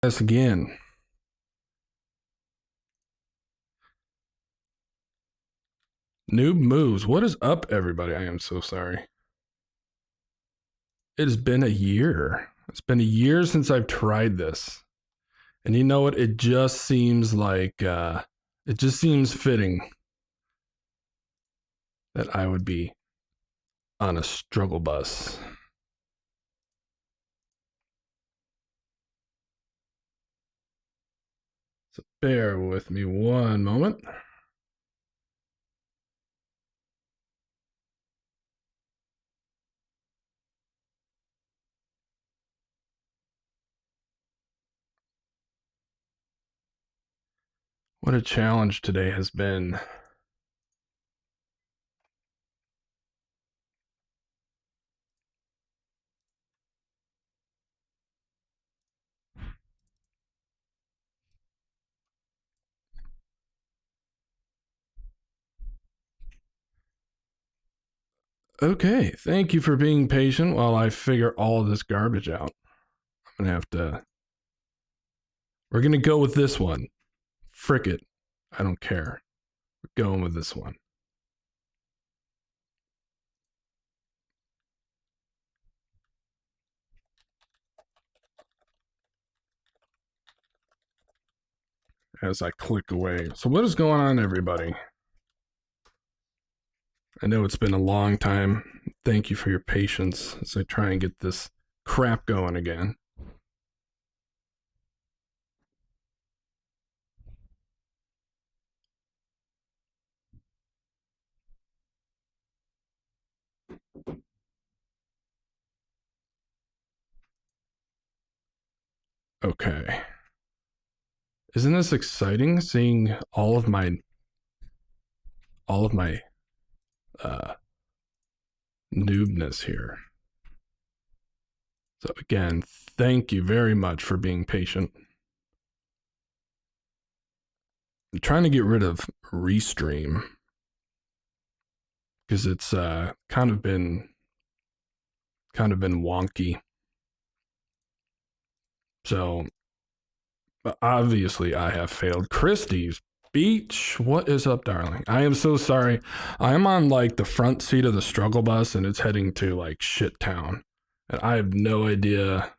This again. Noob moves. What is up, everybody? I am so sorry. It has been a year. It's been a year since I've tried this. And you know what? It just seems like, it just seems fitting that I would be on a struggle bus. So bear with me one moment. What a challenge today has been. Okay, thank you for being patient while I figure all of this garbage out. I'm gonna have to... We're gonna go with this one. Frick it. I don't care. We're going with this one. As I click away. So what is going on, everybody? I know it's been a long time. Thank you for your patience as I try and get this crap going again. Okay. Isn't this exciting, seeing all of my noobness here? So again, thank you very much for being patient. I'm trying to get rid of Restream because it's kind of been wonky. So obviously I have failed. Christie's Beach, what is up, darling? I am so sorry. I'm on like the front seat of the struggle bus and it's heading to like shit town. And I have no idea.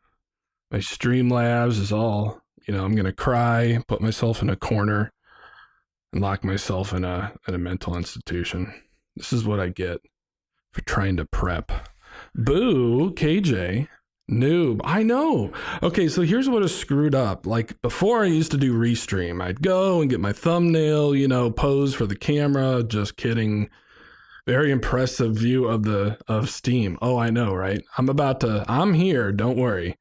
My Streamlabs is all, you know, I'm gonna cry, put myself in a corner, and lock myself in a mental institution. This is what I get for trying to prep. Boo, KJ. Noob. I know. Okay, so here's what is screwed up. Like before I used to do Restream, I'd go and get my thumbnail, you know, pose for the camera. Just kidding. Very impressive view of Steam. Oh, I know, right? I'm here, don't worry.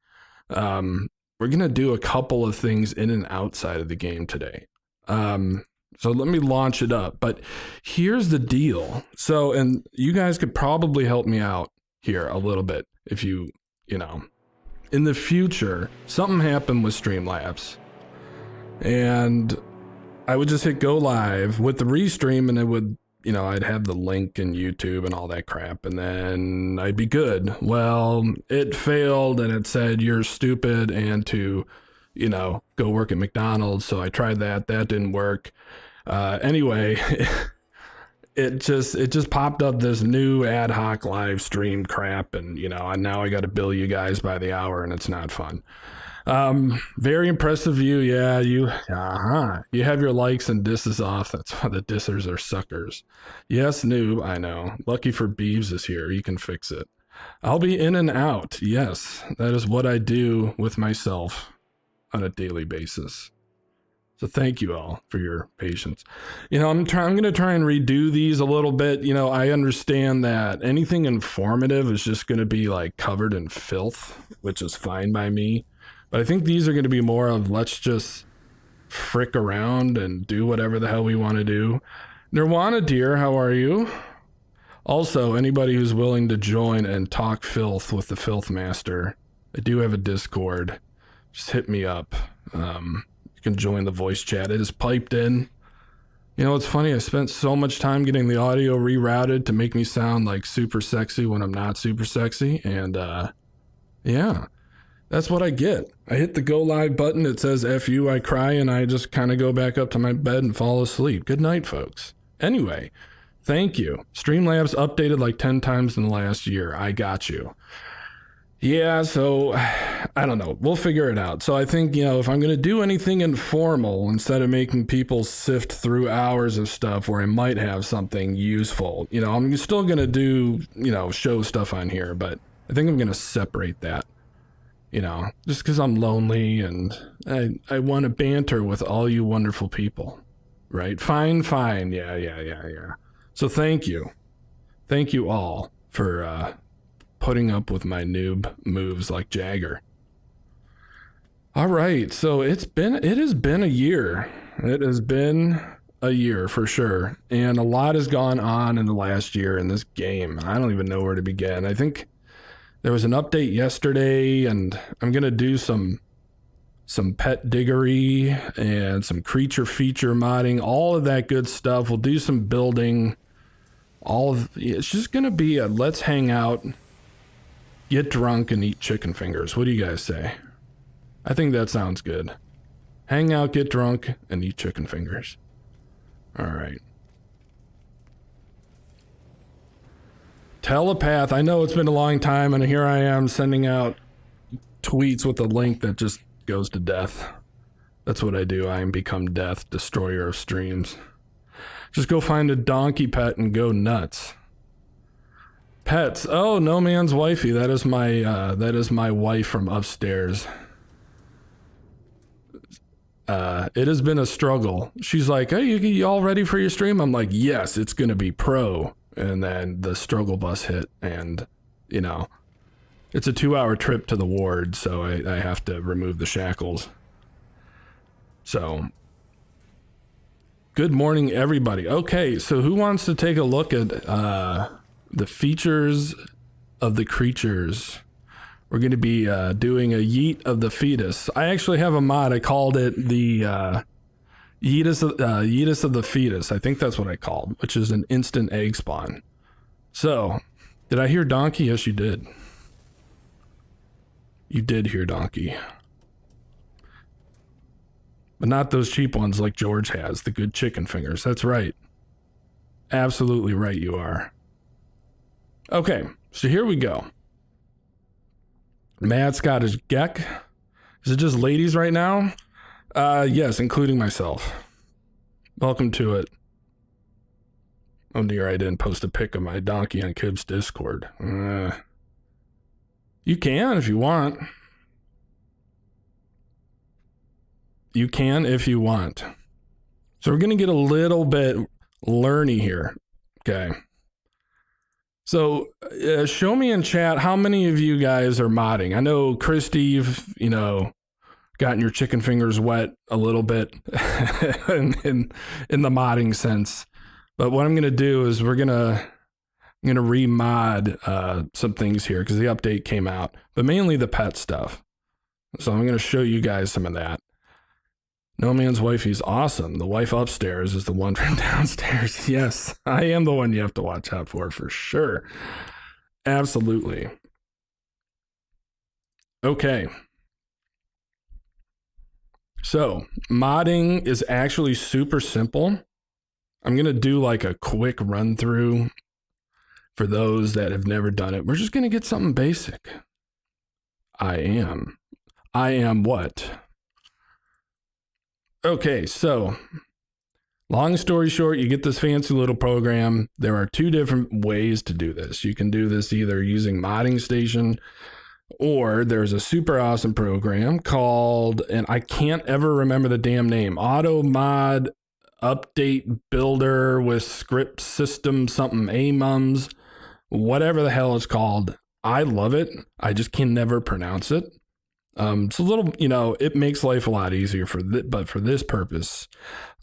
We're gonna do a couple of things in and outside of the game today. So let me launch it up. But here's the deal. So, and you guys could probably help me out here a little bit if you know, in the future, something happened with Streamlabs and I would just hit go live with the Restream and it would, you know, I'd have the link in YouTube and all that crap and then I'd be good. Well, it failed and it said you're stupid and to, you know, go work at McDonald's. So I tried that. That didn't work. Anyway, it just popped up this new ad hoc live stream crap and you know, and now I got to bill you guys by the hour and it's not fun. Very impressive view. Yeah, you have your likes and disses off. That's why the dissers are suckers. Yes, noob, I know. Lucky for Beeves is here. He can fix it. I'll be in and out. Yes, that is what I do with myself on a daily basis. So thank you all for your patience. You know, I'm going to try and redo these a little bit. You know, I understand that anything informative is just going to be like covered in filth, which is fine by me. But I think these are going to be more of let's just frick around and do whatever the hell we want to do. Nirwana dear, how are you? Also, anybody who's willing to join and talk filth with the Filth Master, I do have a Discord. Just hit me up. You can join the voice chat. It is piped in. You know, it's funny. I spent so much time getting the audio rerouted to make me sound like super sexy when I'm not super sexy. And yeah, That's what I get. I hit the go live button. It says F you, I cry, and I just kind of go back up to my bed and fall asleep. Good night, folks. Anyway, thank you. Streamlabs updated like 10 times in the last year. I got you. Yeah, so I don't know. We'll figure it out. So I think, if I'm going to do anything informal, instead of making people sift through hours of stuff where I might have something useful, I'm still going to do, show stuff on here, but I think I'm going to separate that, just because I'm lonely and I want to banter with all you wonderful people, right? Fine. Yeah. So thank you. Thank you all for, putting up with my noob moves like Jagger. All right, so it has been a year. It has been a year for sure. And a lot has gone on in the last year in this game. I don't even know where to begin. I think there was an update yesterday, and I'm gonna do some pet diggery and some creature feature modding, all of that good stuff. We'll do some building. It's just gonna be a let's hang out, get drunk, and eat chicken fingers. What do you guys say? I think that sounds good. Hang out, get drunk, and eat chicken fingers. All right. Telepath. I know it's been a long time, and here I am sending out tweets with a link that just goes to death. That's what I do. I am become death, destroyer of streams. Just go find a donkey pet and go nuts. Pets. Oh, no man's wifey. That is my wife from upstairs. It has been a struggle. She's like, hey, you all ready for your stream? I'm like, yes, it's gonna be pro. And then the struggle bus hit, and it's a 2-hour trip to the ward, so I have to remove the shackles. So good morning, everybody. Okay, so who wants to take a look at the features of the creatures? We're going to be doing a yeet of the fetus. I actually have a mod. I called it the yeetus of the fetus. I think that's what I called, which is an instant egg spawn. So, did I hear donkey? Yes, you did. You did hear donkey. But not those cheap ones like George has, the good chicken fingers. That's right. Absolutely right you are. Okay, so here we go. Mad Scottish Geck. Is it just ladies right now? Yes, including myself. Welcome to it. Oh dear, I didn't post a pic of my donkey on Kib's Discord. You can if you want. You can if you want. So we're going to get a little bit learny here. Okay. So show me in chat how many of you guys are modding. I know, Christy, you've, gotten your chicken fingers wet a little bit in the modding sense. But what I'm going to do is I'm going to remod some things here because the update came out, but mainly the pet stuff. So I'm going to show you guys some of that. No man's wifey's awesome. The wife upstairs is the one from downstairs. Yes, I am the one you have to watch out for sure. Absolutely. Okay. So, modding is actually super simple. I'm going to do like a quick run through for those that have never done it. We're just going to get something basic. I am what? Okay, so long story short, you get this fancy little program. There are two different ways to do this. You can do this either using Modding Station, or there's a super awesome program called, and I can't ever remember the damn name, Auto Mod Update Builder with Script System something, AMUMS, whatever the hell it's called. I love it. I just can never pronounce it. It's a little, it makes life a lot easier but for this purpose,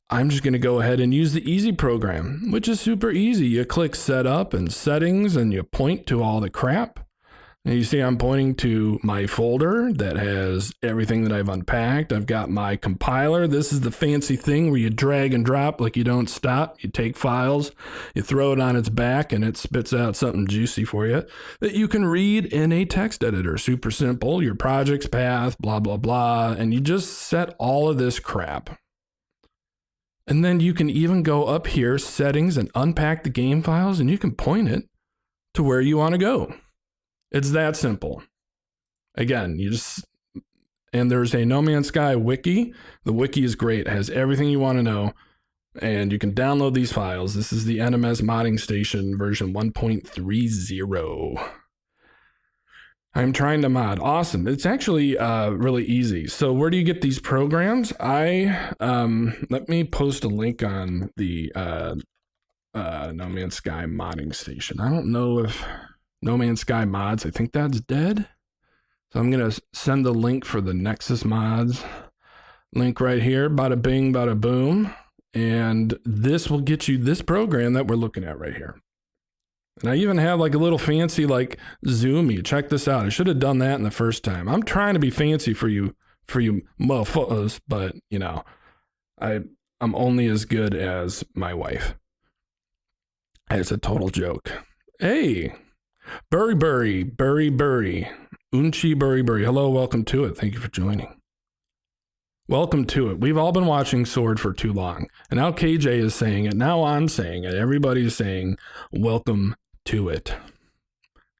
I'm just going to go ahead and use the easy program, which is super easy. You click setup and settings and you point to all the crap. And you see I'm pointing to my folder that has everything that I've unpacked. I've got my compiler. This is the fancy thing where you drag and drop like you don't stop. You take files, you throw it on its back, and it spits out something juicy for you that you can read in a text editor. Super simple. Your project's path, blah, blah, blah. And you just set all of this crap. And then you can even go up here, settings, and unpack the game files, and you can point it to where you want to go. It's that simple. Again, and there's a No Man's Sky wiki. The wiki is great. It has everything you want to know, and you can download these files. This is the NMS modding station version 1.30. I'm trying to mod. Awesome. It's actually really easy. So where do you get these programs? Let me post a link on the No Man's Sky modding station. I don't know if No Man's Sky mods, I think that's dead. So I'm going to send the link for the Nexus mods. Link right here, bada bing, bada boom. And this will get you this program that we're looking at right here. And I even have like a little fancy like zoomy. Check this out. I should have done that in the first time. I'm trying to be fancy for you mofos, but you know, I'm only as good as my wife. It's a total joke. Hey. Burry, Unchi Burry. Hello, welcome to it. Thank you for joining. Welcome to it. We've all been watching Sword for too long. And now KJ is saying it. Now I'm saying it. Everybody's saying, welcome to it.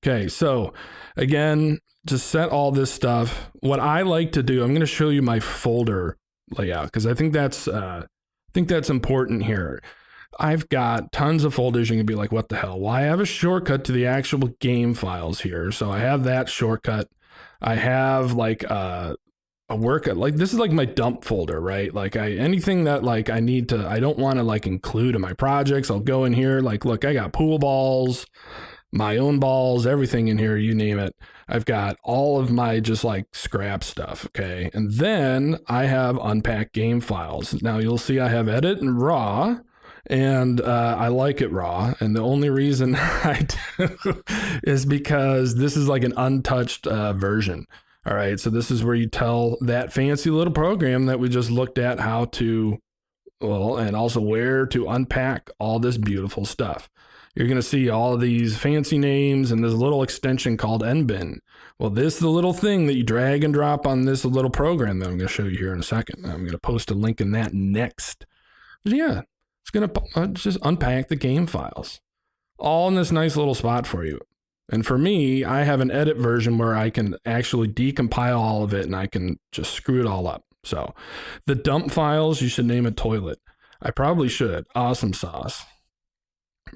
Okay, so again, just set all this stuff. What I like to do, I'm going to show you my folder layout because I think that's important here. I've got tons of folders. You can be like, what the hell? Well, I have a shortcut to the actual game files here. So I have that shortcut. I have like a work, like this is like my dump folder, right? Like anything that like I don't want to like include in my projects. I'll go in here. Like, look, I got pool balls, my own balls, everything in here, you name it. I've got all of my just like scrap stuff. Okay. And then I have unpacked game files. Now you'll see I have edit and raw. And I like it raw. And the only reason I do is because this is like an untouched version. All right. So this is where you tell that fancy little program that we just looked at how to, and also where to unpack all this beautiful stuff. You're going to see all of these fancy names and this little extension called nbin. Well, this is the little thing that you drag and drop on this little program that I'm going to show you here in a second. I'm going to post a link in that next. But yeah. It's going to just unpack the game files all in this nice little spot for you. And for me, I have an edit version where I can actually decompile all of it and I can just screw it all up. So the dump files, you should name it toilet. I probably should. Awesome sauce.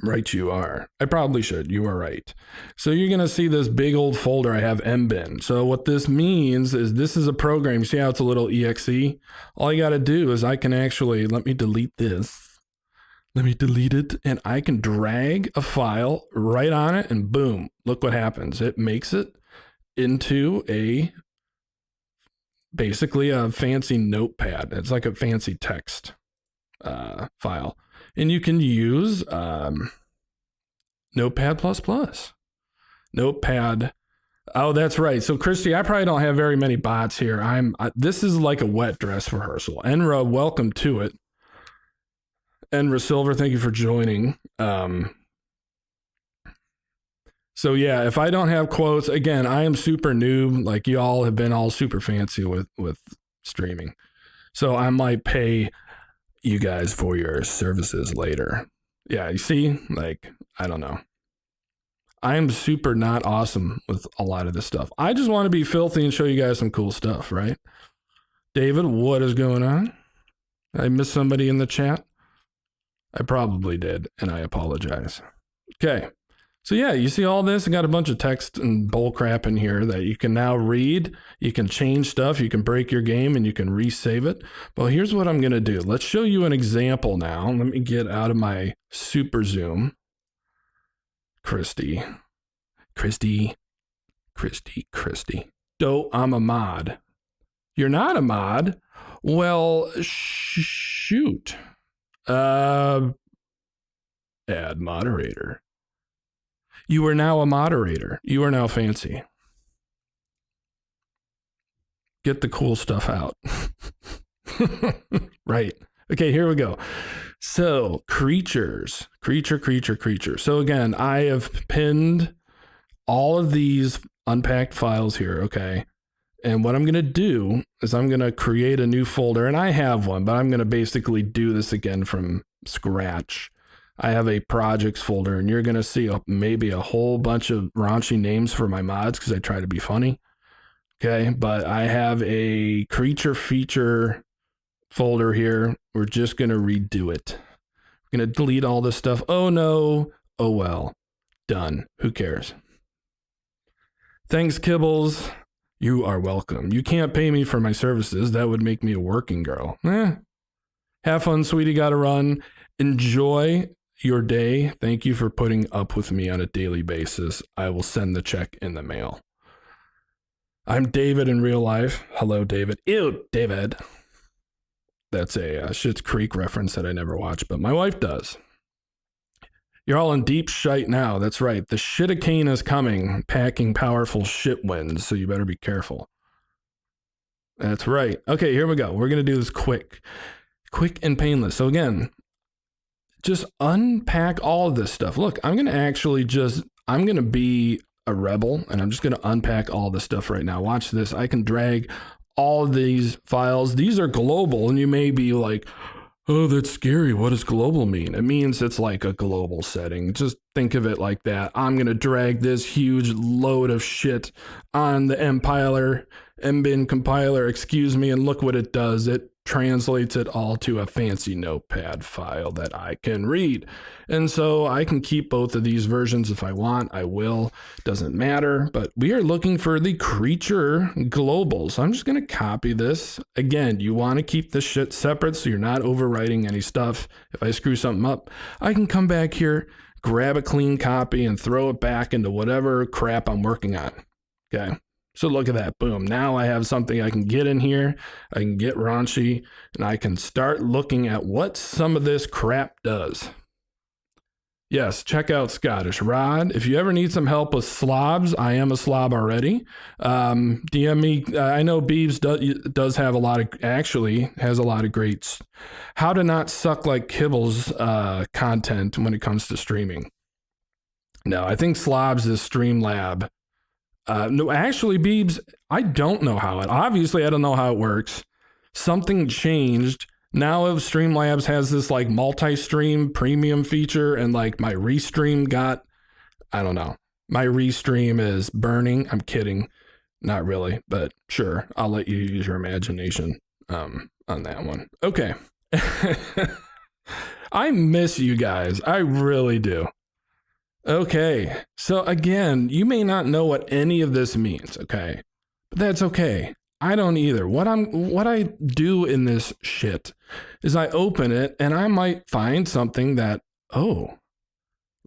Right, you are. I probably should. You are right. So you're going to see this big old folder. I have mbin. So what this means is this is a program. You see how it's a little exe? All you got to do is I can actually, let me delete this. Let me delete it, and I can drag a file right on it, and boom, look what happens. It makes it into basically a fancy notepad. It's like a fancy text file. And you can use Notepad++. Notepad. Oh, that's right. So, Christy, I probably don't have very many bots here. This is like a wet dress rehearsal. Enra, welcome to it. Enra Silver, thank you for joining. So yeah, if I don't have quotes, again, I am super new. Like you all have been all super fancy with streaming. So I might pay you guys for your services later. Yeah, you see, like, I don't know. I am super not awesome with a lot of this stuff. I just want to be filthy and show you guys some cool stuff, right? David, what is going on? I missed somebody in the chat? I probably did, and I apologize. Okay, so yeah, you see all this? I got a bunch of text and bull crap in here that you can now read. You can change stuff, you can break your game, and you can resave it. Well, here's what I'm going to do. Let's show you an example now. Let me get out of my super zoom. Christy. Do I'm a mod. You're not a mod? Well, shoot. Add moderator. You are now a moderator. You are now fancy. get the cool stuff out. Right. Okay, here we go. So creatures, creature. So again, I have pinned all of these unpacked files here. Okay. And what I'm going to do is I'm going to create a new folder, and I have one, but I'm going to basically do this again from scratch. I have a projects folder, and you're going to see maybe a whole bunch of raunchy names for my mods because I try to be funny. Okay, but I have a creature feature folder here. We're just going to redo it. We're going to delete all this stuff. Oh no. Oh well. Done. Who cares? Thanks, Kibbles. You are welcome. You can't pay me for my services. That would make me a working girl. Have fun, sweetie. Gotta run. Enjoy your day. Thank you for putting up with me on a daily basis. I will send the check in the mail. I'm David in real life. Hello, David. Ew, David. That's a Schitt's Creek reference that I never watched, but my wife does. You're all in deep shite now. That's right. The shitacane is coming, packing powerful shit winds, so you better be careful. That's right. Okay, here we go. We're going to do this quick and painless. So again, just unpack all of this stuff. Look, I'm going to be a rebel, and I'm just going to unpack all this stuff right now. Watch this. I can drag all of these files. These are global, and you may be like, oh, that's scary. What does global mean? It means it's like a global setting. Just think of it like that. I'm going to drag this huge load of shit on the mbin compiler, excuse me, and look what it does. It translates it all to a fancy notepad file that I can read. And so I can keep both of these versions if I want. I will. Doesn't matter. But we are looking for the creature global. So I'm just going to copy this. Again, you want to keep this shit separate so you're not overwriting any stuff. If I screw something up, I can come back here, grab a clean copy, and throw it back into whatever crap I'm working on. Okay. So look at that. Boom. Now I have something I can get in here. I can get raunchy, and I can start looking at what some of this crap does. Yes, check out Scottish Rod. If you ever need some help with slobs, I am a slob already. DM me. I know Beebs does have has a lot of great how to not suck like Kibbles content when it comes to streaming. No, I think Slobs is Streamlab. No, actually, Beebs, I don't know how obviously I don't know how it works. Something changed. Now Streamlabs has this like multi-stream premium feature, and like my restream I don't know. My restream is burning. I'm kidding. Not really, but sure. I'll let you use your imagination on that one. Okay. I miss you guys. I really do. Okay, so again, you may not know what any of this means, okay? But that's okay. I don't either. What I do in this shit is I open it and I might find something that, oh,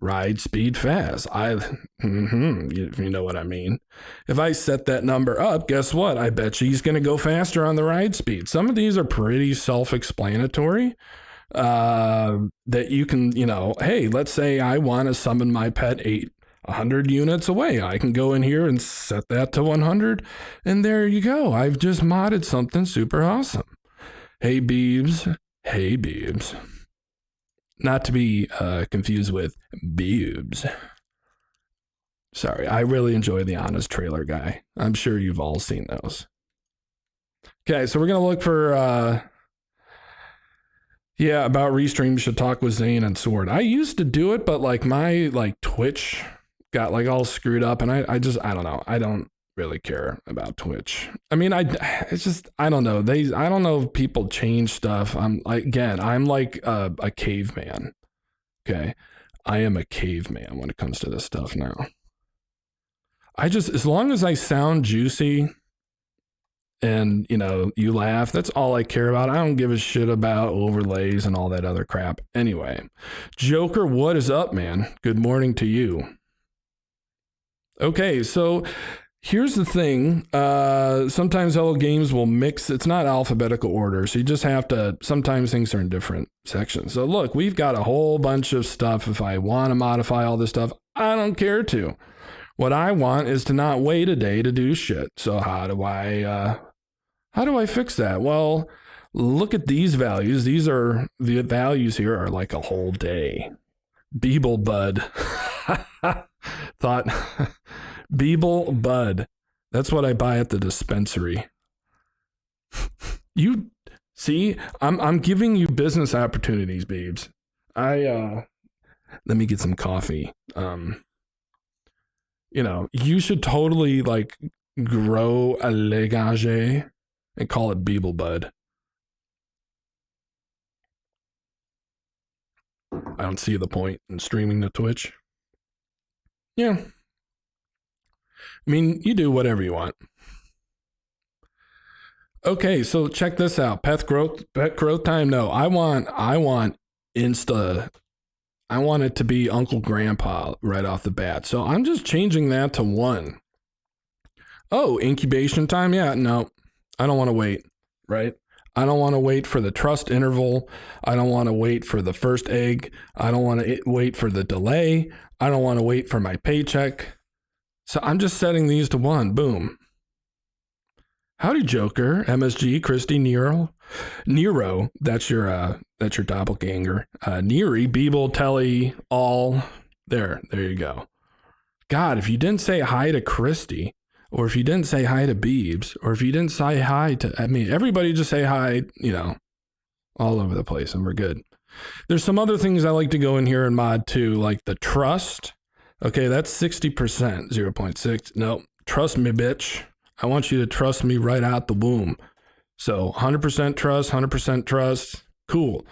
ride speed fast. If you know what I mean. If I set that number up, guess what? I bet she's going to go faster on the ride speed. Some of these are pretty self-explanatory. That you can, hey, let's say I want to summon my pet 100 units away. I can go in here and set that to 100, and there you go. I've just modded something super awesome. Hey, Beebs. Hey, Beebs. Not to be confused with Beebs. Sorry, I really enjoy the Honest Trailer Guy. I'm sure you've all seen those. Okay, so we're going to look for... yeah, about restream, should talk with Zane and Sword. I used to do it, but like my Twitch got like all screwed up, and I don't know. I don't really care about Twitch. I mean, I don't know. I don't know if people change stuff. I'm like a caveman. Okay. I am a caveman when it comes to this stuff now. As long as I sound juicy and, you laugh, that's all I care about. I don't give a shit about overlays and all that other crap. Anyway, Joker, what is up, man? Good morning to you. Okay, so here's the thing. Sometimes Hello Games will mix. It's not alphabetical order, so you just have to, sometimes things are in different sections. So look, we've got a whole bunch of stuff. If I want to modify all this stuff, I don't care to. What I want is to not wait a day to do shit. So how do I How do I fix that? Well, look at these values. These are the values here are like a whole day. Beeble Bud. Thought Beeble Bud. That's what I buy at the dispensary. You see, I'm giving you business opportunities, babes. Let me get some coffee. You should totally like grow a legage and call it Beeble Bud. I don't see the point in streaming to Twitch. Yeah. I mean, you do whatever you want. Okay, so check this out. Pet growth time. No, I want Insta. I want it to be Uncle Grandpa right off the bat. So I'm just changing that to 1. Oh, incubation time? Yeah, no. I don't want to wait, right? I don't want to wait for the trust interval. I don't want to wait for the first egg. I don't want to wait for the delay. I don't want to wait for my paycheck. So I'm just setting these to 1. Boom. Howdy, Joker, MSG, Christy, Nero, that's your doppelganger. Neary, Beeble, Telly, all. There you go. God, if you didn't say hi to Christy, or if you didn't say hi to Beebs, or if you didn't say hi to, everybody just say hi, all over the place, and we're good. There's some other things I like to go in here and mod too, like the trust. Okay, that's 60%, 0.6. No, trust me, bitch. I want you to trust me right out the womb. So 100% trust, 100% trust. Cool.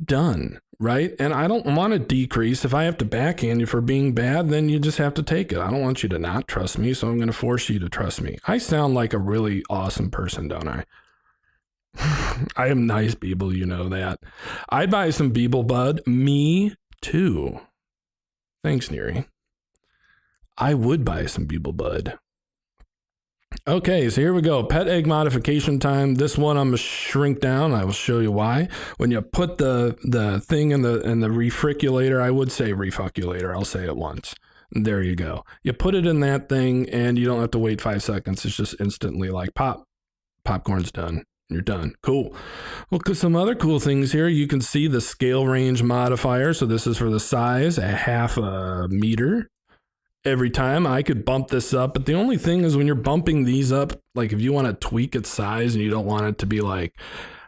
Done. Right? And I don't want to decrease. If I have to backhand you for being bad, then you just have to take it. I don't want you to not trust me, so I'm going to force you to trust me. I sound like a really awesome person, don't I? I am nice, Beeble, you know that. I'd buy some Beeble Bud. Me too. Thanks, Neary. I would buy some Beeble Bud. Okay, so here we go. Pet egg modification time. This one I'm gonna shrink down. I will show you why. When you put the thing in the refrigerator, I would say refuculator. I'll say it once. There you go. You put it in that thing, and you don't have to wait 5 seconds. It's just instantly like pop. Popcorn's done. You're done. Cool. Well, some other cool things here. You can see the scale range modifier. So this is for the size, a 1/2 meter. Every time I could bump this up, but the only thing is when you're bumping these up, like if you want to tweak its size and you don't want it to be like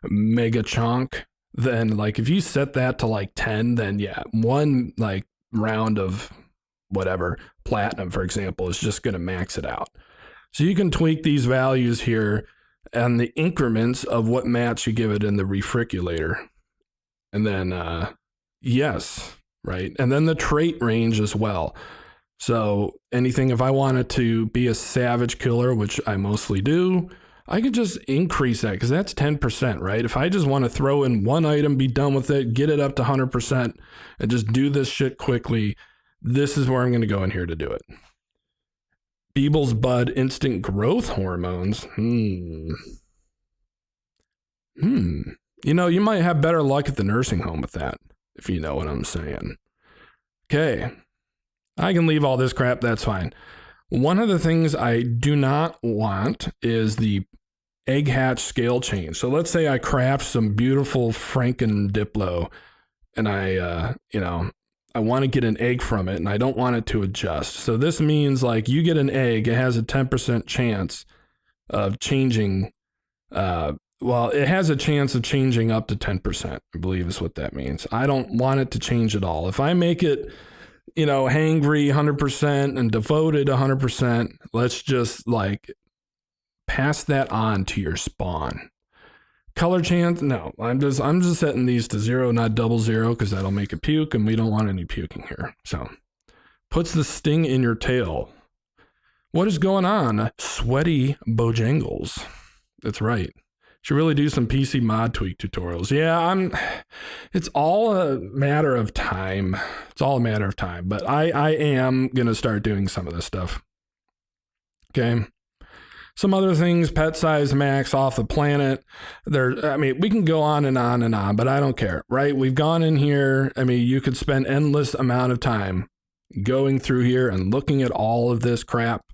mega chunk, then like if you set that to like 10, then yeah, 1 like round of whatever platinum, for example, is just going to max it out. So you can tweak these values here and the increments of what match you give it in the refrigerator. And then, yes, right. And then the trait range as well. So anything, if I wanted to be a savage killer, which I mostly do, I could just increase that because that's 10%, right? If I just want to throw in 1 item, be done with it, get it up to 100% and just do this shit quickly, this is where I'm going to go in here to do it. Beeble's Bud instant growth hormones. You You might have better luck at the nursing home with that, if you know what I'm saying. Okay. I can leave all this crap, that's fine. One of the things I do not want is the egg hatch scale change. So let's say I craft some beautiful Franken Diplo and I want to get an egg from it and I don't want it to adjust. So this means like you get an egg, it has a 10% chance of changing. It has a chance of changing up to 10%, I believe is what that means. I don't want it to change at all. If I make it hangry 100% and devoted 100%, let's just like pass that on to your spawn. Color chance, no, I'm just setting these to 0, not 00, because that'll make it puke and we don't want any puking here. So puts the sting in your tail. What is going on? Sweaty Bojangles. That's right. Should really do some PC mod tweak tutorials. Yeah, it's all a matter of time. It's all a matter of time, but I am going to start doing some of this stuff. Okay. Some other things, pet size max off the planet. We can go on and on and on, but I don't care, right? We've gone in here. You could spend endless amount of time going through here and looking at all of this crap,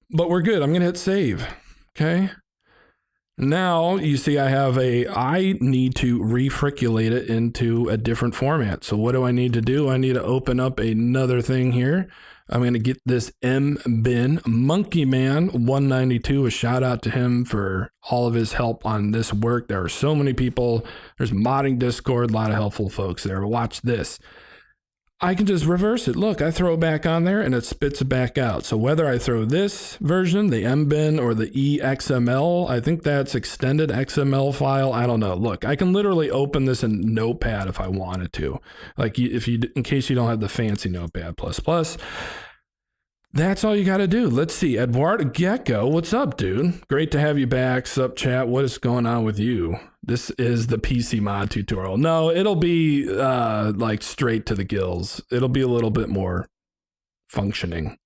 but we're good. I'm going to hit save. Okay. Now you see I need to refriculate it into a different format. So what do I need to do? I need to open up another thing here. I'm going to get this mbin Monkey Man 192. A shout out to him for all of his help on this work. There are so many people. There's modding Discord, a lot of helpful folks there. Watch this. I can just reverse it. Look, I throw it back on there and it spits it back out. So whether I throw this version, the mbin or the EXML, I think that's extended XML file. I don't know. Look, I can literally open this in Notepad if I wanted to. Like in case you don't have the fancy Notepad++. That's all you got to do. Let's see. Eduardo Gecko, what's up, dude? Great to have you back. Sup, chat? What is going on with you? This is the PC mod tutorial. No, it'll be like straight to the gills. It'll be a little bit more functioning.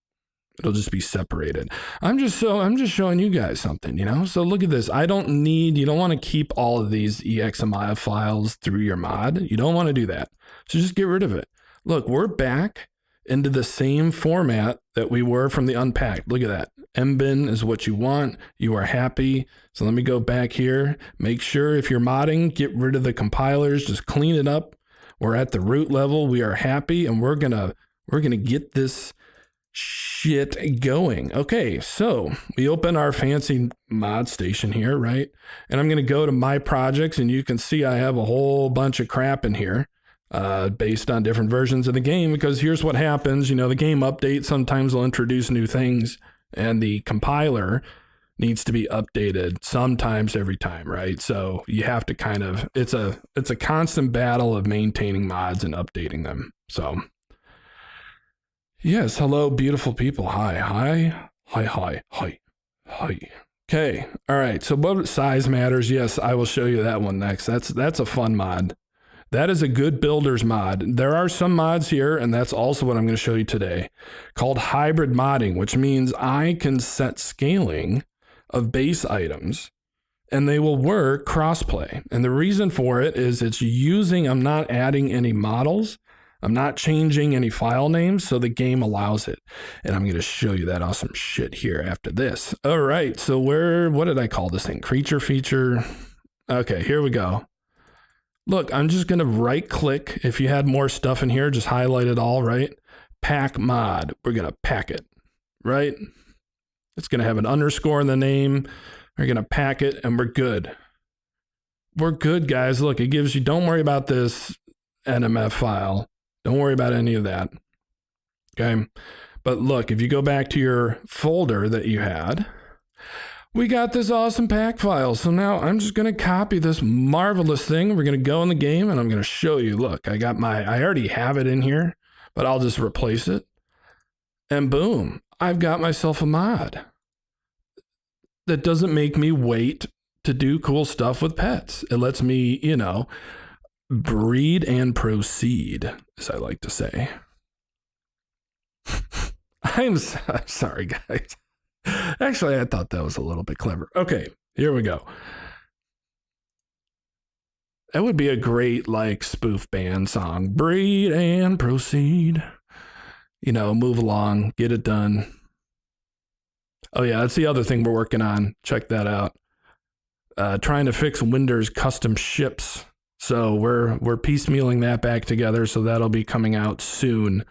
It'll just be separated. I'm just showing you guys something, you know? So look at this. You don't want to keep all of these EXMI files through your mod. You don't want to do that. So just get rid of it. Look, we're back into the same format that we were from the unpacked. Look at that. mbin is what you want. You are happy. So let me go back here. Make sure if you're modding, get rid of the compilers, just clean it up. We're at the root level. We are happy and we're gonna get this shit going. Okay, so we open our fancy mod station here, right? And I'm gonna go to my projects and you can see I have a whole bunch of crap in here. Based on different versions of the game, because here's what happens. You know, the game updates sometimes will introduce new things and the compiler needs to be updated sometimes every time, right? So you have to kind of, it's a constant battle of maintaining mods and updating them. So yes, hello, beautiful people. Hi. Okay, all right, so what size matters? Yes, I will show you that one next. That's a fun mod. That is a good builder's mod. There are some mods here, and that's also what I'm going to show you today, called hybrid modding, which means I can set scaling of base items, and they will work crossplay. And the reason for it is I'm not adding any models, I'm not changing any file names, so the game allows it. And I'm going to show you that awesome shit here after this. All right, so what did I call this thing? Creature feature. Okay, here we go. Look, I'm just going to right click. If you had more stuff in here, just highlight it all, right? Pack mod. We're going to pack it, right? It's going to have an underscore in the name. We're going to pack it and we're good. We're good, guys. Look, it gives you, don't worry about this NMF file. Don't worry about any of that. Okay. But look, if you go back to your folder that you had, we got this awesome pack file. So now I'm just going to copy this marvelous thing. We're going to go in the game and I'm going to show you. Look, I already have it in here, but I'll just replace it. And boom, I've got myself a mod that doesn't make me wait to do cool stuff with pets. It lets me, you know, breed and proceed, as I like to say. I'm sorry, guys. Actually, I thought that was a little bit clever. Okay, here we go. That would be a great, like, spoof band song. Breed and proceed. You know, move along, get it done. Oh yeah, that's the other thing we're working on. Check that out. Trying to fix Winder's custom ships. So we're piecemealing that back together, so that'll be coming out soon.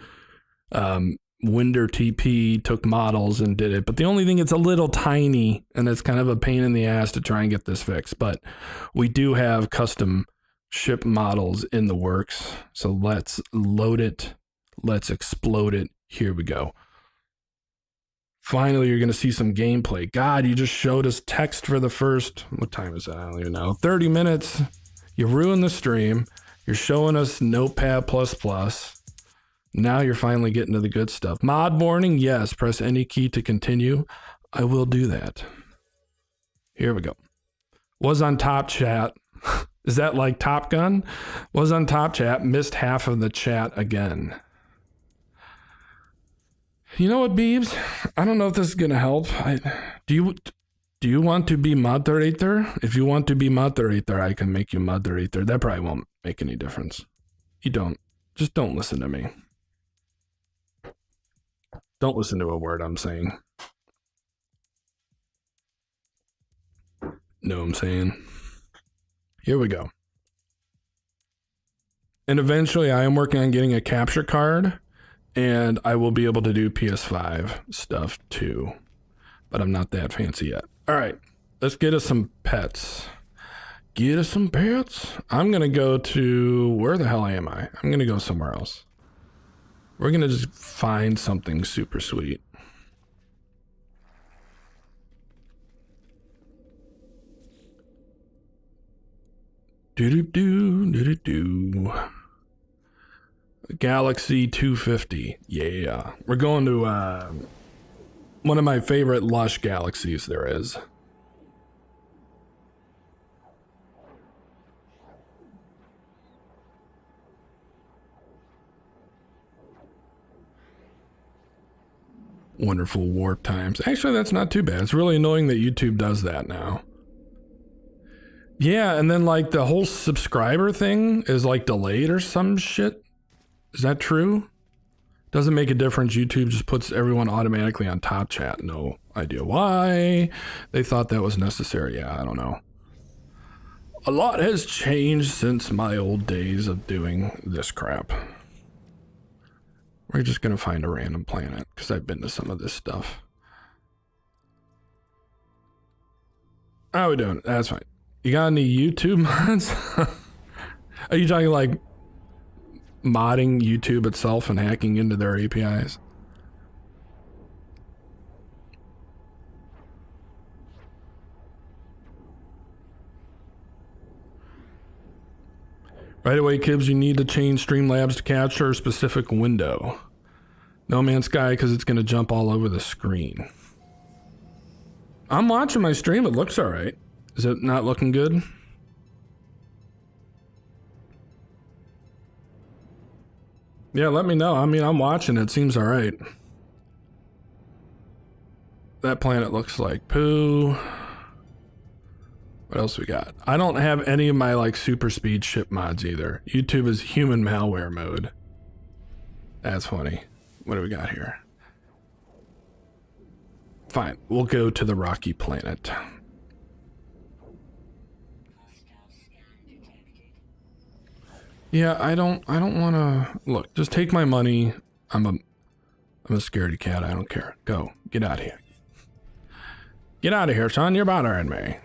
Winder TP took models and did it, but the only thing, it's a little tiny and it's kind of a pain in the ass to try and get this fixed, but we do have custom ship models in the works. So let's load it. Let's explode it. Here we go. Finally, you're going to see some gameplay. God, you just showed us text for the first, what time is that? I don't even know. 30 minutes. You ruined the stream. You're showing us Notepad++. Now you're finally getting to the good stuff. Mod warning, yes. Press any key to continue. I will do that. Here we go. Was on top chat. Is that like Top Gun? Was on top chat. Missed half of the chat again. You know what, Beebs? I don't know if this is gonna help. Do you want to be moderator? If you want to be moderator, I can make you moderator. That probably won't make any difference. You don't. Just don't listen to me. Don't listen to a word I'm saying. Know what I'm saying? Here we go. And eventually I am working on getting a capture card, and I will be able to do PS5 stuff too. But I'm not that fancy yet. All right, let's get us some pets. Get us some pets. I'm going to go to, where the hell am I? I'm going to go somewhere else. We're going to just find something super sweet. Do-do-do, Galaxy 250. Yeah. We're going to one of my favorite lush galaxies there is. Wonderful warp times. Actually, that's not too bad. It's really annoying that YouTube does that now. Yeah, and then like the whole subscriber thing is like delayed or some shit. Is that true? Doesn't make a difference. YouTube just puts everyone automatically on top chat. No idea why they thought that was necessary. Yeah, I don't know. A lot has changed since my old days of doing this crap. We're just gonna find a random planet because I've been to some of this stuff. How are we doing? That's fine. You got any YouTube mods? Are you talking like modding YouTube itself and hacking into their APIs? Right away, Kibbs, you need to change Streamlabs to capture a specific window. No Man's Sky, because it's going to jump all over the screen. I'm watching my stream. It looks all right. Is it not looking good? Yeah, let me know. I mean, I'm watching. It seems all right. That planet looks like poo. What else we got? I don't have any of my like super speed ship mods either. YouTube is human malware mode. That's funny. What do we got here? Fine, we'll go to the rocky planet. Yeah, I don't want to look. Just take my money. I'm a scaredy cat. I don't care. Go, get out of here. Get out of here, son. You're bothering me.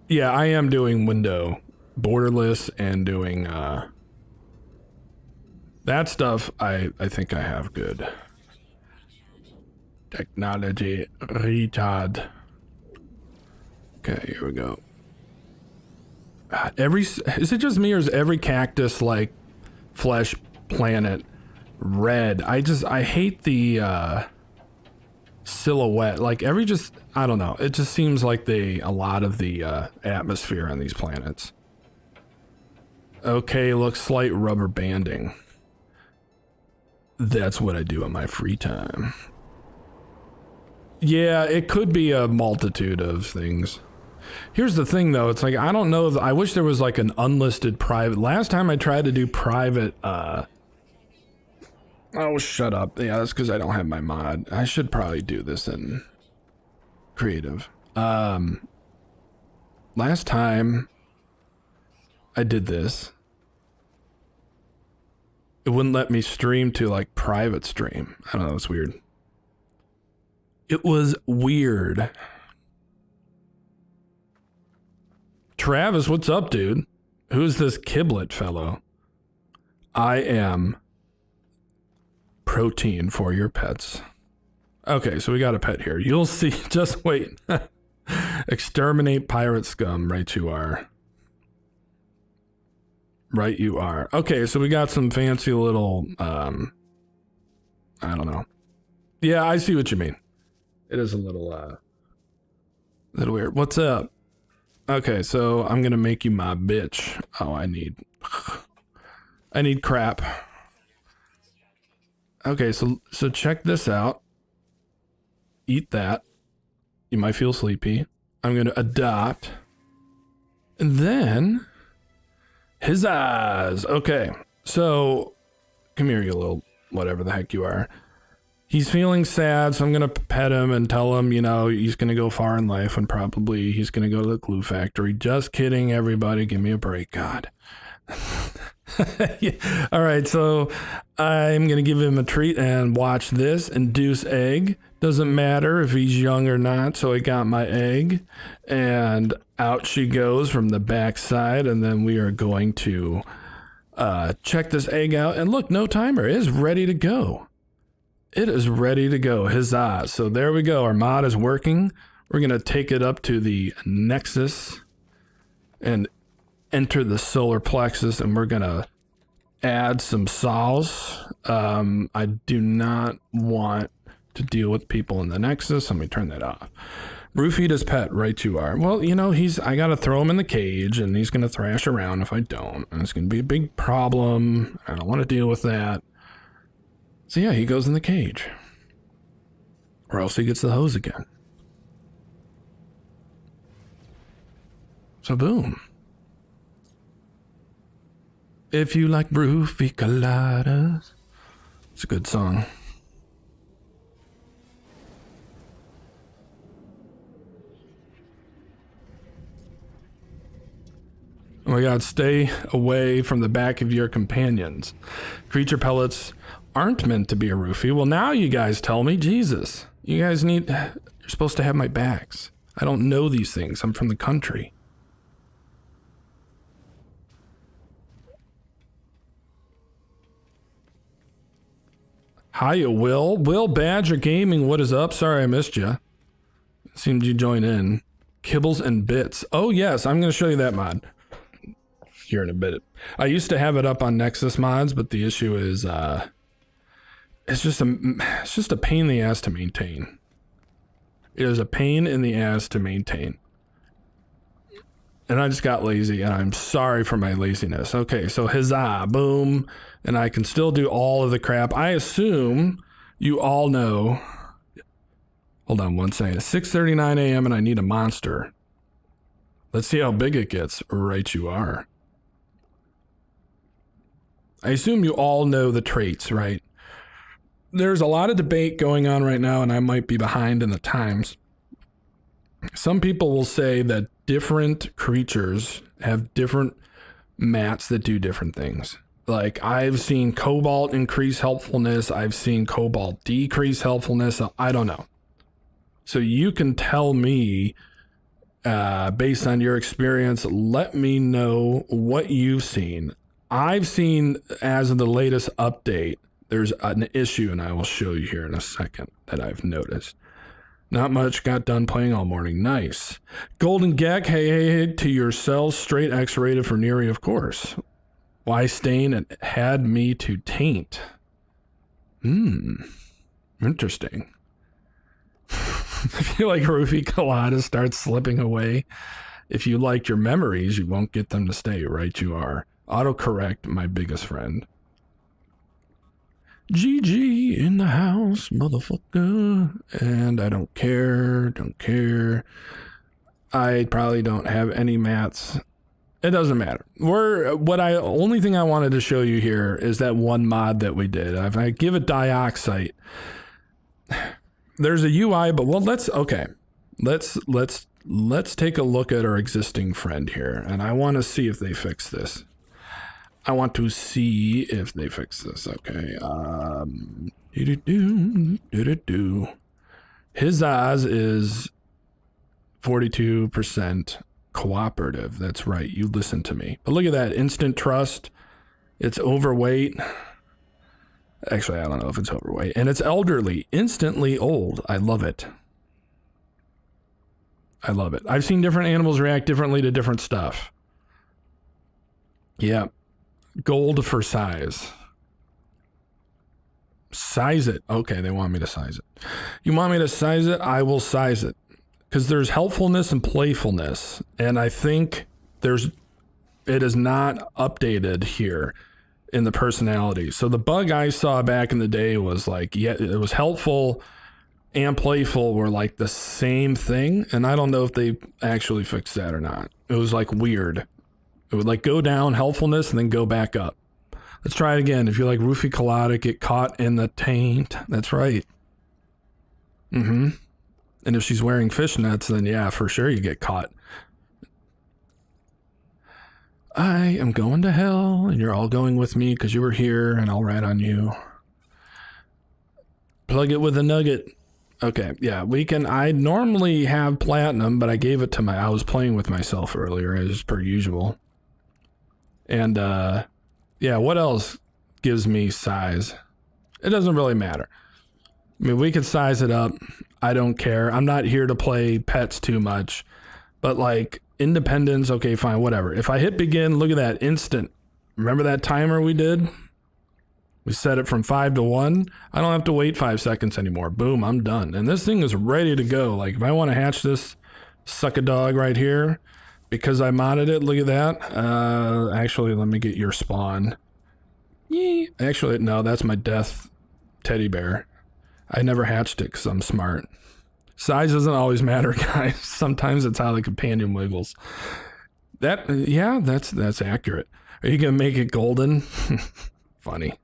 Yeah, I am doing window borderless and doing that stuff. I think I have good. Technology retard. Okay, here we go. God, is it just me or is every cactus like flesh planet red? I hate the silhouette. Like I don't know. It just seems like a lot of the atmosphere on these planets. Okay, looks slight rubber banding. That's what I do in my free time. Yeah, it could be a multitude of things. Here's the thing though, it's like, I don't know, I wish there was like an unlisted private. Last time I tried to do private, oh, shut up. Yeah, that's because I don't have my mod. I should probably do this in creative. Last time I did this, it wouldn't let me stream to like private stream. I don't know, it's weird. It was weird. Travis, what's up, dude? Who's this Kiblet fellow? I am protein for your pets. Okay, so we got a pet here. You'll see. Just wait. Exterminate pirate scum. Right you are. Right you are. Okay, so we got some fancy little, I don't know. Yeah, I see what you mean. It is a little weird. What's up? Okay, so I'm gonna make you my bitch. Oh, I need crap. Okay, so check this out. Eat that. You might feel sleepy. I'm gonna adopt. And then his eyes. Okay, so come here, you little whatever the heck you are. he's feeling sad, so I'm going to pet him and tell him, you know, he's going to go far in life and probably he's going to go to the glue factory. Just kidding, everybody. Give me a break, God. Yeah. All right, so I'm going to give him a treat and watch this. Induce egg. Doesn't matter if he's young or not, so I got my egg. And out she goes from the back side, and then we are going to check this egg out. And look, no timer. It is ready to go. It is ready to go. Huzzah. So there we go. Our mod is working. We're going to take it up to the Nexus and enter the solar plexus, and we're going to add some saws. I do not want to deal with people in the Nexus. Let me turn that off. Roofie does pet, right you are. Well, you know, I got to throw him in the cage, and he's going to thrash around if I don't. And it's going to be a big problem. I don't want to deal with that. So yeah, he goes in the cage. Or else he gets the hose again. So boom. If you like roofie coladas. It's a good song. Oh my God, stay away from the back of your companions. Creature pellets aren't meant to be a roofie. Well, now you guys tell me, Jesus. You guys you're supposed to have my backs. I don't know these things. I'm from the country. Hiya, Will. Will Badger Gaming, what is up? Sorry I missed you. Seemed you join in. Kibbles and Bits. Oh, yes, I'm going to show you that mod here in a bit. I used to have it up on Nexus mods, but the issue is it's just a pain in the ass to maintain. It is a pain in the ass to maintain. And I just got lazy, and I'm sorry for my laziness. Okay, so huzzah, boom. And I can still do all of the crap. I assume you all know. Hold on one second. It's 6:39 a.m. and I need a monster. Let's see how big it gets. Right you are. I assume you all know the traits, right? There's a lot of debate going on right now, and I might be behind in the times. Some people will say that different creatures have different mats that do different things. Like, I've seen Cobalt increase helpfulness. I've seen Cobalt decrease helpfulness. I don't know. So you can tell me, based on your experience, let me know what you've seen. I've seen, as of the latest update, there's an issue, and I will show you here in a second, that I've noticed. Not much, got done playing all morning. Nice. Golden Gek, hey to yourselves, straight X-rated for Neri, of course. Why stain and had me to taint? Interesting. I feel like Roofie Colada starts slipping away. If you liked your memories, you won't get them to stay, right you are. Autocorrect, my biggest friend. GG in the house, motherfucker. And I don't care. I probably don't have any mats. It doesn't matter. Only thing I wanted to show you here is that one mod that we did. If I give it dioxide, there's a UI, but well, let's take a look at our existing friend here, and I want to see if they fix this. Okay. His eyes is 42% cooperative. That's right. You listen to me. But look at that. Instant trust. It's overweight. Actually, I don't know if it's overweight. And it's elderly. Instantly old. I love it. I've seen different animals react differently to different stuff. Yeah. Gold for size. Size it. Okay, they want me to size it. You want me to size it? I will size it. Because there's helpfulness and playfulness. And I think it is not updated here in the personality. So the bug I saw back in the day was like, yeah, it was helpful and playful were like the same thing. And I don't know if they actually fixed that or not. It was like weird. It would like go down helpfulness and then go back up. Let's try it again. If you like Roofie Colada, get caught in the taint. That's right. Mm-hmm. And if she's wearing fishnets, then yeah, for sure you get caught. I am going to hell, and you're all going with me because you were here, and I'll rat on you. Plug it with a nugget. Okay, yeah, we can. I normally have platinum, but I gave it to I was playing with myself earlier, as per usual. And, yeah, what else gives me size? It doesn't really matter. I mean, we could size it up. I don't care. I'm not here to play pets too much. But, like, independence, okay, fine, whatever. If I hit begin, look at that, instant. Remember that timer we did? We set it from 5 to 1. I don't have to wait 5 seconds anymore. Boom, I'm done. And this thing is ready to go. Like, if I want to hatch this suck a dog right here, because I modded it, look at that. Actually, let me get your spawn. Yee. Actually, no, that's my death teddy bear. I never hatched it because I'm smart. Size doesn't always matter, guys. Sometimes it's how the companion wiggles. That, yeah, that's accurate. Are you gonna make it golden? Funny.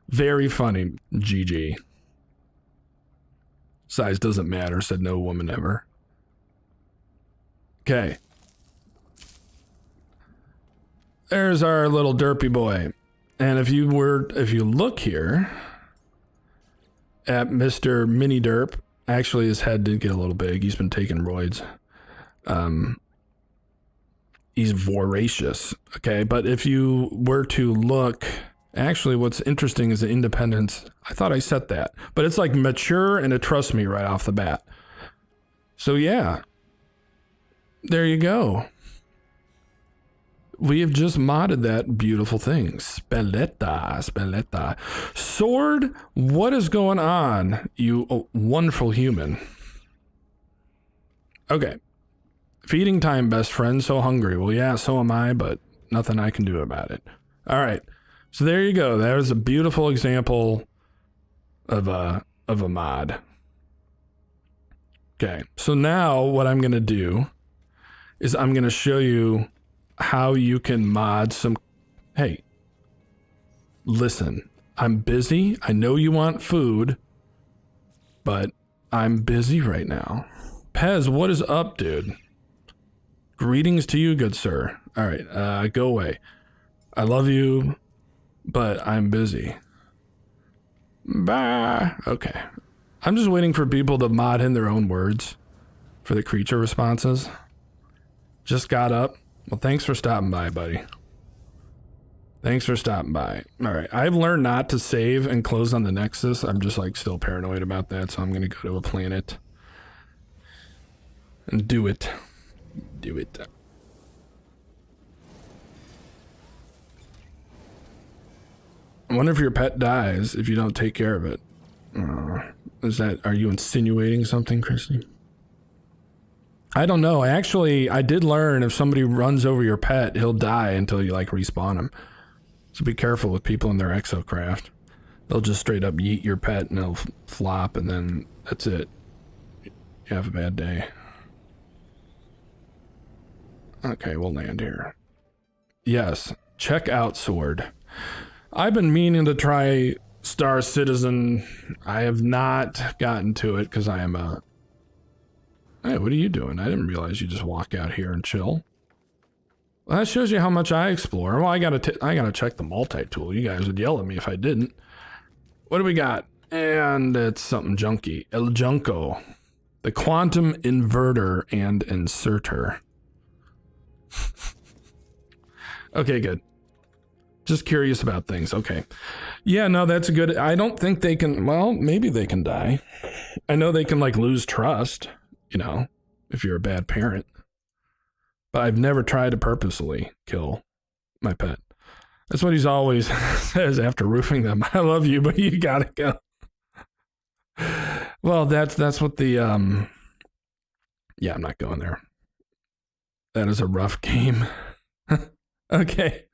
Very funny, GG. Size doesn't matter, said no woman ever. Okay. There's our little derpy boy. And if you look here at Mr. Mini Derp, actually his head did get a little big. He's been taking roids. He's voracious, okay? But if you were to look, actually what's interesting is the independence. I thought I set that, but it's like mature and it trusts me right off the bat. So yeah, there you go. We have just modded that beautiful thing. Spelletta. Sword, what is going on, you wonderful human? Okay. Feeding time, best friend, so hungry. Well, yeah, so am I, but nothing I can do about it. All right. So there you go. There's a beautiful example of a mod. Okay. So now what I'm going to do is I'm going to show you how you can mod some. Hey, listen, I'm busy. I know you want food, but I'm busy right now. Pez, what is up, dude? Greetings to you, good sir. All right, go away. I love you, but I'm busy. Bye. Okay. I'm just waiting for people to mod in their own words for the creature responses. Just got up. Well, thanks for stopping by, buddy. Thanks for stopping by. All right. I've learned not to save and close on the Nexus. I'm just like still paranoid about that. So I'm going to go to a planet and do it. Do it. I wonder if your pet dies if you don't take care of it. Are you insinuating something, Christy? I don't know. I did learn if somebody runs over your pet, he'll die until you like respawn him. So be careful with people in their exocraft. They'll just straight up yeet your pet and they'll flop and then that's it. You have a bad day. Okay, we'll land here. Yes, check out Sword. I've been meaning to try Star Citizen. I have not gotten to it because I am a... Hey, what are you doing? I didn't realize you just walk out here and chill. Well, that shows you how much I explore. Well, I gotta check the multi-tool. You guys would yell at me if I didn't. What do we got? And it's something junky. El Junko. The quantum inverter and inserter. Okay, good. Just curious about things. Okay. Yeah, no, that's good. I don't think they can, well, maybe they can die. I know they can like lose trust, you know, if you're a bad parent. But I've never tried to purposely kill my pet. That's what he's always says after roofing them. I love you, but you gotta go. Well, that's what the, yeah, I'm not going there. That is a rough game. Okay.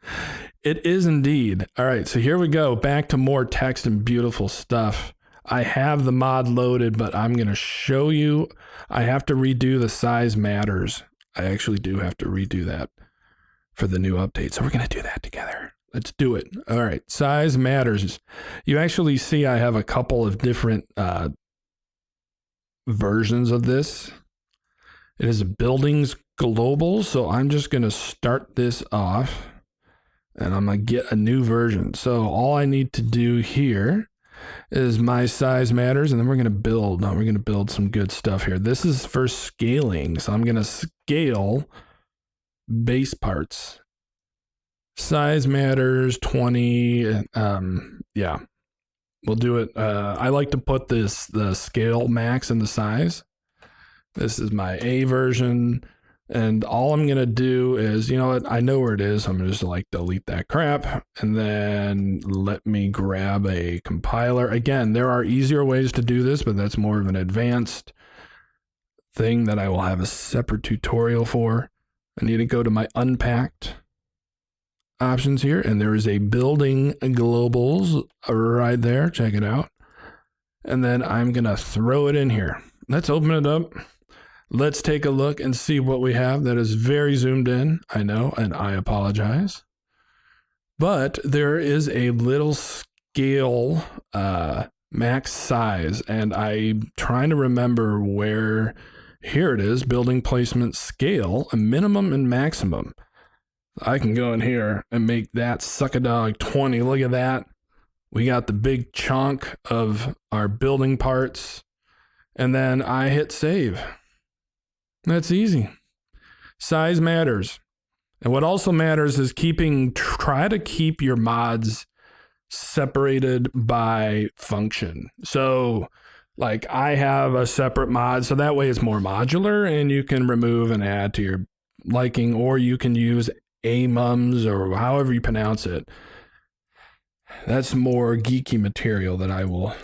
It is indeed. All right, so here we go. Back to more text and beautiful stuff. I have the mod loaded, but I'm going to show you. I have to redo the size matters. I actually do have to redo that for the new update. So we're going to do that together. Let's do it. All right, size matters. You actually see I have a couple of different versions of this. It is buildings global, so I'm just going to start this off and I'm going to get a new version. So all I need to do here is my size matters, and then we're going to build. Now we're going to build some good stuff here. This is for scaling, so I'm going to scale base parts. Size matters 20. Yeah, we'll do it. I like to put the scale max in the size. This is my A version. And all I'm going to do is, you know what? I know where it is. I'm going to just like delete that crap. And then let me grab a compiler. Again, there are easier ways to do this, but that's more of an advanced thing that I will have a separate tutorial for. I need to go to my unpacked options here. And there is a building globals right there. Check it out. And then I'm going to throw it in here. Let's open it up. Let's take a look and see what we have. That is very zoomed in, I know, and I apologize. But there is a little scale max size, and I'm trying to remember where. Here it is, building placement scale, a minimum and maximum. I can go in here and make that suck a dog 20. Look at that. We got the big chunk of our building parts, and then I hit save. That's easy. Size matters. And what also matters is try to keep your mods separated by function. So like I have a separate mod, so that way it's more modular and you can remove and add to your liking, or you can use amums or however you pronounce it. That's more geeky material that I will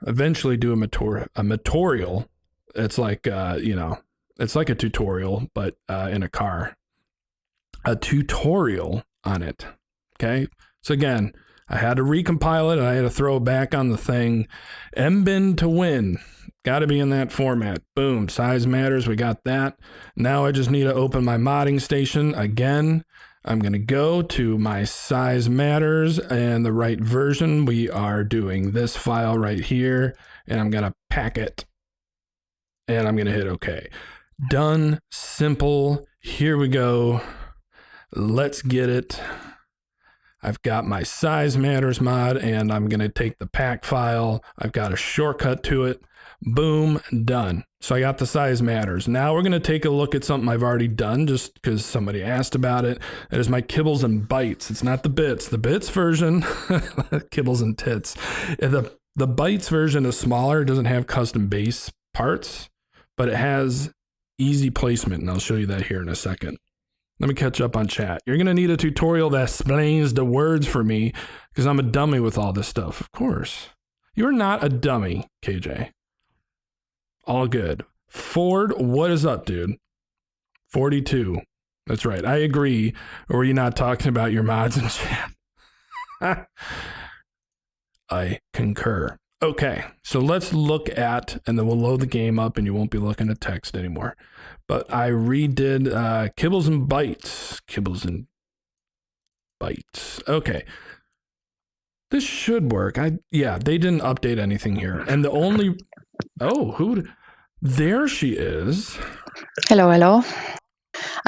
eventually do a tutorial. It's like, it's like a tutorial, but in a car. A tutorial on it. Okay. So again, I had to recompile it. I had to throw it back on the thing. mbin to win. Got to be in that format. Boom. Size matters. We got that. Now I just need to open my modding station again. I'm going to go to my size matters and the right version. We are doing this file right here, and I'm going to pack it. And I'm going to hit OK. Done. Simple. Here we go. Let's get it. I've got my size matters mod, and I'm going to take the pack file. I've got a shortcut to it. Boom, done. So I got the size matters. Now we're going to take a look at something I've already done just because somebody asked about it. That is my kibbles and bytes. It's not the bits. The bits version, kibbles and tits. The bytes version is smaller. It doesn't have custom base parts, but it has easy placement, and I'll show you that here in a second. Let me catch up on chat. You're going to need a tutorial that explains the words for me because I'm a dummy with all this stuff. Of course. You're not a dummy, KJ. All good. Ford, what is up, dude? 42. That's right. I agree. Or were you not talking about your mods in chat? I concur. Okay, so let's look at, and then we'll load the game up and you won't be looking at text anymore. But I redid kibbles and bytes. Kibbles and bytes. Okay. This should work. Yeah, they didn't update anything here. And the only, there she is. Hello, hello.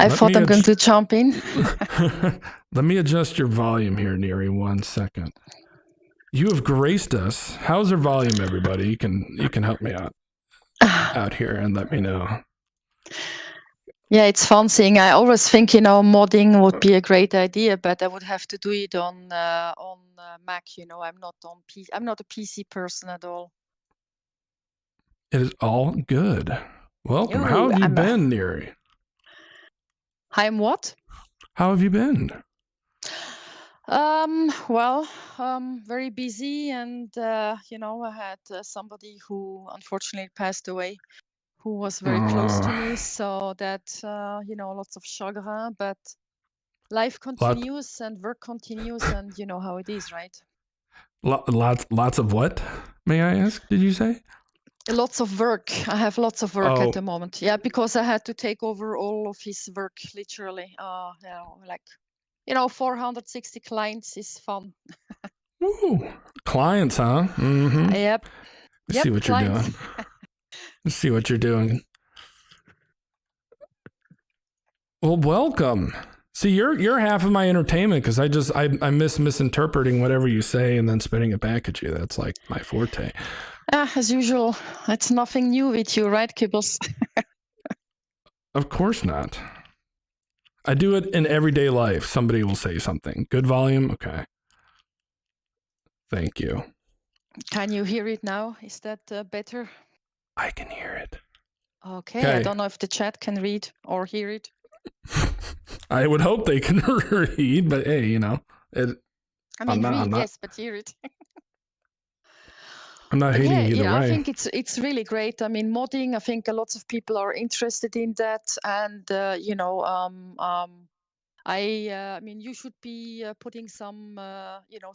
I thought I'm going to jump in. Let me adjust your volume here, Neri, 1 second. You have graced us. How's her volume, everybody? You can help me out here and let me know. Yeah, it's fun seeing. I always think, modding would be a great idea, but I would have to do it on Mac. I'm not on PC. I'm not a PC person at all. It is all good. Welcome. How have you been, Neri? I'm what? How have you been? Very busy, and I had somebody who unfortunately passed away, who was very close to me. So that lots of chagrin, but life continues and work continues, and you know how it is, right? Lots of what? May I ask? Did you say? Lots of work. I have lots of work at the moment. Yeah, because I had to take over all of his work, literally. 460 clients is fun. Ooh, clients, huh? Mm-hmm. Yep. I see what clients. You're doing. Let's see what you're doing. Well, welcome. See, you're half of my entertainment because I misinterpreting whatever you say and then spitting it back at you. That's like my forte. As usual, it's nothing new with you, right, Kibbles? Of course not. I do it in everyday life. Somebody will say something. Good volume? Okay. Thank you. Can you hear it now? Is that better? I can hear it. Okay, I don't know if the chat can read or hear it. I would hope they can read, but hey, you know. I mean, read, yes, but hear it. I'm not hating either way. I think it's really great. I mean, modding, I think lots of people are interested in that. And, I mean, you should be putting some,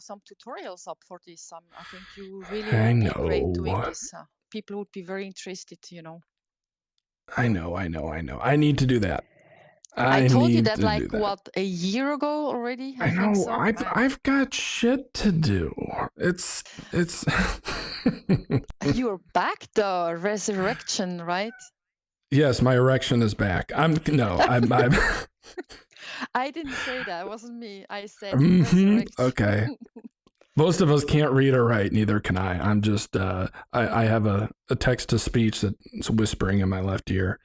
some tutorials up for this. I think you really would be great doing this. People would be very interested, you know. I know. I need to do that. I told you that like what, a year ago already? I know. So. I've got shit to do. It's You're back though, resurrection, right? Yes, my erection is back. I'm I didn't say that. It wasn't me. I said resurrection. Okay. Most of us can't read or write, neither can I. I'm just I have a text to speech that's whispering in my left ear.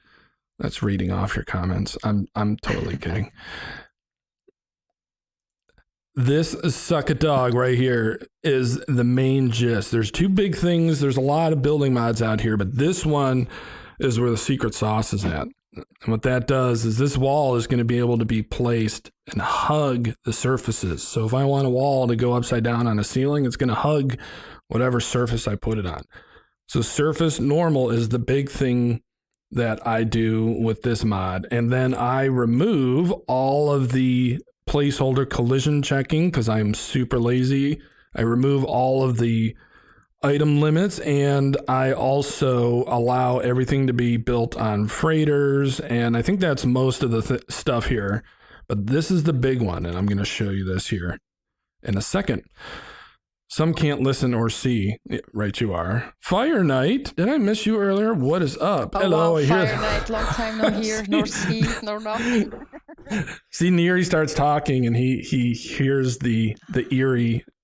That's reading off your comments. I'm totally kidding. This suck a dog right here is the main gist. There's two big things. There's a lot of building mods out here, but this one is where the secret sauce is at. And what that does is this wall is going to be able to be placed and hug the surfaces. So if I want a wall to go upside down on a ceiling, it's going to hug whatever surface I put it on. So surface normal is the big thing that I do with this mod. And then I remove all of the placeholder collision checking because I'm super lazy. I remove all of the item limits, and I also allow everything to be built on freighters, and I think that's most of the stuff here. But this is the big one, and I'm going to show you this here in a second. Some can't listen or see. Right, you are. Fire Knight, did I miss you earlier? What is up? Oh, hello. Wow, Fire Knight, long time no hear, nor see, nor nothing. See, Neri starts talking, and he hears the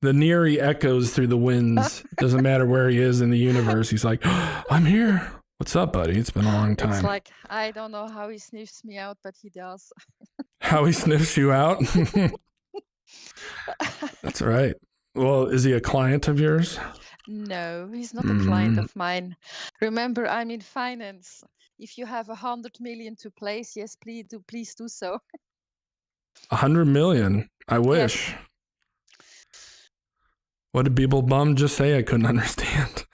Neri echoes through the winds. Doesn't matter where he is in the universe. He's like, oh, I'm here. What's up, buddy? It's been a long time. It's like, I don't know how he sniffs me out, but he does. How he sniffs you out? That's right. Well, is he a client of yours? No, he's not a client of mine. Remember, I'm in finance. If you have 100 million to place, yes, please do so. 100 million? I wish. Yes. What did Beeble Bum just say? I couldn't understand.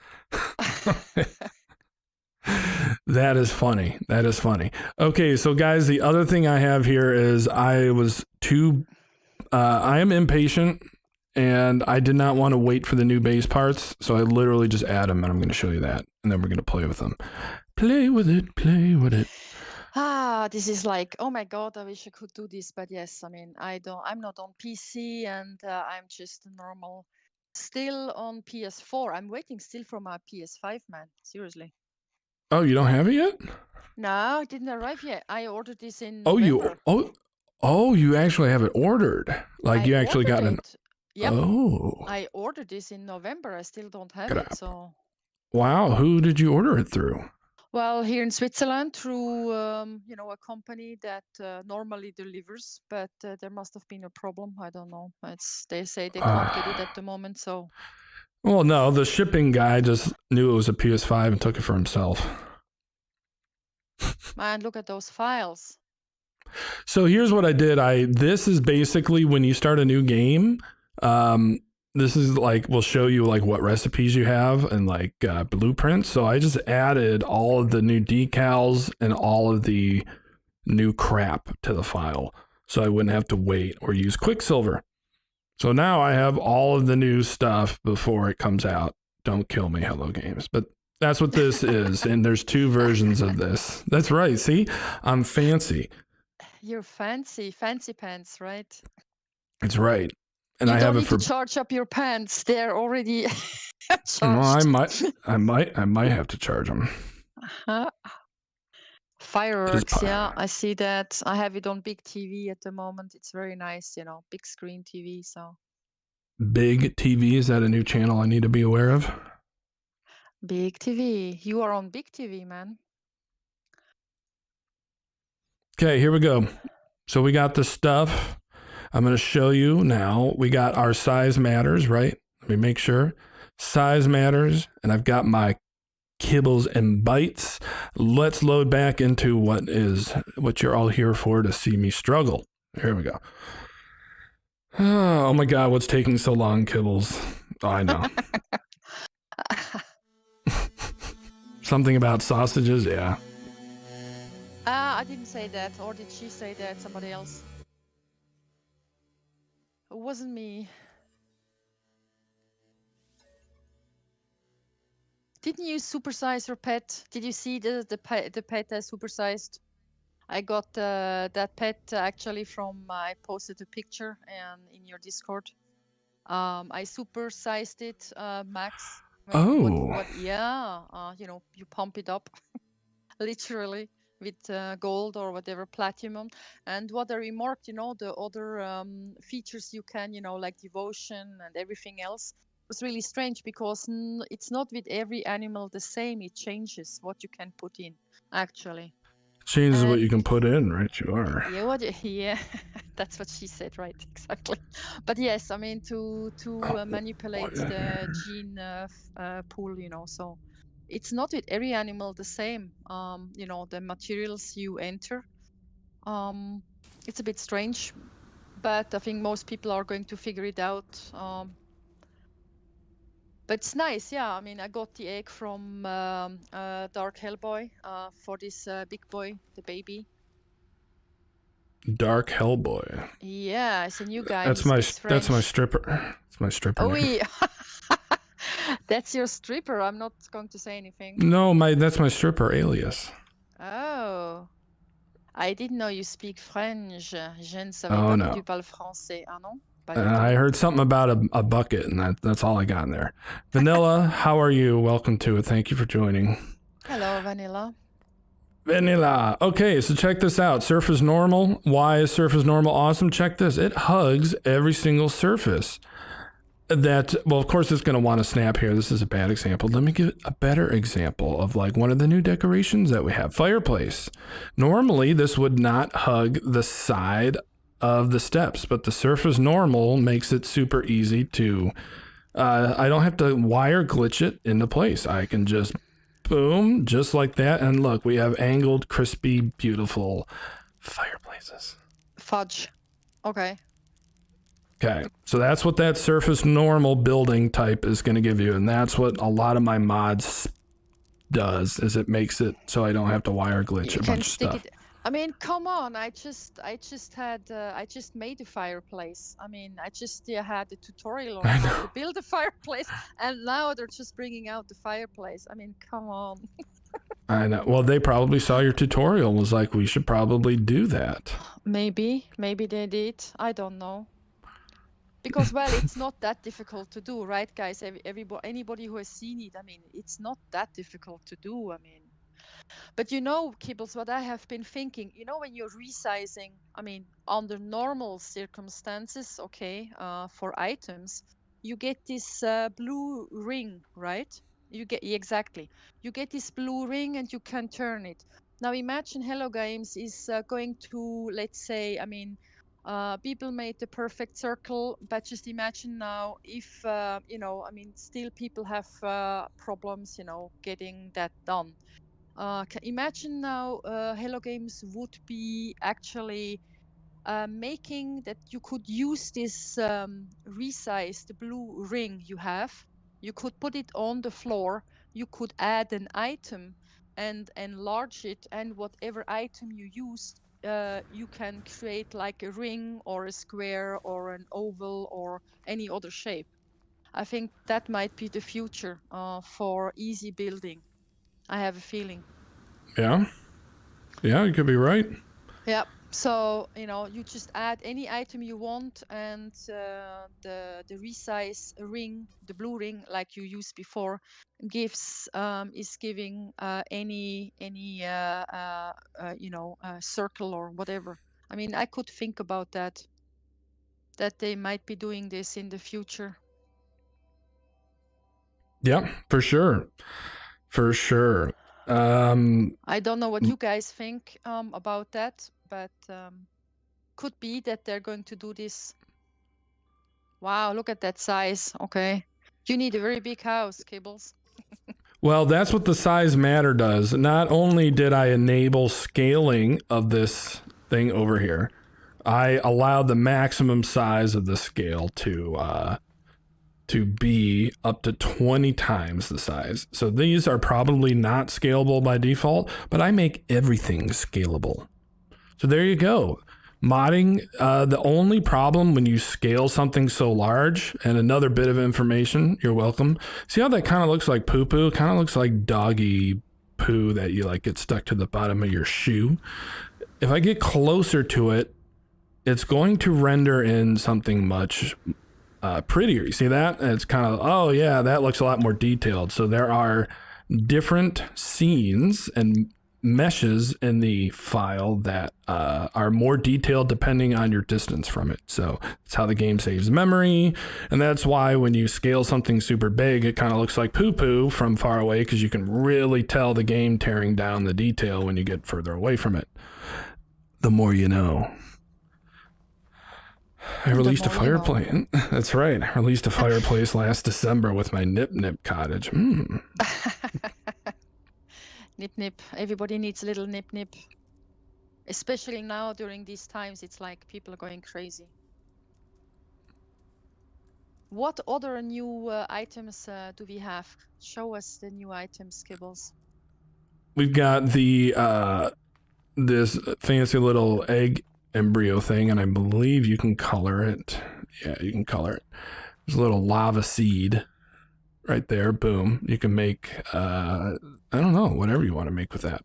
That is funny. That is funny. Okay, so guys, the other thing I have here is I am impatient. And I did not want to wait for the new base parts, so I literally just add them, and I'm going to show you that, and then we're going to play with them. Play with it, play with it. This is like, oh my God, I wish I could do this, but yes, I mean, I'm not on PC, and I'm just normal, still on PS4. I'm waiting still for my PS5, man, seriously. Oh, you don't have it yet? No, it didn't arrive yet. I ordered this in November. You actually have it ordered. Like you actually got an... Yep. Oh. I ordered this in November. I still don't have it. So. Wow. Who did you order it through? Well, here in Switzerland through, a company that normally delivers, but there must have been a problem. I don't know. They say they can't get it at the moment. So. Well, no, the shipping guy just knew it was a PS5 and took it for himself. Man, look at those files. So here's what I did. This is basically when you start a new game. This is like, we'll show you like what recipes you have and like blueprints. So I just added all of the new decals and all of the new crap to the file. So I wouldn't have to wait or use Quicksilver. So now I have all of the new stuff before it comes out. Don't kill me, Hello Games. But that's what this is. And there's two versions of this. That's right. See, I'm fancy. You're fancy pants, right? That's right. And you I don't have need it for to charge up your pants. They're already charged. Well, I might have to charge them. Fireworks, yeah, I see that. I have it on big TV at the moment. It's very nice, big screen TV. So Big TV, is that a new channel I need to be aware of? big TV. You are on big TV, man. Okay, here we go. So we got the stuff. I'm going to show you now. We got our size matters, right? Let me make sure. Size matters, and I've got my kibbles and bites. Let's load back into what you're all here for, to see me struggle. Here we go. Oh my God, what's taking so long, kibbles? Oh, I know. Something about sausages, yeah. I didn't say that, or did she say that? Somebody else. It wasn't me. Didn't you supersize your pet? Did you see the pet I supersized? I got that pet actually from, I posted a picture in your Discord. I supersized it, Max. Yeah, you pump it up, literally, with gold or whatever, platinum. And what I remarked, the other features you can, like devotion and everything else, was really strange, because it's not with every animal the same. It changes what you can put in, actually. Changes what you can put in, right? You are. Yeah, that's what she said, right? Exactly. But yes, I mean, to manipulate the gene pool, so it's not with every animal the same. The materials you enter. It's a bit strange, but I think most people are going to figure it out. But it's nice, yeah. I mean, I got the egg from Dark Hellboy for this big boy, the baby. Dark Hellboy. Yeah, it's a new guy. That's my stripper. It's my stripper. Oh, yeah. That's your stripper. I'm not going to say anything. No, that's my stripper alias. Oh, I didn't know you speak French. Je ne savais pas que tu parles français. Ah non? I heard something about a bucket, and that's all I got in there. Vanilla, how are you? Welcome to it. Thank you for joining. Hello, Vanilla. Vanilla. Okay, so check this out. Surface normal. Why is surface normal awesome? Check this. It hugs every single surface. Well, of course, it's going to want to snap here. This is a bad example. Let me give a better example of like one of the new decorations that we have. Fireplace. Normally, this would not hug the side of the steps, but the surface normal makes it super easy to, I don't have to wire glitch it into place. I can just boom, just like that. And look, we have angled, crispy, beautiful fireplaces. Fudge. Okay. Okay, so that's what that surface normal building type is going to give you, and that's what a lot of my mods does, is it makes it so I don't have to wire glitch a bunch of stuff. I mean, come on, I just made a fireplace. I mean, I just had a tutorial on how to build a fireplace, and now they're just bringing out the fireplace. I mean, come on. I know. Well, they probably saw your tutorial and was like, we should probably do that. Maybe they did. I don't know. Because, well, it's not that difficult to do, right, guys? Anybody who has seen it, I mean, it's not that difficult to do. I mean, but Kibbles, what I have been thinking, when you're resizing, I mean, under normal circumstances, okay, for items, you get this blue ring, right? You get this blue ring, and you can turn it. Now, imagine Hello Games is going to, let's say, I mean, people made the perfect circle, but just imagine now if, I mean, still people have problems, getting that done. Imagine now Hello Games would be actually making that you could use this resized blue ring you have. You could put it on the floor. You could add an item and enlarge it, and whatever item you use, you can create like a ring or a square or an oval or any other shape. I think that might be the future for easy building. I have a feeling. Yeah, you could be right. Yeah. So, you just add any item you want, and the resize ring, the blue ring like you used before, is giving any circle or whatever. I mean, I could think about that they might be doing this in the future. Yeah, for sure. For sure. I don't know what you guys think about that, but could be that they're going to do this. Wow, look at that size. Okay. You need a very big house, Kibbles. Well, that's what the size matter does. Not only did I enable scaling of this thing over here, I allowed the maximum size of the scale to be up to 20 times the size. So these are probably not scalable by default, but I make everything scalable. So there you go. Modding, the only problem when you scale something so large, and another bit of information, you're welcome. See how that kind of looks like poo-poo? Kind of looks like doggy poo that you like get stuck to the bottom of your shoe. If I get closer to it, it's going to render in something much prettier. You see that? And it's kind of, oh yeah, that looks a lot more detailed. So there are different scenes and meshes in the file that are more detailed depending on your distance from it. So it's how the game saves memory. And that's why when you scale something super big, it kind of looks like poo-poo from far away, because you can really tell the game tearing down the detail when you get further away from it. The more you know. I released a fireplace. That's right. I released a fireplace last December with my Nip Nip cottage. Nip Nip. Everybody needs a little Nip Nip. Especially now during these times, it's like people are going crazy. What other new items do we have? Show us the new items, Kibbles. We've got the this fancy little egg embryo thing, and I believe you can color it. Yeah, you can color it. There's a little lava seed right there. Boom. You can make, I don't know, whatever you want to make with that.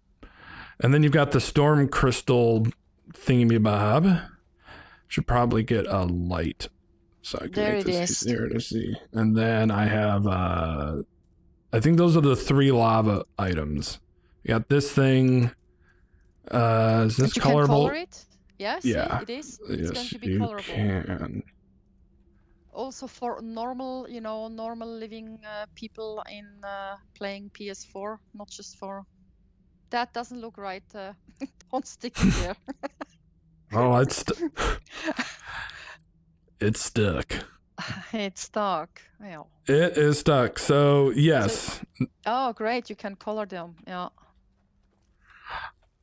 And then you've got the storm crystal thingy-bob. Should probably get a light. So I can there make it this is. easier to see. And then I have, I think those are the 3 lava items. You got this thing. Is this you colorable? Can color it? Yes, yeah, it is. It's going to be colorable. Can. Also for normal, normal living people in playing PS4, not just for... That doesn't look right. Don't stick it there. Oh, it's it's stuck. It's stuck. Yeah. It is stuck. So yes. Oh, great! You can color them. Yeah.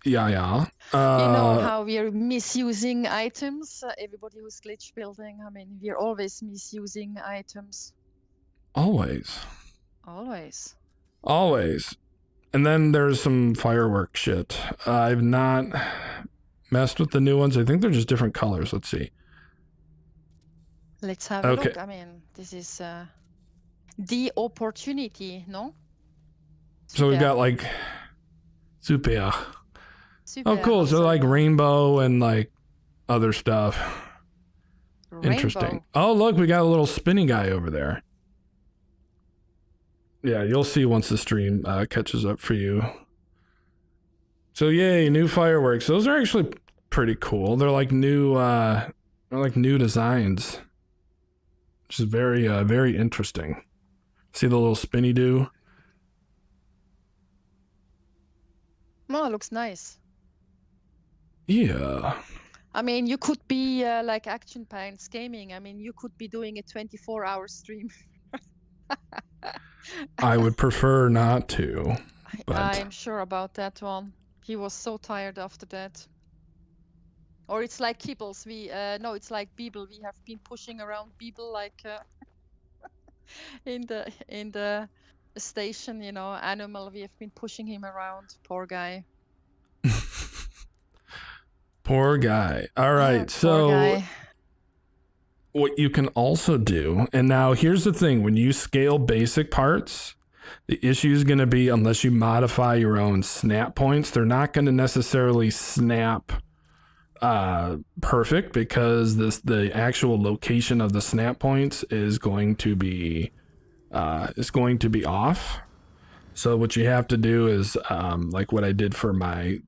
Yeah. You know how we're misusing items. Everybody who's glitch building. I mean, we're always misusing items. Always. And then there's some firework shit. I've not messed with the new ones. I think they're just different colors. Let's see. Let's have a look. I mean, this is the opportunity, no? So we've got like super. Oh, cool. So like rainbow and like other stuff. Rainbow. Interesting. Oh, look, we got a little spinny guy over there. Yeah, you'll see once the stream catches up for you. So yay, new fireworks. Those are actually pretty cool. They're like new designs, which is very very interesting. See the little spinny do? Oh, it looks nice. Yeah. I mean, you could be like Action Pants Gaming. I mean, you could be doing a 24-hour stream. I would prefer not to. But... I'm sure about that one. He was so tired after that. Or it's like Kibbles. No, it's like Beeble. We have been pushing around Beeble like in the station, animal. We have been pushing him around. Poor guy. Poor guy. All right, yeah, so what you can also do, and now here's the thing, when you scale basic parts, the issue is going to be, unless you modify your own snap points, they're not going to necessarily snap perfect because the actual location of the snap points is going to be off. So what you have to do is like what I did for my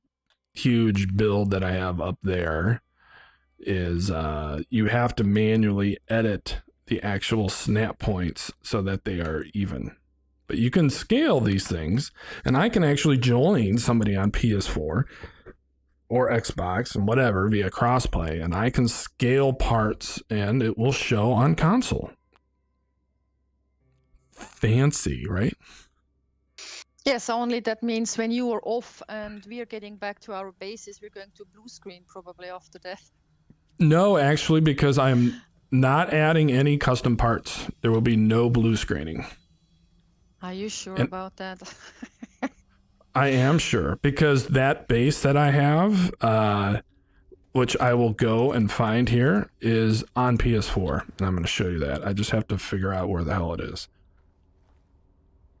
huge build that I have up there is you have to manually edit the actual snap points so that they are even. But you can scale these things, and I can actually join somebody on PS4 or Xbox and whatever via crossplay, and I can scale parts and it will show on console. Fancy, right? Yes, only that means when you are off and we are getting back to our bases, we're going to blue screen probably after that. No, actually, because I'm not adding any custom parts. There will be no blue screening. Are you sure And about that? I am sure, because that base that I have, which I will go and find here, is on PS4. And I'm going to show you that. I just have to figure out where the hell it is.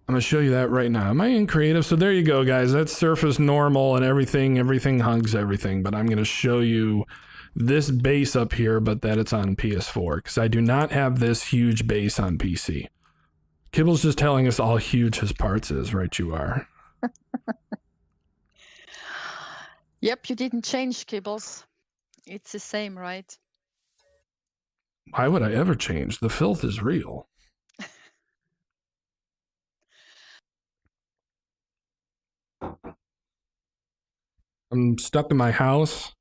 I'm going to show you that right now. Am I in creative? So there you go, guys. That's surface normal and everything. Everything hugs everything. But I'm going to show you this base up here, but that it's on PS4, because I do not have this huge base on PC. Kibble's just telling us how huge his parts is. Right, you are. Yep, you didn't change, Kibbles. It's the same, right? Why would I ever change? The filth is real. I'm stuck in my house.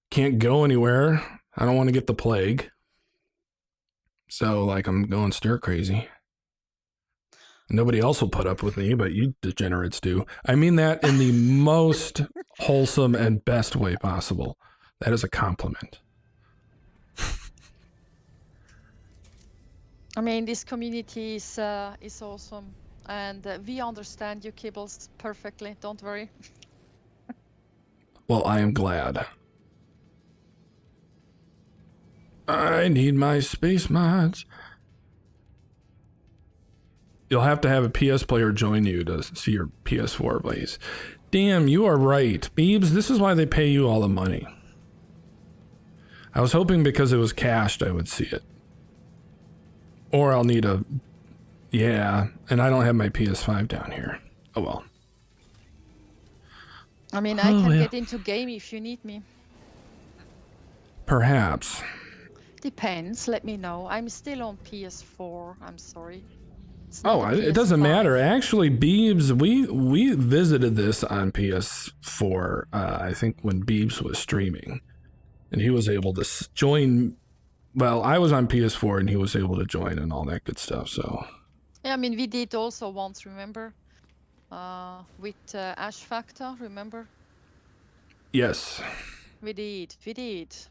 Can't go anywhere. I don't want to get the plague. So, like, I'm going stir crazy. Nobody else will put up with me, but you degenerates do. I mean that in the most wholesome and best way possible. That is a compliment. I mean, this community is awesome, and we understand you, Kibbles, perfectly. Don't worry. Well, I am glad. I need my space mods. You'll have to have a PS player join you to see your PS4 blaze. Damn, you are right. Beebs, this is why they pay you all the money. I was hoping because it was cached I would see it. Or I'll need a... Yeah, and I don't have my PS5 down here. Oh well. I mean, I can get into game if you need me. Perhaps. Depends, let me know. I'm still on PS4, I'm sorry. Oh, it doesn't matter. Actually, Beebs, we visited this on PS4, I think when Beebs was streaming. And he was able to join... Well, I was on PS4 and he was able to join and all that good stuff, so... Yeah, I mean, we did also once, remember? With Ash Factor, remember? Yes. We did. Feed eat.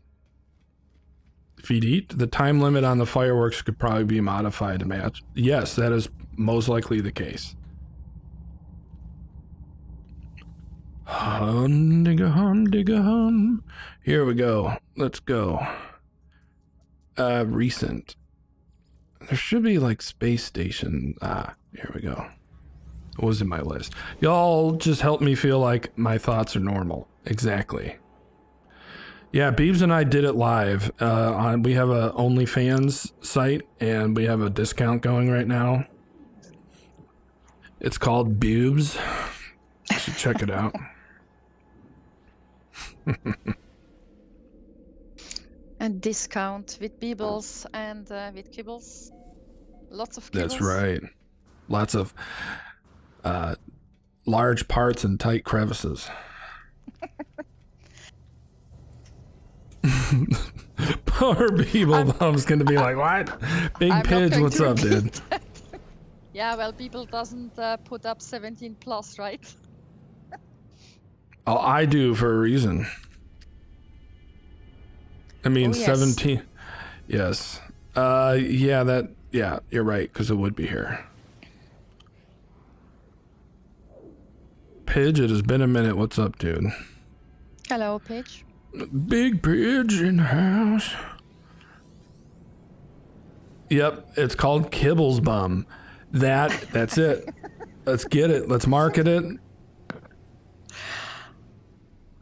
The time limit on the fireworks could probably be modified to match. Yes, that is most likely the case. Hum, digga hum, digga hum. Here we go. Let's go. Recent. There should be like space station. Here we go. What was in my list? Y'all just help me feel like my thoughts are normal. Exactly. Yeah, Beebs and I did it live. We have a OnlyFans site, and we have a discount going right now. It's called Boobs. You should check it out. And discount with Beebles and with Kibbles. Lots of Kibbles. That's right. Lots of large parts and tight crevices. Poor Beeble Bum's gonna be like, what? Big Pidge, what's up, dude? Yeah, well, people doesn't put up 17 plus, right? Oh, I do for a reason. I mean, oh, yes. 17. Yes. Yeah, you're right, because it would be here. Pidge, it has been a minute. What's up, dude? Hello, Pidge. Big Pidge in the house. Yep, it's called Kibbles Bum. That's it. Let's get it. Let's market it.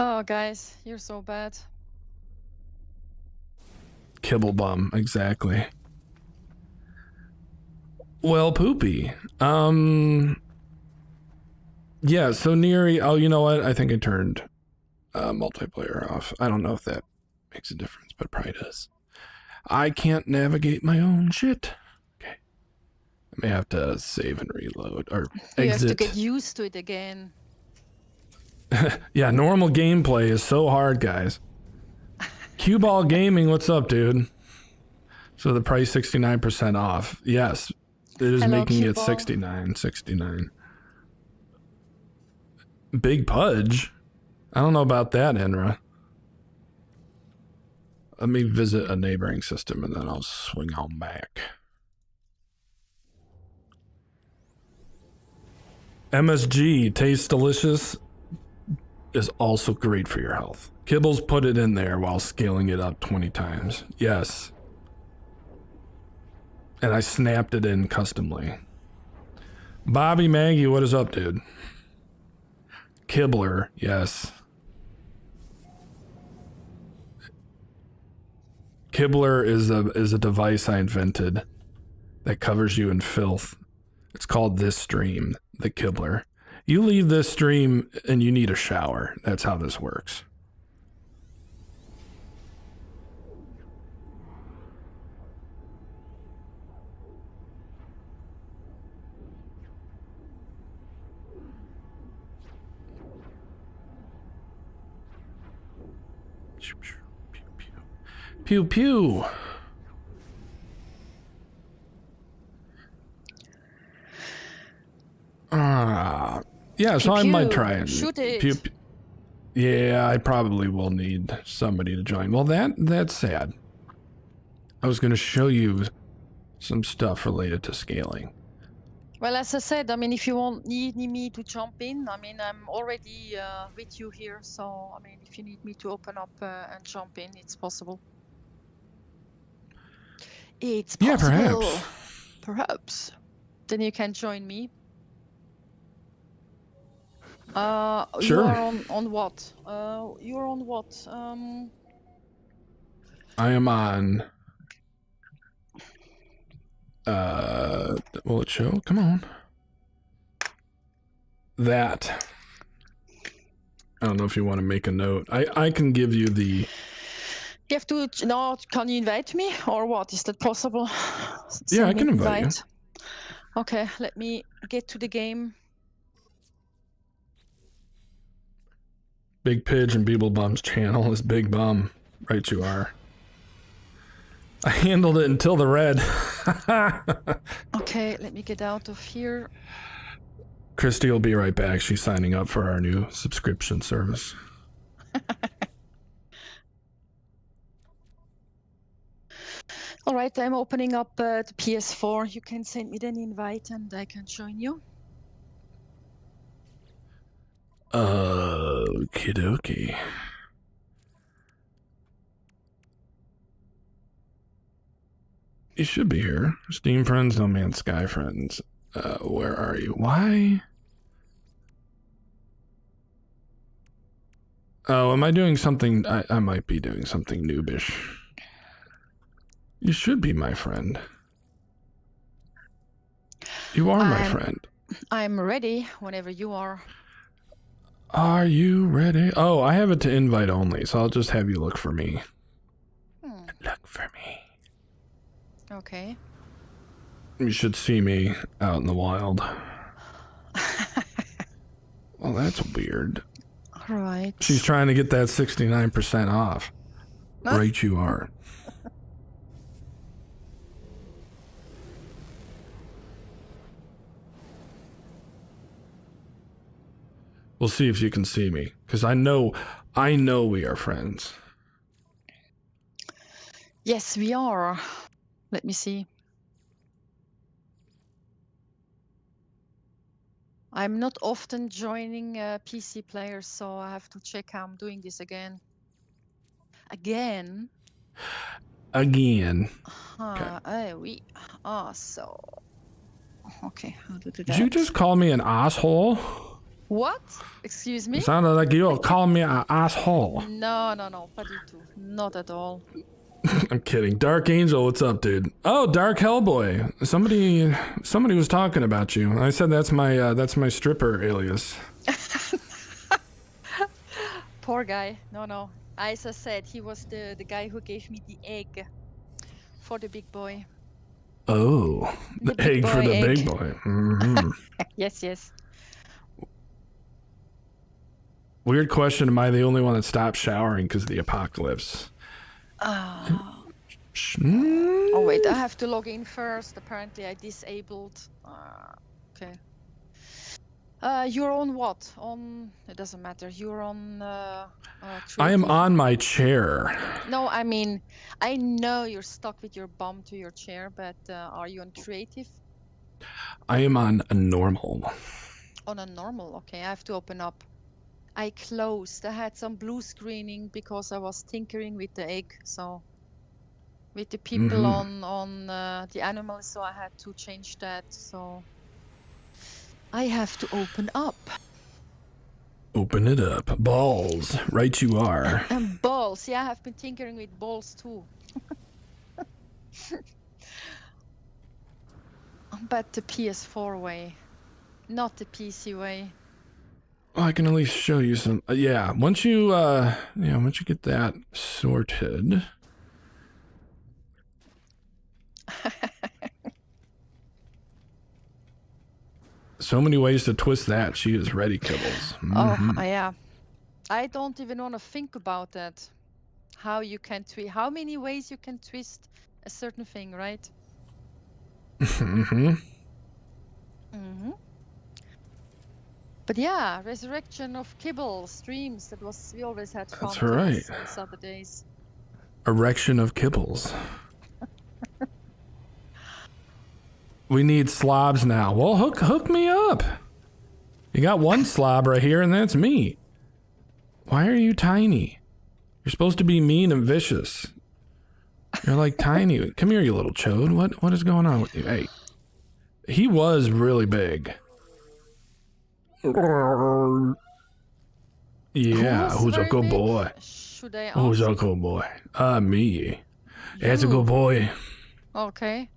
Oh, guys, you're so bad. kibble bum, exactly. Well, poopy. Yeah, so Neri, oh, you know what? I think I turned multiplayer off. I don't know if that makes a difference, but it probably does. I can't navigate my own shit. Okay. I may have to save and reload, or You exit. have to get used to it again. Yeah, normal gameplay is so hard, guys. Cue Ball Gaming, what's up, dude? So the price 69% off. Yes, it is making it 69. Big Pudge? I don't know about that, Enra. Let me visit a neighboring system and then I'll swing on back. MSG, tastes delicious, is also great for your health. Kibbles put it in there while scaling it up 20 times. Yes. And I snapped it in customly. Bobby Maggie, what is up, dude? Kibbler, yes. Kibbler is a device I invented that covers you in filth. It's called This Stream, the Kibbler. You leave this stream and you need a shower. That's how this works. Pew pew. Yeah, so I might try and shoot it. Yeah, I probably will need somebody to join. Well, that's sad. I was going to show you some stuff related to scaling. Well, as I said, I mean, if you need me to jump in, I mean, I'm already with you here. So, I mean, if you need me to open up and jump in, it's possible. It's possible. Yeah, perhaps. Perhaps. Then you can join me. Sure. You are on what? You're on what? I am on... will it show? Come on. That. I don't know if you want to make a note. I can give you the... You have to... No, can you invite me? Or what? Is that possible? Yeah, I can invite you. Okay, let me get to the game. Big Pidge and Beeblebum's channel is Big Bum. Right you are. I handled it until the red. Okay, let me get out of here. Christy will be right back. She's signing up for our new subscription service. All right, I'm opening up the PS4. You can send me an invite and I can join you. Okie dokie. You should be here. Steam friends, No Man's Sky friends. Where are you? Why? Oh, am I doing something? I might be doing something noobish. You should be my friend. You are my friend. I'm ready whenever you are. Are you ready? Oh, I have it to invite only, so I'll just have you look for me. Look for me. Okay. You should see me out in the wild. Well, that's weird. All right. She's trying to get that 69% off. Right you are. We'll see if you can see me, because I know we are friends. Yes, we are. Let me see. I'm not often joining PC players, so I have to check how I'm doing this again. Again? Again. Okay. Oui. So. Okay, how to do that? Did you just call me an asshole? What? Excuse me? It sounded like you were calling me an asshole. No, pas du tout. Not at all. I'm kidding. Dark Angel, what's up, dude? Oh, Dark Hellboy. Somebody was talking about you. I said that's my stripper alias. Poor guy. No. As I said, he was the guy who gave me the egg for the big boy. Oh, the egg for the big boy. Mm-hmm. Yes. Weird question. Am I the only one that stopped showering because of the apocalypse? Oh, wait. I have to log in first. Apparently, I disabled. Okay. You're on what? It doesn't matter. You're on. I am on my chair. No, I mean, I know you're stuck with your bum to your chair, but are you on creative? I am on a normal. On a normal, okay. I have to open up. I closed. I had some blue screening because I was tinkering with the egg, so with the people on the animals, so I had to change that. So I have to open up. Open it up. Balls. Right you are. And balls. Yeah, I have been tinkering with balls too. But the PS4 way, not the PC way. Well, I can at least show you some. Yeah, once you get that sorted. So many ways to twist that. She is ready, Kibbles. Oh, yeah. I don't even want to think about that. How you can twist. How many ways you can twist a certain thing, right? But yeah, Resurrection of Kibble streams. We always had fun. That's right. On Saturdays. Erection of Kibbles. We need slobs now. Well, hook me up. You got one slob right here, and that's me. Why are you tiny? You're supposed to be mean and vicious. You're like tiny. Come here, you little chode. What is going on with you? Hey, he was really big. Yeah, who's a good boy? Should I Who's a good boy? Me. It's a good boy. Okay.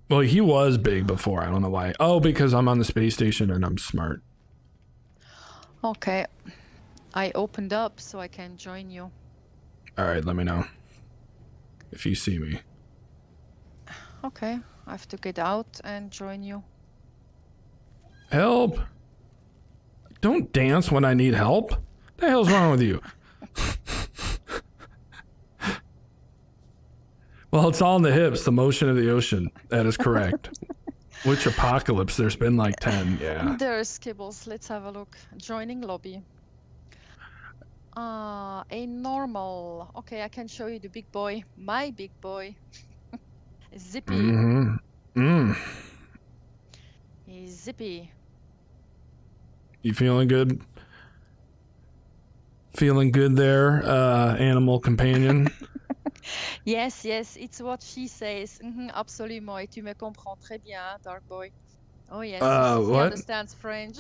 Well, he was big before. I don't know why. Oh, because I'm on the space station and I'm smart. Okay. I opened up so I can join you. All right, let me know if you see me. Okay. I have to get out and join you. Help! Don't dance when I need help. What the hell's wrong with you? Well, it's all in the hips, the motion of the ocean. That is correct. Which apocalypse? There's been like 10, yeah. There's Kibbles. Let's have a look. Joining lobby. A normal. Okay, I can show you the big boy. My big boy. Zippy. He's Zippy. You feeling good? Feeling good there, animal companion? Yes, it's what she says. Absolument. Et tu me comprends très bien, Dark Boy. Oh yes, he understands French.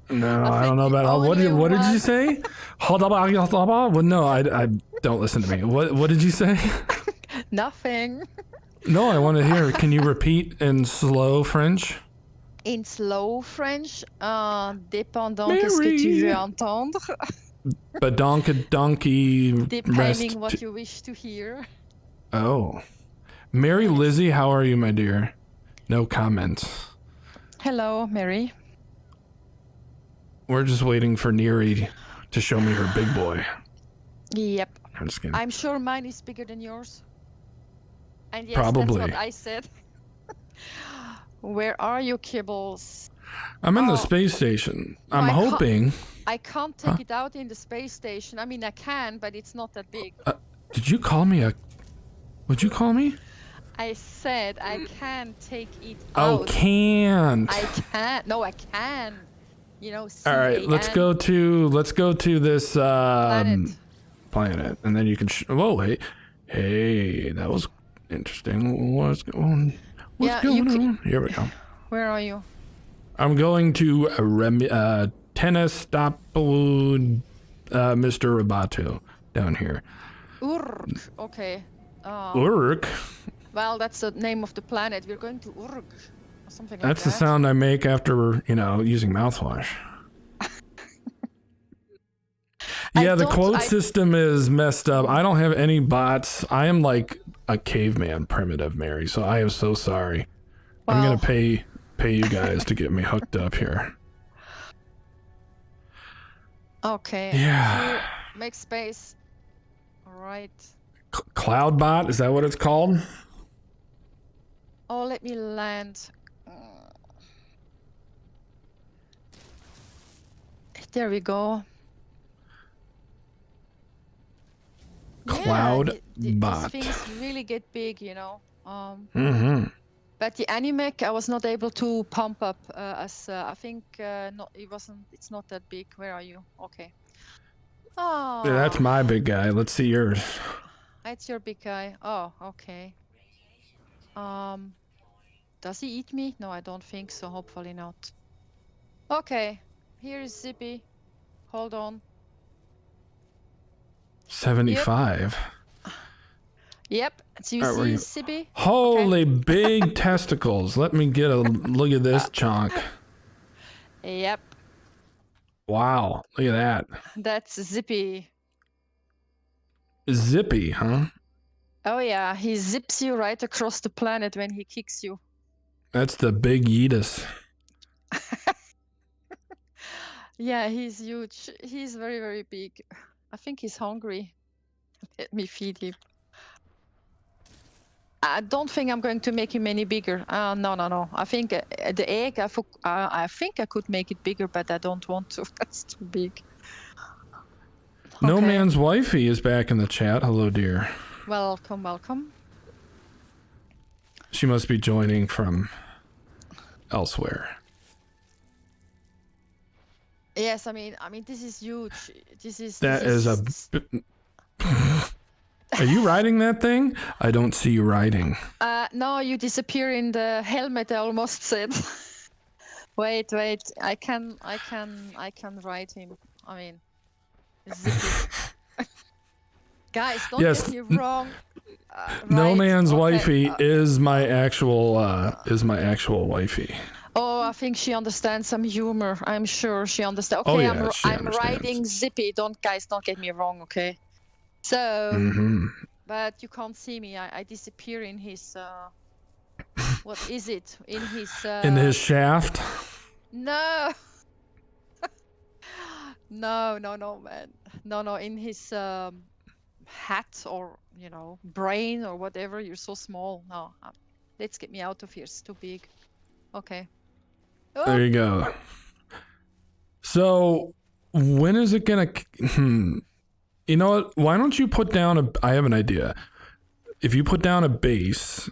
No, I don't know about all. What did you say? Well, no, I don't listen to me. What did you say? Nothing. No, I want to hear. Can you repeat in slow French? In slow French, dépendant de ce que tu veux entendre. But donkey. Depending what you wish to hear. Oh. Mary Lizzie, how are you, my dear? No comments. Hello, Mary. We're just waiting for Neri to show me her big boy. Yep. I'm just kidding. I'm sure mine is bigger than yours. And yes, Probably. That's what I said. Where are you, Kibbles? I'm in the space station. I'm hoping. I can't take it out in the space station. I mean, I can, but it's not that big. Did you call me a... What'd you call me? I said I can take it out. Oh, can't. I can't. No, I can. You know, all right, let's go to this planet, and then you can. Whoa, hey, that was interesting. What's going on? Here we go. Where are you? I'm going to Tennis Stop Mr. Roboto down here. Urk. Okay. Urk? Well, that's the name of the planet. We're going to Urg, or something like That's the that. sound I make after, you know, using mouthwash. Yeah, the quote system is messed up. I don't have any bots. I am like a caveman primitive, Mary, so I am so sorry. Well, I'm gonna pay you guys to get me hooked up here. Okay. Yeah. Here, make space. All right. Cloudbot, is that what it's called? Oh, let me land. There we go. Cloudbot. These things really get big, you know. But the animec, I was not able to pump up as I think it's not that big. Where are you? Okay. Oh. Yeah, that's my big guy. Let's see yours. That's your big guy. Oh, okay. Does he eat me? No, I don't think so. Hopefully not. Okay. Here is Zippy. Hold on. 75. Yep. Do you see Zippy? Holy big testicles. Let me get a look at this chunk. Yep. Wow. Look at that. That's Zippy. Zippy, huh? Oh yeah, he zips you right across the planet when he kicks you. That's the big Yeetus. Yeah, he's huge. He's very, very big. I think he's hungry. Let me feed him. I don't think I'm going to make him any bigger. No. I think the egg, I think I could make it bigger, but I don't want to. That's too big. No Man's Wifey is back in the chat. Hello, dear. Welcome, welcome. She must be joining from elsewhere. Yes, I mean, this is huge. That is a... Are you riding that thing? I don't see you riding. No, you disappear in the helmet, I almost said. Wait, I can ride him. I mean, guys, don't get me wrong. No Man's Wifey is my actual wifey. Oh, I think she understands some humor. I'm sure she understands. Okay, I'm riding Zippy. Guys, don't get me wrong, okay? So, but you can't see me. I disappear in his. What is it? In his shaft? No. No, man. No. In his hat or brain or whatever. You're so small. No. Let's get me out of here. It's too big. Okay. Oh. There you go. So, when is it gonna? You know what? Why don't you put down I have an idea. If you put down a base,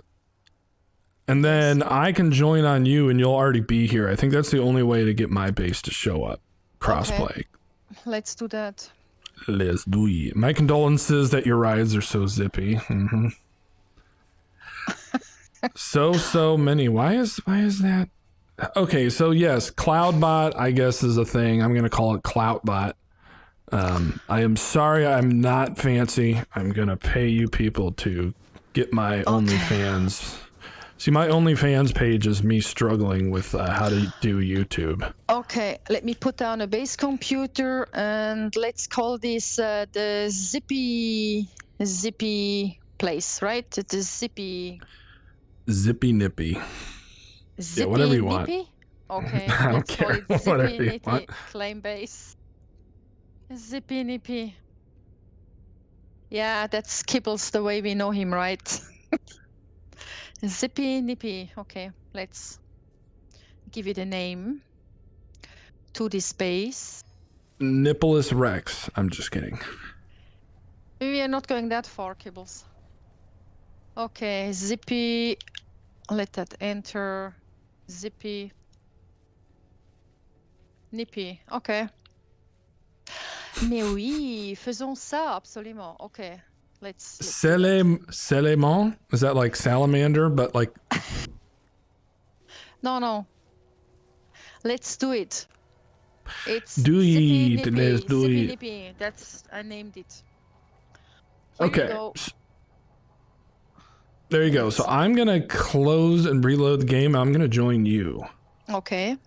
and then I can join on you, and you'll already be here. I think that's the only way to get my base to show up. Crossplay. Okay. Let's do that. Let's do it. My condolences that your rides are so zippy. So many. Why is that? Okay, so yes, Cloudbot, I guess, is a thing. I'm gonna call it Cloutbot. I am sorry, I'm not fancy. I'm gonna pay you people to get my OnlyFans. See, my OnlyFans page is me struggling with how to do YouTube. Okay, let me put down a base computer and let's call this the zippy place, right? The zippy nippy. Zippy, yeah, whatever you want. Okay, I don't care. Whatever you want. Claim base. Zippy nippy. Yeah, that's Kibbles the way we know him, right? Zippy nippy. Okay, let's give it a name to this base. Nippolis Rex. I'm just kidding. We are not going that far, Kibbles. Okay, Zippy. Let that enter. Zippy. Nippy. Okay. Mais oui, faisons ça, absolument. Okay, let's Salamon? Is that like salamander, but like... No. Let's do it. It's Zippy Nippy. That's, I named it. Here okay. There you go. So I'm going to close and reload the game. I'm going to join you. Okay.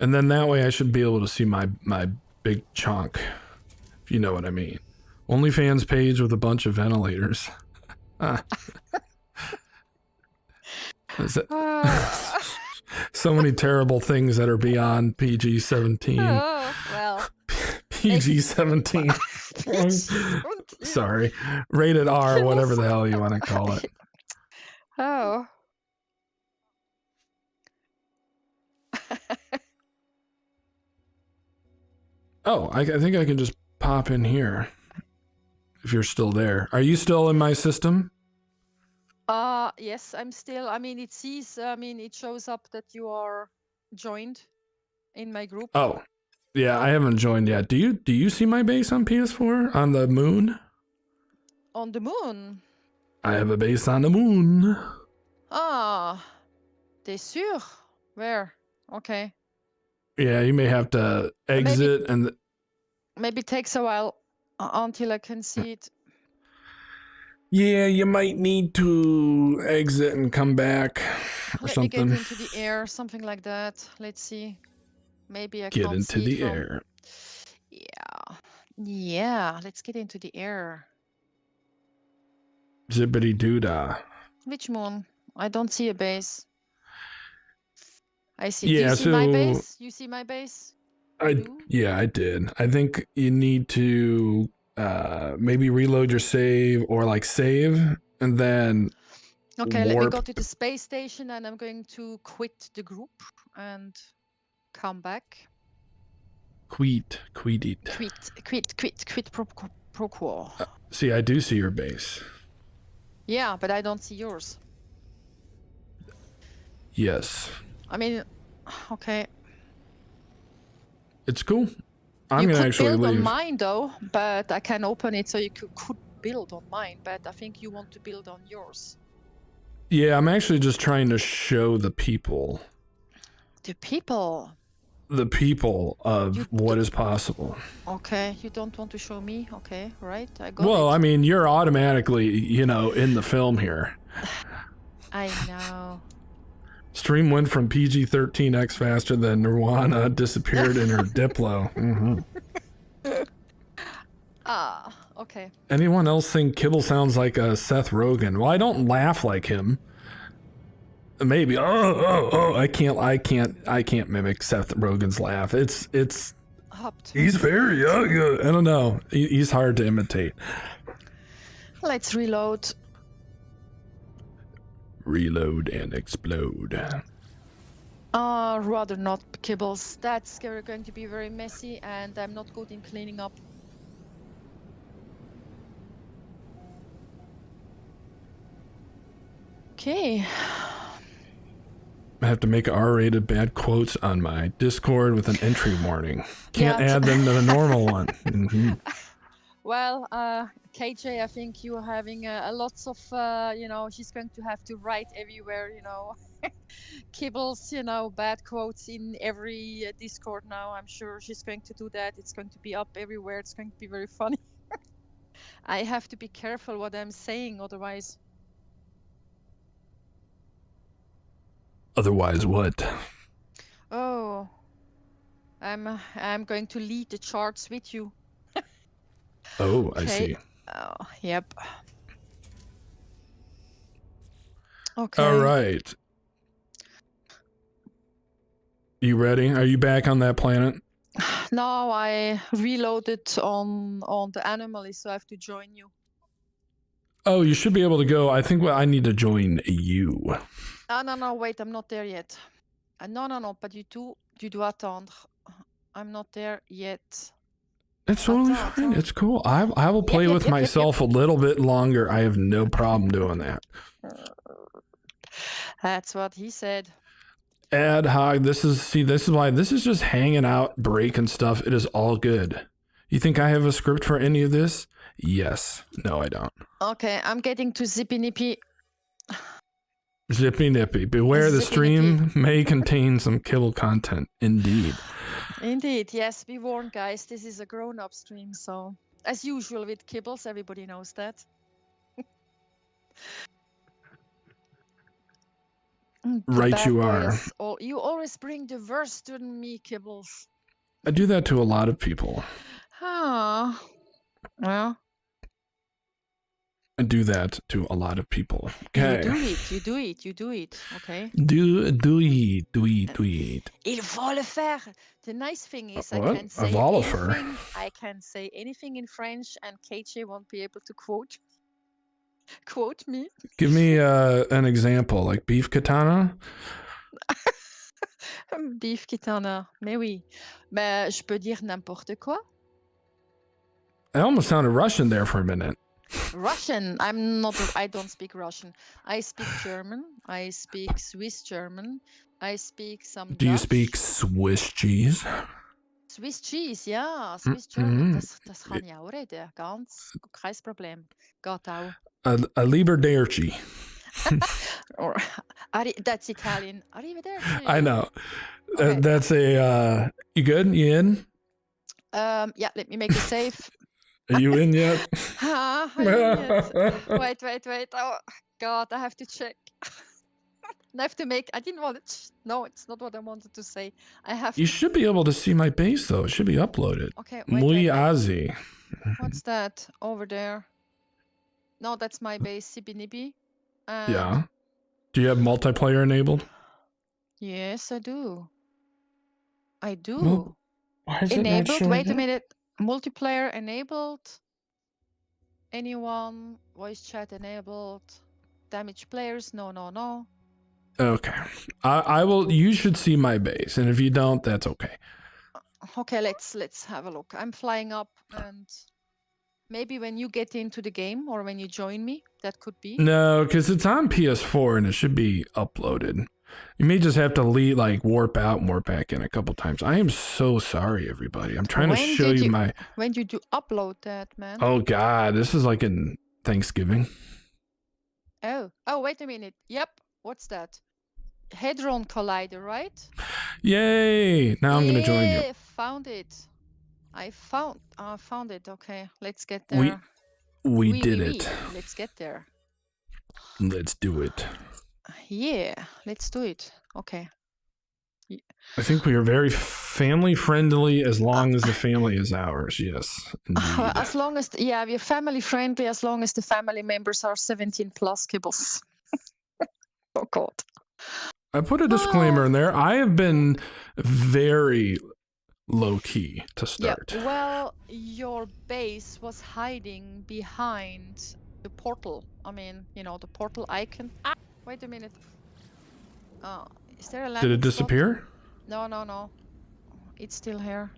And then that way I should be able to see my big chunk, if you know what I mean. OnlyFans page with a bunch of ventilators. So many terrible things that are beyond PG-17. Oh, well. PG-17. Sorry. Rated R, whatever the hell you want to call it. Oh. Oh, I think I can just pop in here. If you're still there. Are you still in my system? Yes, I'm still. I mean, it shows up that you are joined in my group. Oh, yeah, I haven't joined yet. Do you see my base on PS4 on the moon? On the moon? I have a base on the moon. Ah, t'es sûr? Where? Okay. Yeah, you may have to exit and... Maybe it takes a while until I can see it. Yeah, you might need to exit and come back or something. Let me get into the air, something like that. Let's see. Maybe I get can't into see the from... air. Yeah, let's get into the air. Zippity doodah. Which moon? I don't see a base. I see. Yeah, Do you see my base? You see my base? Yeah, I did. I think you need to maybe reload your save or like save and then okay, warp. Let me go to the space station and I'm going to quit the group and come back. Quit pro quo. See, I do see your base. Yeah, but I don't see yours. Yes. I mean, okay. It's cool. I'm gonna actually leave. You could build on mine though, but I can open it so you could build on mine, but I think you want to build on yours. Yeah, I'm actually just trying to show the people. The people? The people of what is possible. Okay, you don't want to show me? Okay, right, I got Well, it. I mean, you're automatically, you know, in the film here. I know. Stream went from PG-13X faster than Nirwana disappeared in her Diplo. Okay. Anyone else think Kibble sounds like a Seth Rogen? Well, I don't laugh like him. Maybe. I can't mimic Seth Rogen's laugh. He's very young. I don't know. He's hard to imitate. Let's reload. Reload and explode. Rather not, Kibbles. That's going to be very messy and I'm not good in cleaning up. Okay. I have to make R-rated bad quotes on my Discord with an entry warning. Can't add them to the normal one. Well, KJ, I think you are having lots of, you know, she's going to have to write everywhere, you know, Kibbles, you know, bad quotes in every Discord now. I'm sure she's going to do that. It's going to be up everywhere. It's going to be very funny. I have to be careful what I'm saying, otherwise. Otherwise what? Oh, I'm going to lead the charts with you. Oh, okay. I see. Oh, yep. Okay. All right. You ready? Are you back on that planet? No, I reloaded on the anomaly, so I have to join you. Oh, you should be able to go. I think I need to join you. No, wait, I'm not there yet. No, pas du tout. Tu dois attendre. I'm not there yet. It's totally fine. It's cool. I will play with myself a little bit longer. I have no problem doing that. That's what he said. Adhoc, this is why this is just hanging out, breaking stuff. It is all good. You think I have a script for any of this? Yes. No, I don't. Okay, I'm getting to Zippy Nippy. Zippy Nippy. Beware the stream may contain some kibble content. Indeed. Indeed, yes. Be warned, guys. This is a grown-up stream, so as usual with kibbles, everybody knows that. The Right bad you boy are. is you always bring the worst to me, Kibbles. I do that to a lot of people. Ah, well, I do that to a lot of people. you Okay. do it, okay? Do it. Il faut le faire. The nice thing is I What? can say Volifer? anything. I can say anything in French, and KJ won't be able to quote me. Give me an example, like beef katana. Beef kitana, mais oui. Mais je peux dire n'importe quoi. I almost sounded Russian there for a minute. Russian. I don't speak Russian. I speak German. I speak Swiss German. I speak some Do you Dutch. speak Swiss cheese? Swiss cheese, ja. Swiss German. Das kann ich auch reden. Ganz kein Problem. Geht auch. A liberderci. Or, that's Italian. Arrivederci. I know. Okay. That's a. You good? You in? Yeah, let me make a save. Are you in yet? Wait. Oh, God, I have to check. I have to make. I didn't want it. No, it's not what I wanted to say. I have. You should be able to see my base though. It should be uploaded. Okay. Muy azi. What's that over there? No, that's my base, Sibinibi. Yeah. Do you have multiplayer enabled? Yes, I do. I do. Well, why is Enabled. it not showing Wait a up? minute. Multiplayer enabled. Anyone? Voice chat enabled. Damage players? No. Okay. I will. You should see my base, and if you don't, that's okay. Okay, let's have a look. I'm flying up, and maybe when you get into the game or when you join me, that could be. No, because it's on PS4 and it should be uploaded. You may just have to warp out and warp back in a couple times. I am so sorry, everybody. I'm trying to show you my. When did you upload that, man? Oh God, this is like in Thanksgiving. Oh, wait a minute. Yep. What's that? Hadron Collider, right? Yay! Now I'm gonna join you. Found it. I found it. Okay, let's get there. We did it. Let's get there. Let's do it. Yeah, let's do it. Okay. I think we are very family friendly as long as the family is ours. Yes, indeed. As long as we're family friendly as long as the family members are 17 plus, Kibbles. Oh God. I put a disclaimer in there. I have been very low key to start. Yeah, well, your base was hiding behind the portal. I mean, the portal icon. Wait a minute. Is there a landing Did it disappear? Spot? No. It's still here.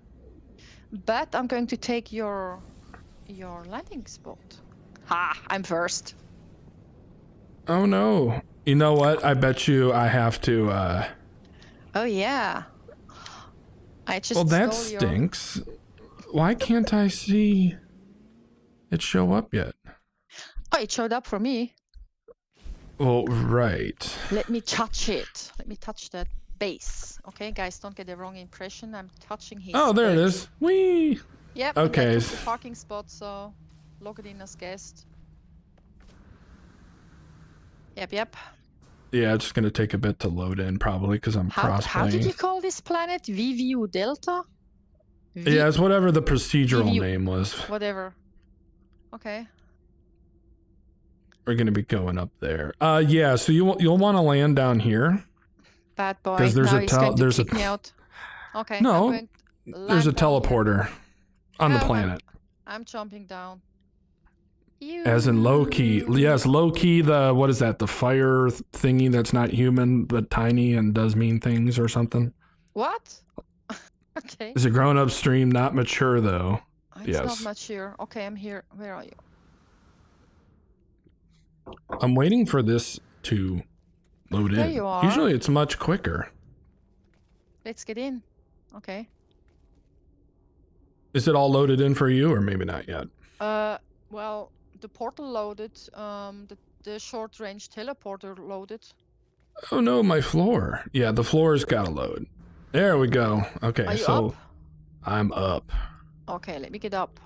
But I'm going to take your landing spot. Ha! I'm first. Oh no. You know what? I bet you I have to Oh yeah. I just Well, that stinks. Why can't I see it show up yet? Oh, it showed up for me. Well, right. Let me touch it. Let me touch that base. Okay, guys, don't get the wrong impression. I'm touching his Oh, there base. it is. Whee! Yep. Okay. And I took the parking spot, so log it in as guest. Yep. Yeah, it's going to take a bit to load in probably because I'm cross-playing. How did you call this planet? VVU Delta? Yeah, it's whatever the procedural VVU. name was. Whatever. Okay. We're going to be going up there. Yeah, so you'll want to land down here. Bad boy. Because there's kick me out. Okay. No, there's a teleporter on the planet. I'm jumping down. As in low key. Yes, low key, what is that? The fire thingy that's not human, but tiny and does mean things or something? What? Okay. It's a grown up stream, not mature though. It's not mature. Okay, I'm here. Where are you? I'm waiting for this to load There in. you are. Usually it's much quicker. Let's get in. Okay. Is it all loaded in for you or maybe not yet? Well, the portal loaded. The short range teleporter loaded. Oh no, my floor. Yeah, the floor's gotta load. There we go. Okay, Are you so up? I'm up. Okay, let me get up.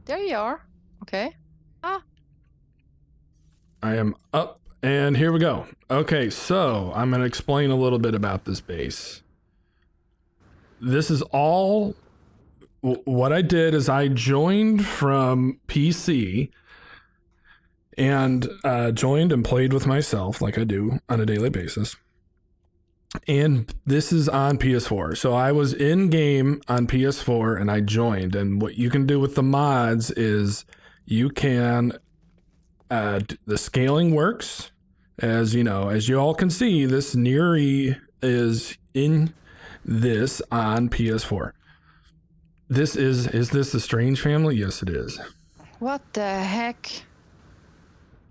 There you are. Okay. I am up And here we go. Okay, so I'm going to explain a little bit about this base. This is all... What I did is I joined from PC and joined and played with myself like I do on a daily basis. And this is on PS4. So I was in game on PS4 and I joined. And what you can do with the mods is you can... the scaling works. As you know, as you all can see, this Neri is in this on PS4. Is this the Strange Family? Yes, it is. What the heck?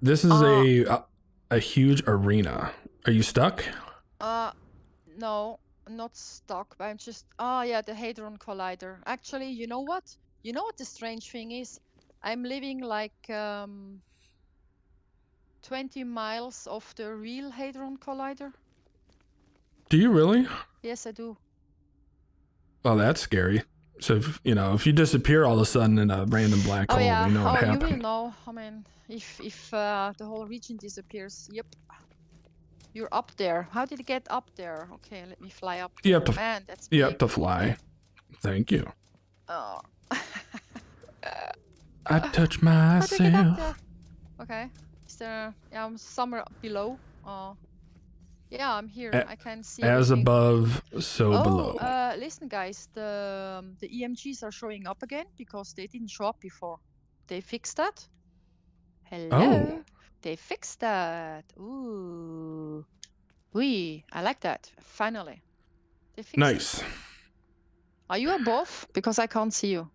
This is a huge arena. Are you stuck? No, not stuck. But I'm just... Oh, yeah, the Hadron Collider. Actually, you know what? You know what the strange thing is? I'm living like 20 miles off the real Hadron Collider. Do you really? Yes, I do. Oh, that's scary. So, if you disappear all of a sudden in a random black hole, yeah. we know what happened. You will know. I mean, if the whole region disappears, yep. You're up there. How did you get up there? Okay, let me fly up. You have to, Man, that's you big. have to fly. Thank you. Oh. I touch How did you get up myself. there? Okay. Is there... Yeah, I'm somewhere below. Yeah, I'm here. I can see As everything. above, so below. Listen, guys. The EMGs are showing up again because they didn't show up before. They fixed that. Hello. Oh. They fixed that. Ooh. Wee. I like that. Finally. They fixed Nice. it. Are you above? Because I can't see you.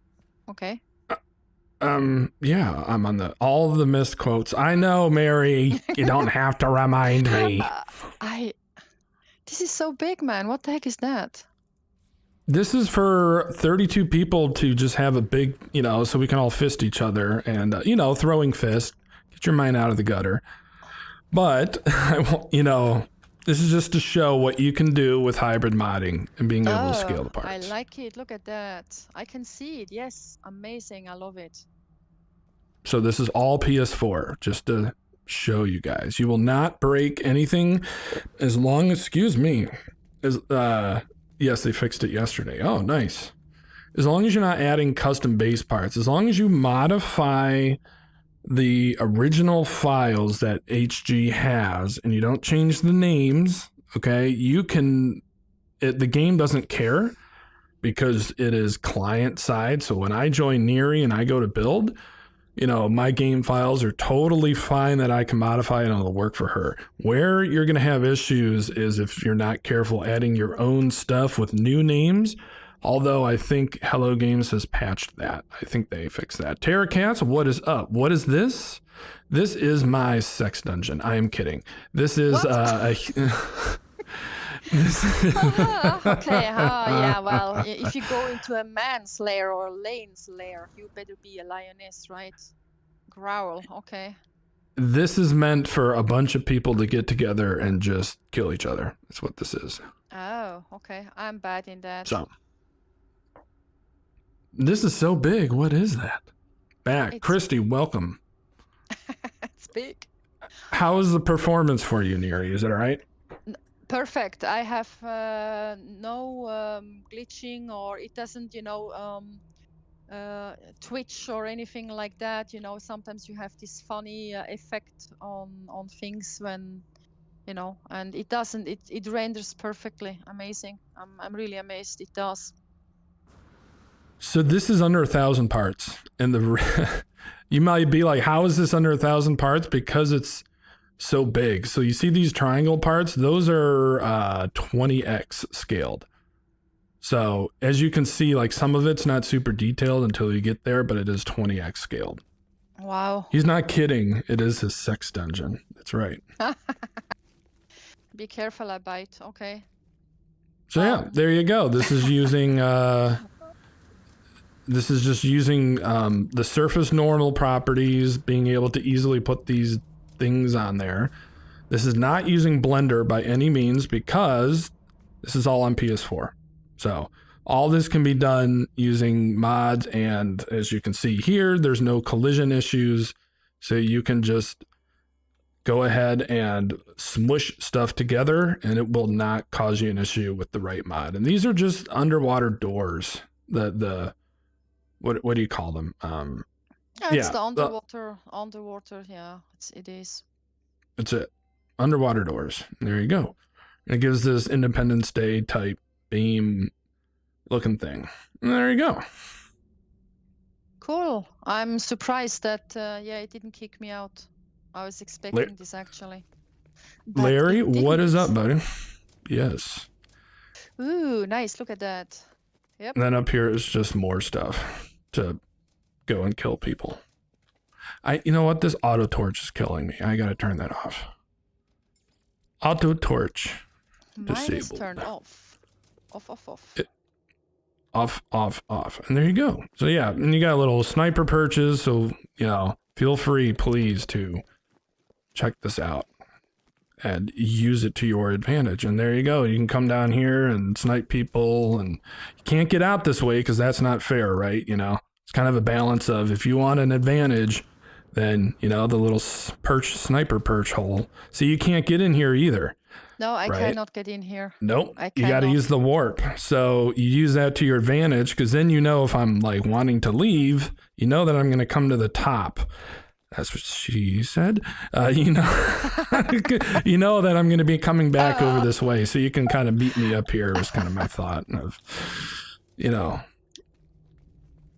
Okay. Yeah, I'm on all the missed quotes. I know, Mary. You don't have to remind me. This is so big, man. What the heck is that? This is for 32 people to just have a big, so we can all fist each other and, throwing fist. Get your mind out of the gutter. But, this is just to show what you can do with hybrid modding and being able to scale the parts. I like it. Look at that. I can see it. Yes. Amazing. I love it. So this is all PS4, just to show you guys. You will not break anything as long as, yes, they fixed it yesterday. Oh, nice. As long as you're not adding custom base parts, as long as you modify the original files that HG has and you don't change the names, okay, the game doesn't care because it is client side. So when I join Neri and I go to build, my game files are totally fine that I can modify and it'll work for her. Where you're going to have issues is if you're not careful adding your own stuff with new names. Although I think Hello Games has patched that. I think they fixed that. Terra Cats, what is up? What is this? This is my sex dungeon. I am kidding. This is yeah, well, if you go into a man's lair or a lane's lair, you better be a lioness, right? Growl, okay. This is meant for a bunch of people to get together and just kill each other. That's what this is. Oh, okay. I'm bad in that. So, this is so big. What is that? Christy, welcome. It's big. How is the performance for you, Neri? Is it all right? Perfect. I have no glitching, or it doesn't, twitch or anything like that. Sometimes you have this funny effect on things when, and it doesn't. It renders perfectly. Amazing. I'm really amazed. It does. So this is under 1,000 parts, and you might be like, how is this under 1,000 parts? Because it's so big. So you see these triangle parts, those are 20x scaled. So as you can see, like some of it's not super detailed until you get there, but it is 20x scaled. Wow. He's not kidding. It is his sex dungeon. That's right. Be careful, I bite. Okay. So yeah, there you go. This is using this is just using the surface normal properties, being able to easily put these things on there. This is not using Blender by any means because this is all on PS4. So all this can be done using mods, and as you can see here, there's no collision issues. So you can just go ahead and smush stuff together, and it will not cause you an issue with the right mod. And these are just underwater doors. The what do you call them? It's the underwater. Yeah, it is. It's it. Underwater doors. There you go. And it gives this Independence Day type beam looking thing. And there you go. Cool. I'm surprised that it didn't kick me out. I was expecting this actually. But Larry, it what is didn't. up, buddy? Yes. Ooh, nice. Look at that. Yep. And then up here is just more stuff to go and kill people. You know what? This auto torch is killing me. I gotta turn that off. Auto torch Mine is disabled. turned off. Off. And there you go. So yeah, and you got little sniper perches. So, you know, feel free, please, to check this out and use it to your advantage. And there you go. You can come down here and snipe people, and you can't get out this way because that's not fair, right? You know, it's kind of a balance of, if you want an advantage, then, you know, the little sniper perch hole. So you can't get in here either. No, I cannot get in here. Nope. You got to use the warp. So you use that to your advantage, because then you know if I'm like wanting to leave, you know that I'm going to come to the top. That's what she said. You know, you know that I'm going to be coming back over this way. So you can kind of beat me up here was kind of my thought of, you know,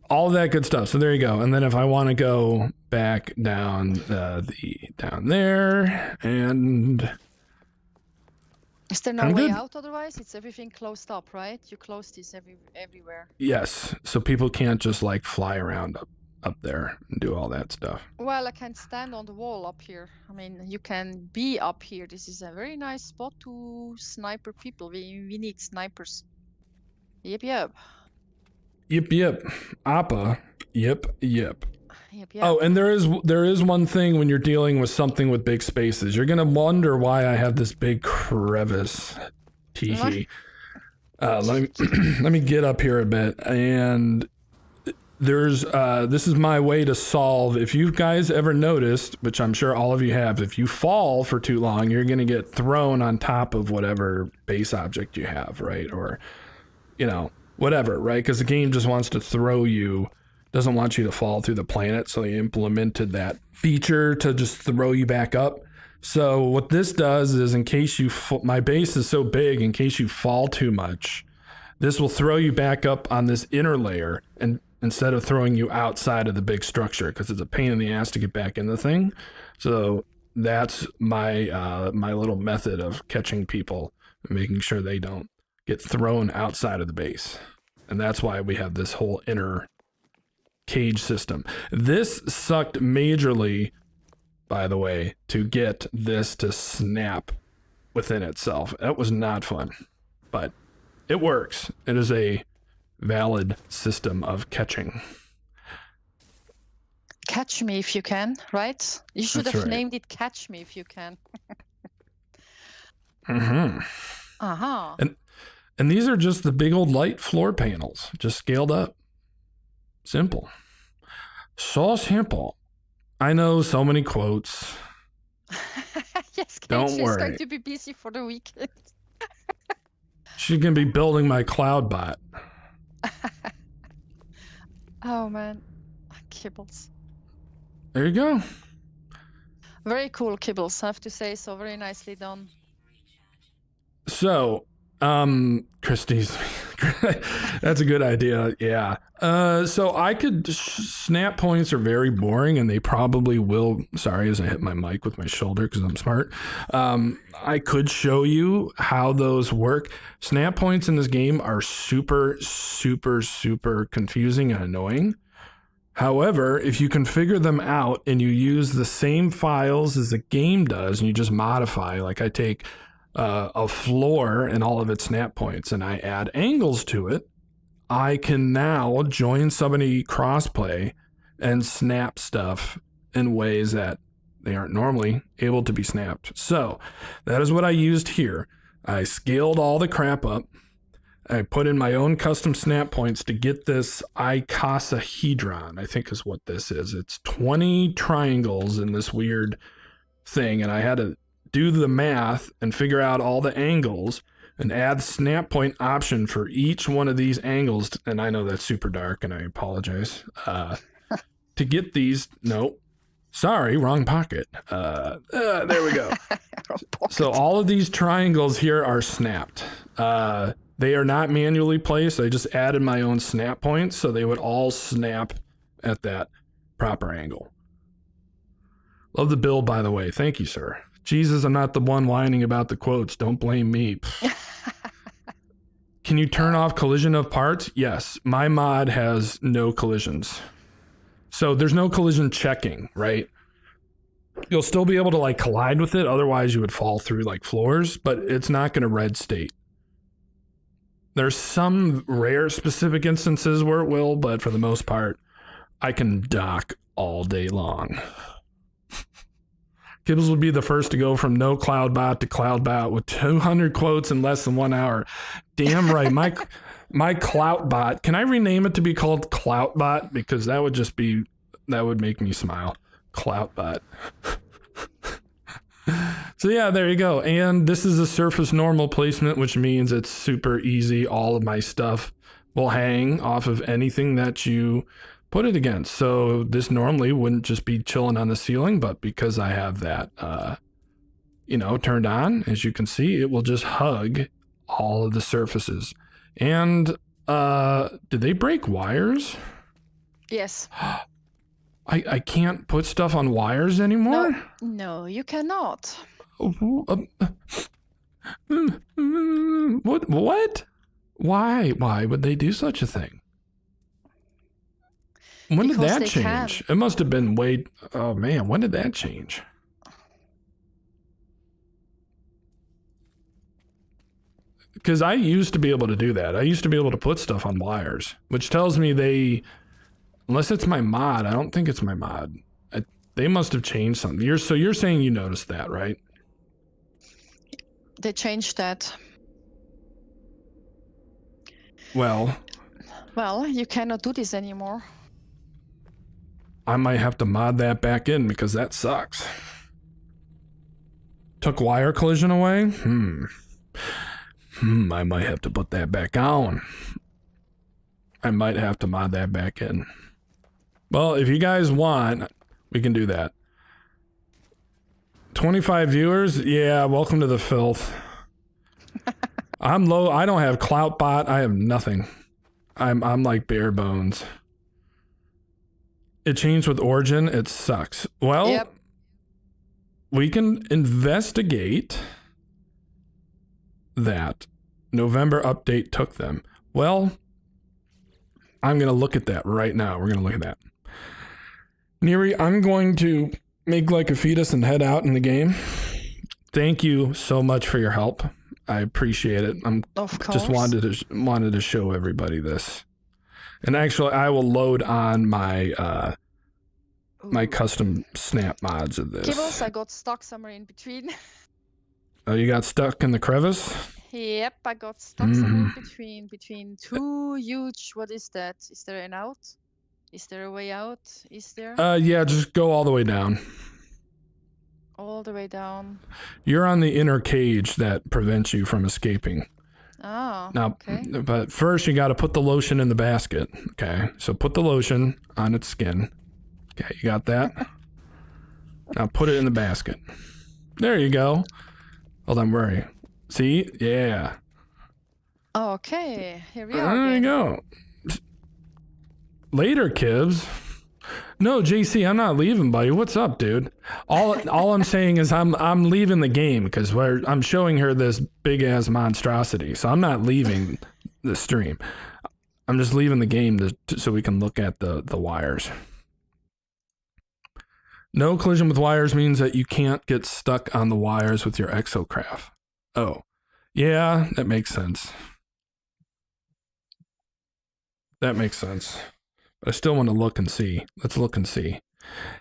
all that good stuff. So there you go. And then if I want to go back down down there, and is there no way out otherwise? It's everything closed up, right? You close this everywhere. Yes. So people can't just like fly around up there and do all that stuff. Well, I can stand on the wall up here. I mean, you can be up here. This is a very nice spot to sniper people. We need snipers. Yep. Appa. Yep. Yep. Oh, and there is one thing when you're dealing with something with big spaces. You're gonna wonder why I have this big crevice. Teehee. Let me get up here a bit, and there's this is my way to solve. If you guys ever noticed, which I'm sure all of you have, if you fall for too long, you're gonna get thrown on top of whatever base object you have, right? Or, you know, whatever, right? Because the game just wants to throw you, doesn't want you to fall through the planet, so they implemented that feature to just throw you back up. So what this does is, in case you my base is so big, in case you fall too much, this will throw you back up on this inner layer, and instead of throwing you outside of the big structure, because it's a pain in the ass to get back in the thing. So that's my my little method of catching people and making sure they don't get thrown outside of the base. And that's why we have this whole inner cage system. This sucked majorly, by the way, to get this to snap within itself. That was not fun, but it works. It is a valid system of catching. Catch me if you can, right? You should That's have right. named it Catch Me If You Can. And these are just the big old light floor panels, just scaled up. Simple. So simple. I know so many quotes. Yes, Don't Cage is worry. going to be busy for the weekend. She's going to be building my cloud bot. Oh man, kibbles. There you go. Very cool kibbles, I have to say. So very nicely done. So, Christie's, that's a good idea. Yeah. So I could, snap points are very boring, and they probably will. Sorry, as I hit my mic with my shoulder because I'm smart. I could show you how those work. Snap points in this game are super, super, super confusing and annoying. However, if you configure them out and you use the same files as the game does, and you just modify, like I take a floor and all of its snap points, and I add angles to it, I can now join somebody crossplay and snap stuff in ways that they aren't normally able to be snapped. So that is what I used here. I scaled all the crap up. I put in my own custom snap points to get this icosahedron, I think is what this is. It's 20 triangles in this weird thing, and I had to do the math and figure out all the angles and add snap point option for each one of these angles. And I know that's super dark, and I apologize. To get these, no, sorry, wrong pocket. There we go. So all of these triangles here are snapped. They are not manually placed. I just added my own snap points, so they would all snap at that proper angle. Love the build, by the way. Thank you, sir. Jesus, I'm not the one whining about the quotes. Don't blame me. Can you turn off collision of parts? Yes. My mod has no collisions. So there's no collision checking, right? You'll still be able to like collide with it. Otherwise you would fall through like floors, but it's not going to red state. There's some rare specific instances where it will, but for the most part, I can dock all day long. Gibbs will be the first to go from no cloudbot to cloudbot with 200 quotes in less than 1 hour. Damn right. My cloutbot, can I rename it to be called cloutbot? Because that would make me smile. Cloutbot. So yeah, there you go. And this is a surface normal placement, which means it's super easy. All of my stuff will hang off of anything that you put it against. So this normally wouldn't just be chilling on the ceiling, but because I have that, turned on, as you can see, it will just hug all of the surfaces. And did they break wires? Yes. I can't put stuff on wires anymore? No, you cannot. What? Why would they do such a thing? When did that change? It must have been oh man, when did that change? Because I used to be able to do that. I used to be able to put stuff on wires, which tells me unless it's my mod, I don't think it's my mod. They must have changed something. So you're saying you noticed that, right? They changed that. Well, you cannot do this anymore. I might have to mod that back in because that sucks. Took wire collision away? I might have to put that back on. I might have to mod that back in. Well, if you guys want, we can do that. 25 viewers? Yeah, welcome to the filth. I'm low. I don't have Cloutbot. I have nothing. I'm like bare bones. It changed with Origin. It sucks. Well, yep. We can investigate that. November update took them. Well, I'm going to look at that right now. We're going to look at that. Neri, I'm going to make like a fetus and head out in the game. Thank you so much for your help. I appreciate it. Of course. Just wanted to show everybody this. And actually, I will load on my my custom snap mods of this. Kibbles, I got stuck somewhere in between. Oh, you got stuck in the crevice? Yep, I got stuck somewhere in between two huge. What is that? Is there an out? Is there a way out? Is there? Yeah, just go all the way down. All the way down. You're on the inner cage that prevents you from escaping. Oh, now, okay. But first you got to put the lotion in the basket. Okay, so put the lotion on its skin. Okay, you got that? Now put it in the basket. There you go. Hold on, where are you? See? Yeah. Okay, here we are. There you go. Later, Kibbs. No, JC, I'm not leaving, buddy. What's up, dude? All I'm saying is I'm leaving the game because I'm showing her this big ass monstrosity. So I'm not leaving the stream. I'm just leaving the game so we can look at the wires. No collision with wires means that you can't get stuck on the wires with your exocraft. Oh, yeah, that makes sense. That makes sense. I still want to look and see. Let's look and see.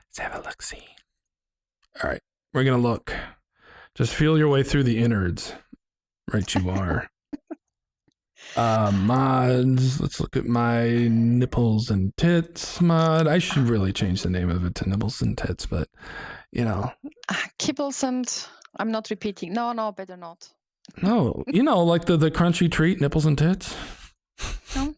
Let's have a look-see. All right, we're going to look. Just feel your way through the innards. Right you are. Mods. Let's look at my nipples and tits mod. I should really change the name of it to nipples and tits, but Kibbles and I'm not repeating. No, better not. No, like the crunchy treat, nipples and tits. No.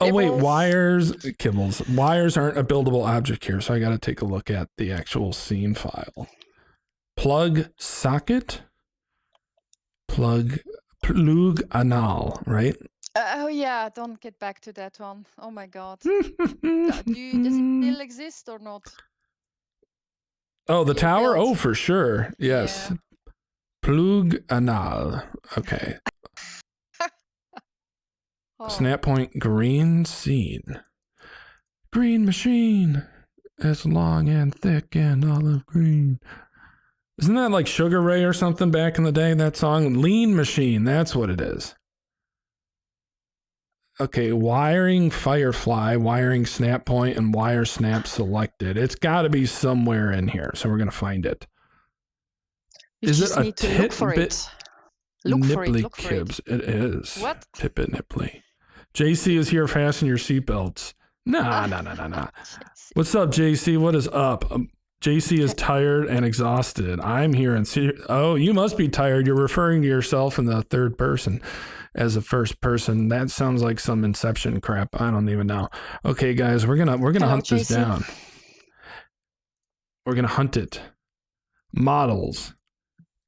Oh wait, Kibbles. kibbles. Wires aren't a buildable object here, so I got to take a look at the actual scene file. Plug socket, plug anal, right? Oh yeah, don't get back to that one. Oh my god. Does it still exist or not? Oh, the You tower? built- Oh, for sure. Yes. Yeah. Plug anal. Okay. Oh. Snap point green seed. Green machine. It's long and thick and olive green. Isn't that like Sugar Ray or something back in the day? That song? Lean Machine. That's what it is. Okay, wiring Firefly, wiring snap point, and wire snap selected. It's got to be somewhere in here, so we're going to find it. You Is just it a need to look for it. Look for Nipply it. Kibs? It is. What? Tippet Nipply. JC is here. Fasten your seatbelts. Nah. What's up, JC? What is up? JC is tired and exhausted. I'm here and oh, you must be tired. You're referring to yourself in the third person as a first person. That sounds like some Inception crap. I don't even know. Okay, guys, we're gonna hunt this down. We're gonna hunt it. Models,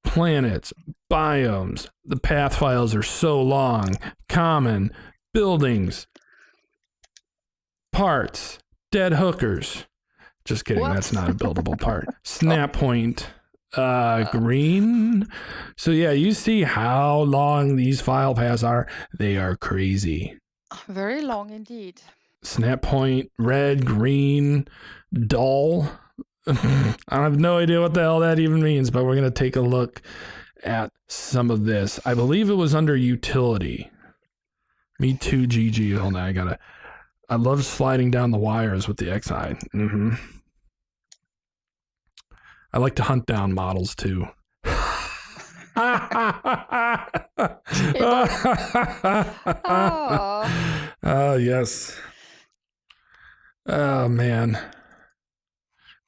planets, biomes. The path files are so long. Common, buildings, parts, dead hookers. Just kidding. What? That's not a buildable part. Snap point, green. So yeah, you see how long these file paths are. They are crazy. Very long indeed. Snap point, red, green, dull. I have no idea what the hell that even means, but we're going to take a look at some of this. I believe it was under utility. Me too, GG. Hold on, I love sliding down the wires with the XI. I like to hunt down models too. Oh, yes. Oh, man.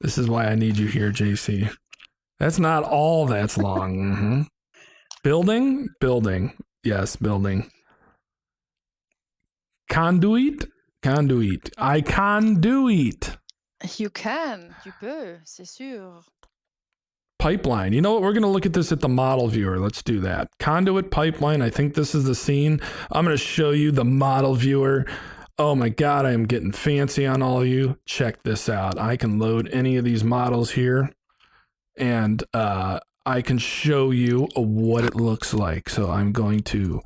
This is why I need you here, JC. That's not all that's long. Building? Building. Yes, building. Conduit? Conduit. I conduit. You can. Tu peux, c'est sûr. Pipeline. You know what? We're going to look at this at the model viewer. Let's do that. Conduit pipeline. I think this is the scene. I'm going to show you the model viewer. Oh my God, I am getting fancy on all of you. Check this out. I can load any of these models here and I can show you what it looks like. So I'm going to,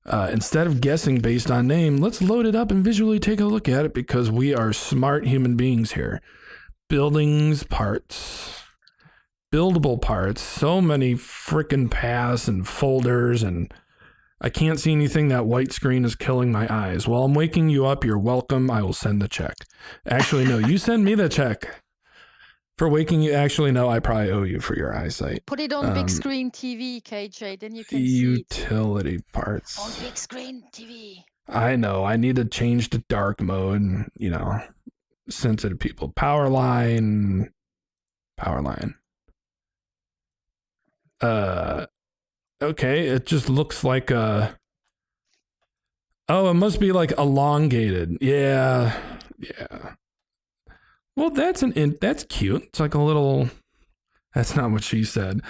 instead of guessing based on name, let's load it up and visually take a look at it because we are smart human beings here. Buildings, parts, buildable parts, so many freaking paths and folders, and I can't see anything. That white screen is killing my eyes. While I'm waking you up, you're welcome. I will send the check. Actually, no, you send me the check for waking you. Actually, no, I probably owe you for your eyesight. Put it on big screen TV, KJ, then you can see utility parts. on big screen TV. I know. I need to change to dark mode, and, you know, sensitive people. Power line. Okay, it just looks like a... Oh, it must be like elongated. Yeah. Well, that's cute. It's like a little... That's not what she said.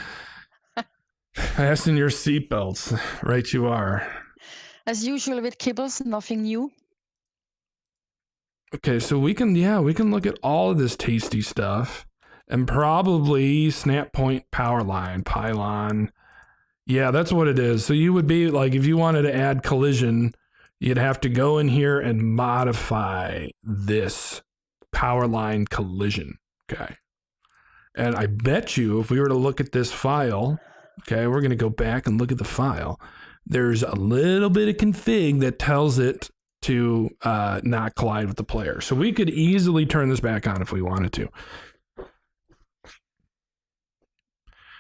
Fasten your seatbelts. Right you are. As usual with kibbles, nothing new. Okay, so we can look at all of this tasty stuff. And probably snap point power line, pylon. Yeah, that's what it is. So you would be like, if you wanted to add collision, you'd have to go in here and modify this power line collision. Okay. And I bet you if we were to look at this file, okay, we're going to go back and look at the file. There's a little bit of config that tells it to not collide with the player. So we could easily turn this back on if we wanted to.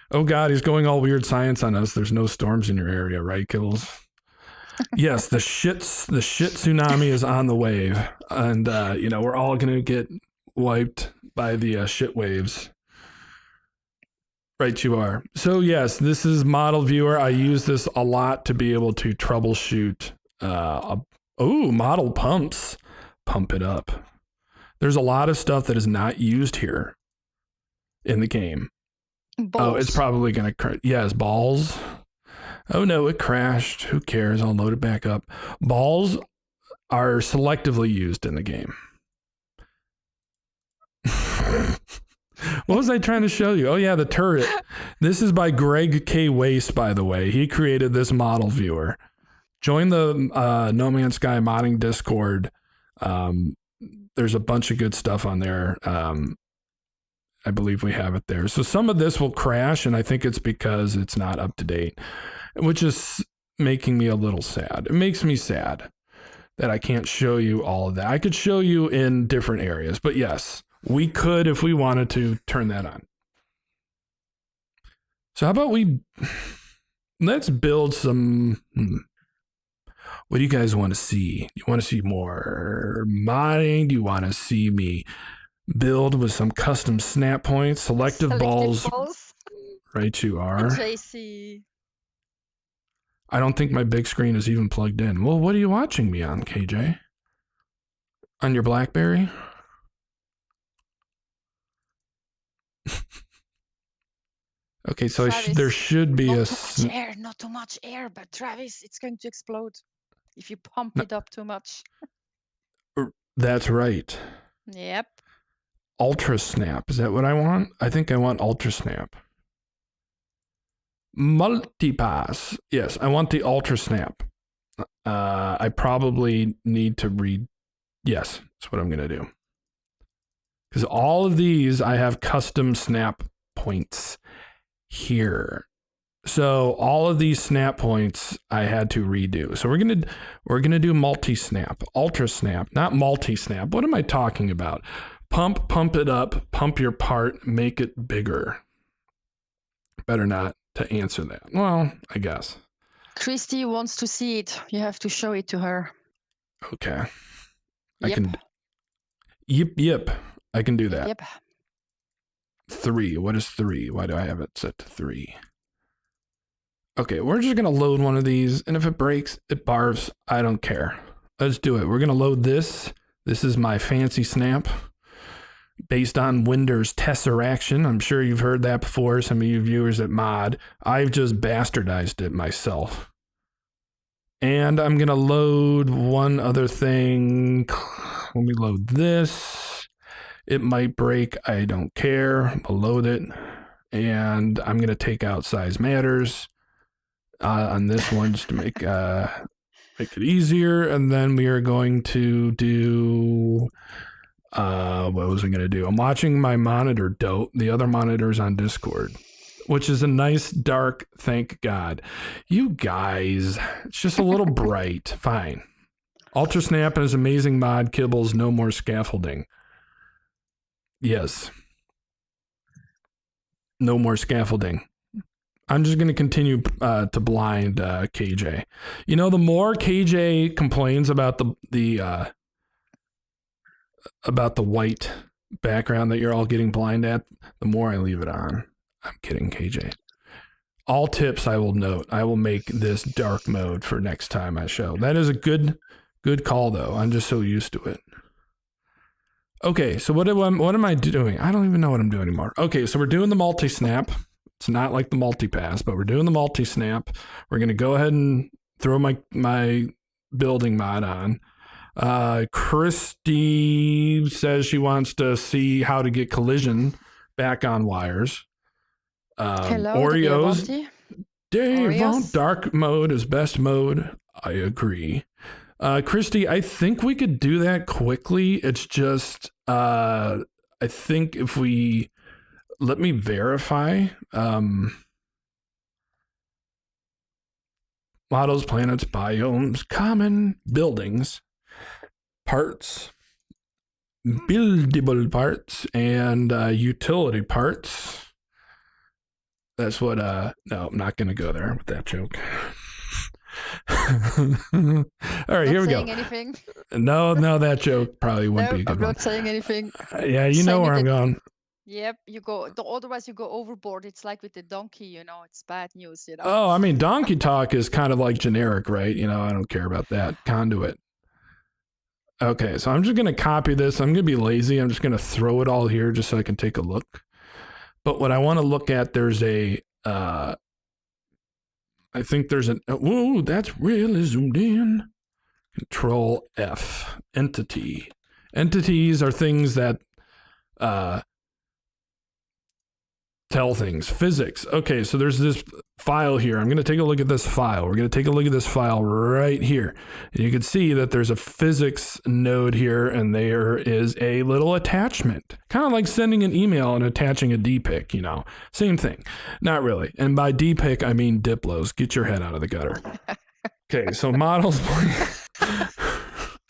Oh God, he's going all weird science on us. There's no storms in your area, right, Kibbles? Yes, the shit tsunami is on the wave, and you know, we're all gonna get wiped by the shit waves. Right, you are. So yes, this is Model Viewer. I use this a lot to be able to troubleshoot. Model pumps. Pump it up. There's a lot of stuff that is not used here in the game. Balls. Oh, it's probably going to... Yes, balls. Oh no, it crashed. Who cares? I'll load it back up. Balls are selectively used in the game. What was I trying to show you? Oh yeah, the turret. This is by Greg K. Waste, by the way. He created this Model Viewer. Join the No Man's Sky modding Discord. There's a bunch of good stuff on there. I believe we have it there. So some of this will crash, and I think it's because it's not up to date, which is making me a little sad. It makes me sad that I can't show you all of that. I could show you in different areas, but yes, we could, if we wanted to, turn that on. So how about let's build some... What do you guys want to see? You want to see more modding? Do you want to see me build with some custom snap points? Selective balls. Right, you are. JC. I don't think my big screen is even plugged in. Well, what are you watching me on, KJ? On your BlackBerry? Okay, so there should be not too much air, but Travis, it's going to explode if you pump it up too much. That's right. Yep. Ultra Snap, is that what I want? I think I want Ultra Snap. Multipass. Yes, I want the Ultra Snap. I probably need to read. Yes, that's what I'm going to do. Because all of these, I have custom snap points here. So all of these snap points I had to redo. So we're gonna do multi-snap, ultra snap, not multi-snap. What am I talking about? Pump it up, pump your part, make it bigger. Better not to answer that. Well, I guess. Christy wants to see it. You have to show it to her. Okay. Yep. I can. Yep. I can do that. Yep. 3. What is 3? Why do I have it set to 3? Okay, we're just going to load one of these, and if it breaks, it barfs. I don't care. Let's do it. We're going to load this. This is my fancy snap based on Windows Tesseraction. I'm sure you've heard that before, some of you viewers at Mod. I've just bastardized it myself. And I'm going to load one other thing. Let me load this. It might break. I don't care. I'll load it. And I'm going to take out size matters on this one just to make it easier. And then we are going to do... what was I going to do? I'm watching my monitor dope. The other monitor's on Discord, which is a nice dark, thank God. You guys, it's just a little bright. Fine. Ultra Snap and his amazing mod, Kibbles, no more scaffolding. Yes. No more scaffolding. I'm just going to continue to blind KJ. You know, the more KJ complains about the white background that you're all getting blind at, the more I leave it on. I'm kidding, KJ. All tips I will note. I will make this dark mode for next time I show. That is a good call, though. I'm just so used to it. Okay, so what am I doing? I don't even know what I'm doing anymore. Okay, so we're doing the multi-snap. It's not like the multi-pass, but we're doing the multi-snap. We're going to go ahead and throw my building mod on. Christy says she wants to see how to get collision back on wires. Hello, Oreos. Oreos. Dark mode is best mode. I agree. Christy, I think we could do that quickly. It's just, I think if we, let me verify, models, planets, biomes, common, buildings, parts, buildable parts, and utility parts. That's what, no, I'm not going to go there with that joke. All right, here we go. Not saying anything. No, that joke probably wouldn't be a good I'm one. not saying anything. Yeah, you know Same where with I'm the- going. Yep, you go. Otherwise, you go overboard. It's like with the donkey, you know. It's bad news, you know. Oh, I mean, donkey talk is kind of like generic, right? You know, I don't care about that. Conduit. Okay, so I'm just going to copy this. I'm going to be lazy. I'm just going to throw it all here just so I can take a look. But what I want to look at, there's a, I think there's an, whoa, that's really zoomed in. Control F, entity. Entities are things that tell things. Physics. Okay, so there's this file here. I'm going to take a look at this file. We're going to take a look at this file right here. And you can see that there's a physics node here, and there is a little attachment. Kind of like sending an email and attaching a DPIC, you know. Same thing. Not really. And by DPIC, I mean Diplos. Get your head out of the gutter. Okay, so models.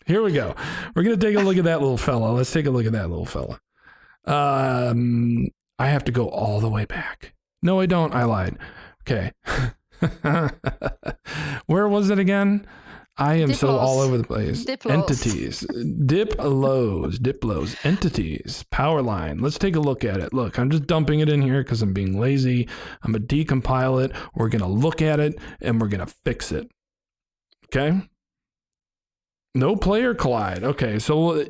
Here we go. We're going to take a look at that little fella. Let's take a look at that little fella. I have to go all the way back. No, I don't. I lied. Okay. Where was it again? I am so all over the place. Diplos. Entities. Diplos. Entities. Power line. Let's take a look at it. Look, I'm just dumping it in here because I'm being lazy. I'm going to decompile it. We're going to look at it, and we're going to fix it. Okay? No player collide. Okay, so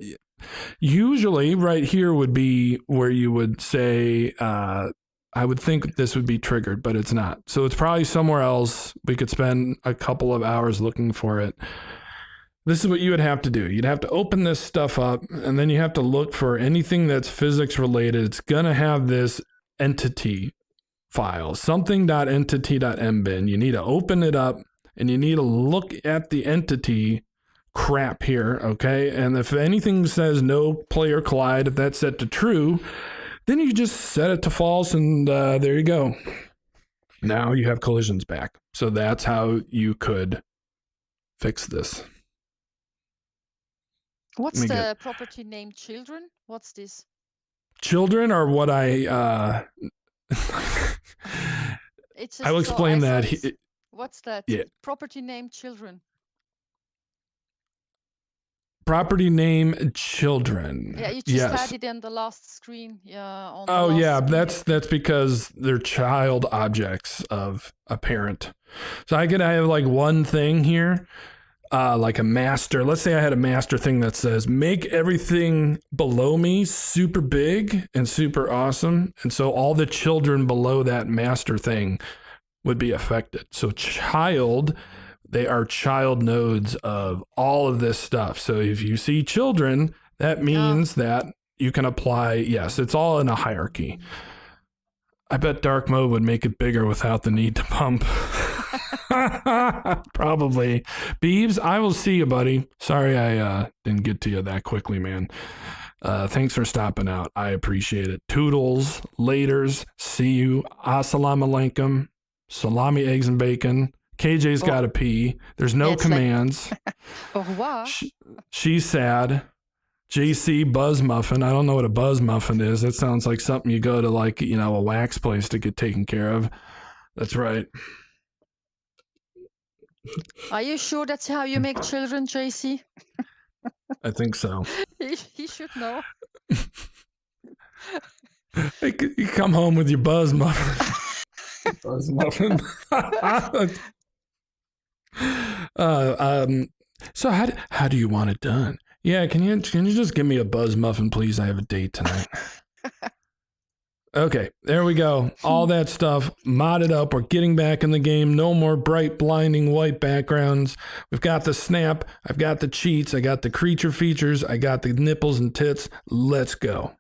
usually right here would be where you would say, I would think this would be triggered, but it's not. So it's probably somewhere else. We could spend a couple of hours looking for it. This is what you would have to do. You'd have to open this stuff up, and then you have to look for anything that's physics related. It's going to have this entity file, something.entity.mbin. You need to open it up, and you need to look at the entity crap here, okay? And if anything says no player collide, if that's set to true, then you just set it to false, and there you go. Now you have collisions back. So that's how you could fix this. What's the property name children? What's this? Children are what I It's I will explain that. What's that? Yeah. Property name children. Property name children. Yeah, you just had it in the last screen. Yeah. That's because they're child objects of a parent. So I could have like one thing here, like a master. Let's say I had a master thing that says make everything below me super big and super awesome, and so all the children below that master thing would be affected. So child. They are child nodes of all of this stuff. So if you see children, that means that you can apply, yes, it's all in a hierarchy. I bet dark mode would make it bigger without the need to pump. Probably. Beebs, I will see you, buddy. Sorry I didn't get to you that quickly, man. Thanks for stopping out. I appreciate it. Toodles, laters, see you. Assalamu alaikum. Salami, eggs, and bacon. KJ's got to pee. There's no commands. She's sad. JC Buzz Muffin. I don't know what a Buzz Muffin is. That sounds like something you go to, like, you know, a wax place to get taken care of. That's right. Are you sure that's how you make children, JC? I think so. He should know. You come home with your Buzz Muffin. Buzz Muffin. So how do you want it done? Yeah, can you just give me a Buzz Muffin, please? I have a date tonight. Okay, there we go. All that stuff modded up. We're getting back in the game. No more bright, blinding white backgrounds. We've got the snap. I've got the cheats. I got the creature features. I got the nipples and tits. Let's go.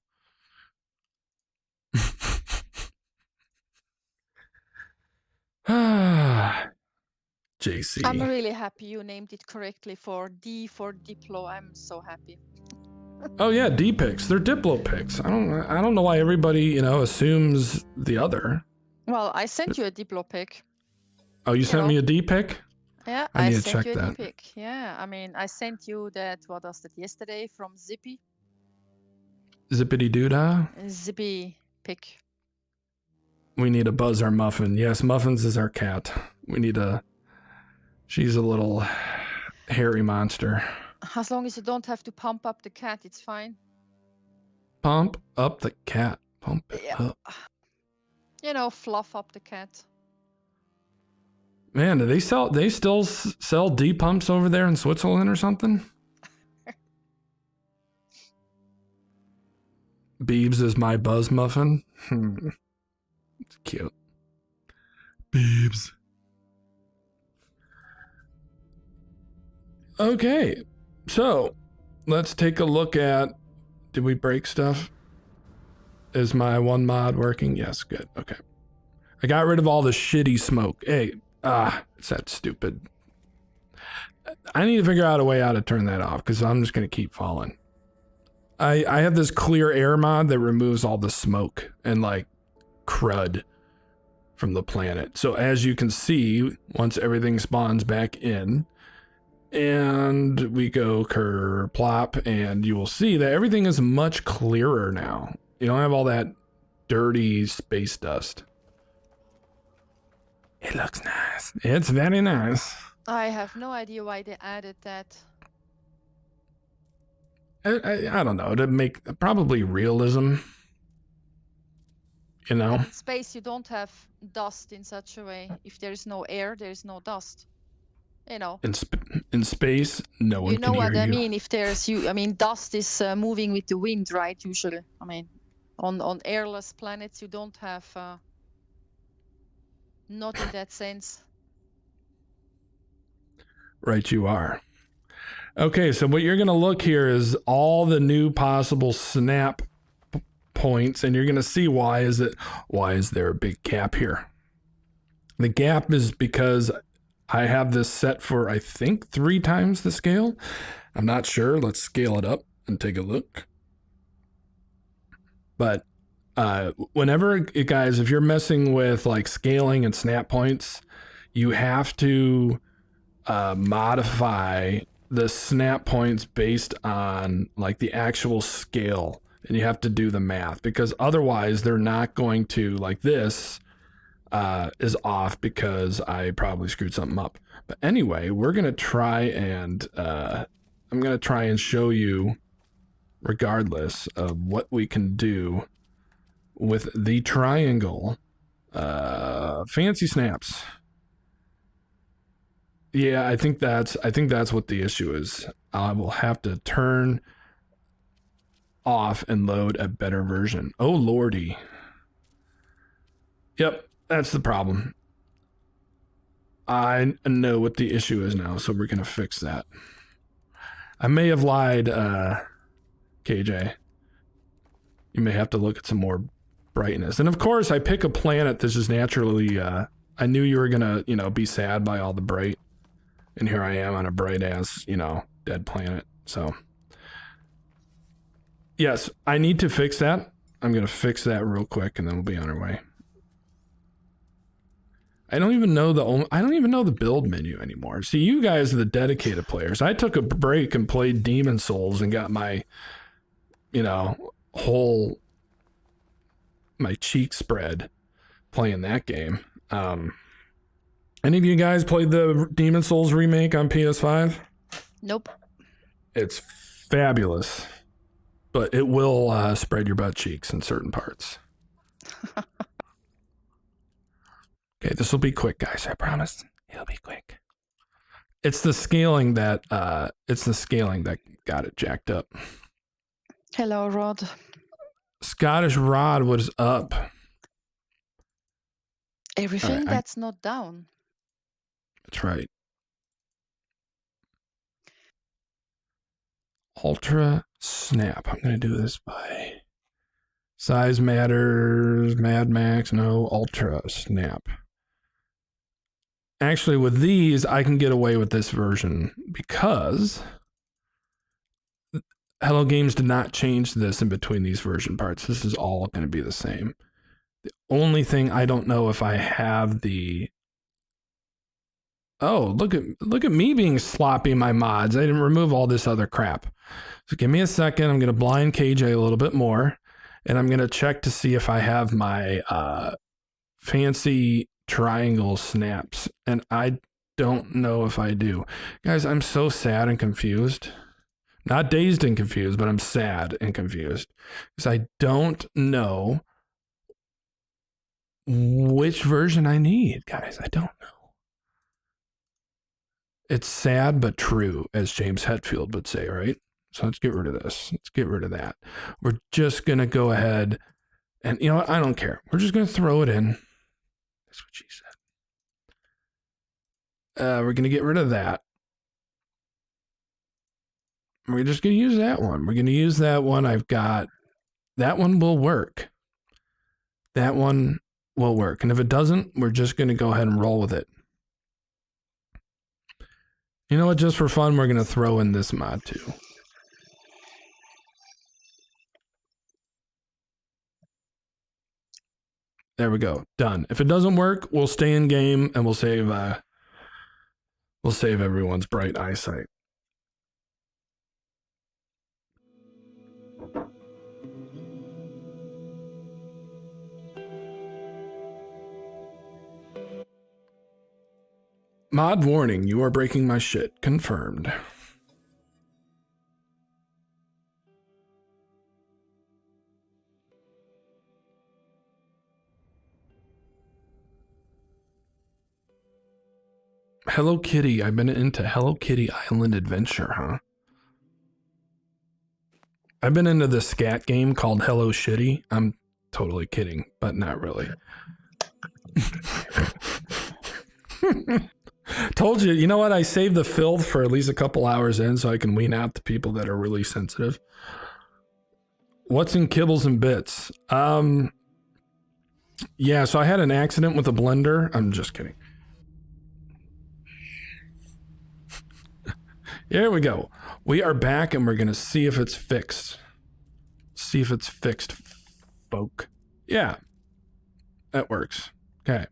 JC. I'm really happy you named it correctly for Diplo. I'm so happy. Oh yeah, D-pics. They're Diplo pics. I don't know why everybody, you know, assumes the other. Well, I sent you a Diplo pic. Oh, you sent me a D-pic? Yeah, I need to sent check you a that. D-pic. Yeah, I mean, I sent you that, what was that, yesterday from Zippy? Zippity doodah? Zippy pic. We need to buzz our muffin. Yes, Muffins is our cat. We need to She's a little hairy monster. As long as you don't have to pump up the cat, it's fine. Pump up the cat. Pump it up. You know, fluff up the cat. Man, do they still sell D pumps over there in Switzerland or something? Beebs is my buzz muffin. It's cute. Beebs. Okay, so let's take a look at. Did we break stuff? Is my one mod working? Yes, good. Okay. I got rid of all the shitty smoke. Hey, it's that stupid. I need to figure out a way how to turn that off because I'm just going to keep falling. I have this clear air mod that removes all the smoke and like crud from the planet. So as you can see, once everything spawns back in and we go kerplop, and you will see that everything is much clearer now. You don't have all that dirty space dust. It looks nice. It's very nice. I have no idea why they added that. I don't know, to make probably realism, you know? In space, you don't have dust in such a way. If there is no air, there is no dust. You know. In space, no one can hear you. You know what I mean? If there's dust is moving with the wind, right? Usually, I mean, on airless planets, you don't have. Not in that sense. Right, you are. Okay, so what you're going to look here is all the new possible snap points, and you're going to see why is there a big gap here? The gap is because I have this set for, I think, 3 times the scale. I'm not sure. Let's scale it up and take a look. But whenever, guys, if you're messing with like scaling and snap points, you have to modify the snap points based on like the actual scale, and you have to do the math because otherwise they're not going to, like this is off because I probably screwed something up. But anyway, we're going to try and I'm going to try and show you regardless of what we can do with the triangle fancy snaps. Yeah, I think that's what the issue is. I will have to turn off and load a better version. Oh lordy. Yep, that's the problem. I know what the issue is now, so we're gonna fix that. I may have lied, KJ. You may have to look at some more brightness. And of course, I pick a planet that's just naturally, I knew you were gonna, be sad by all the bright. And here I am on a bright ass, dead planet. So, yes, I need to fix that. I'm going to fix that real quick and then we'll be on our way. I don't even know the build menu anymore. See, you guys are the dedicated players. I took a break and played Demon Souls and got my, my cheek spread playing that game. Any of you guys played the Demon Souls remake on PS5? Nope. It's fabulous, but it will spread your butt cheeks in certain parts. Okay, this will be quick, guys. I promise. It'll be quick. It's the scaling that got it jacked up. Hello, Rod. Scottish Rod, what is up? Everything that's not down. That's right. Ultra snap. I'm going to do this by size matters, Mad Max, no, ultra snap. Actually, with these, I can get away with this version because Hello Games did not change this in between these version parts. This is all going to be the same. The only thing I don't know if I have the... Oh, look at me being sloppy in my mods. I didn't remove all this other crap. So give me a second. I'm going to blind KJ a little bit more. And I'm going to check to see if I have my fancy triangle snaps. And I don't know if I do. Guys, I'm so sad and confused. Not dazed and confused, but I'm sad and confused. Because I don't know which version I need, guys. I don't know. It's sad but true, as James Hetfield would say, right? So let's get rid of this. Let's get rid of that. We're just going to go ahead and, you know what? I don't care. We're just going to throw it in. That's what she said. We're going to get rid of that. We're just going to use that one. We're going to use that one. I've got, that one will work. That one will work. And if it doesn't, we're just going to go ahead and roll with it. You know what? Just for fun, we're going to throw in this mod too. There we go. Done. If it doesn't work, we'll stay in game and we'll save everyone's bright eyesight. Mod warning, you are breaking my shit. Confirmed. Hello Kitty. I've been into Hello Kitty Island Adventure, huh? I've been into this scat game called Hello Shitty. I'm totally kidding, but not really. Told you, you know what? I saved the filth for at least a couple hours in so I can wean out the people that are really sensitive. What's in Kibbles and Bits? Yeah, so I had an accident with a blender. I'm just kidding. Here we go. We are back and we're going to see if it's fixed. See if it's fixed, folk. Yeah, that works. Okay.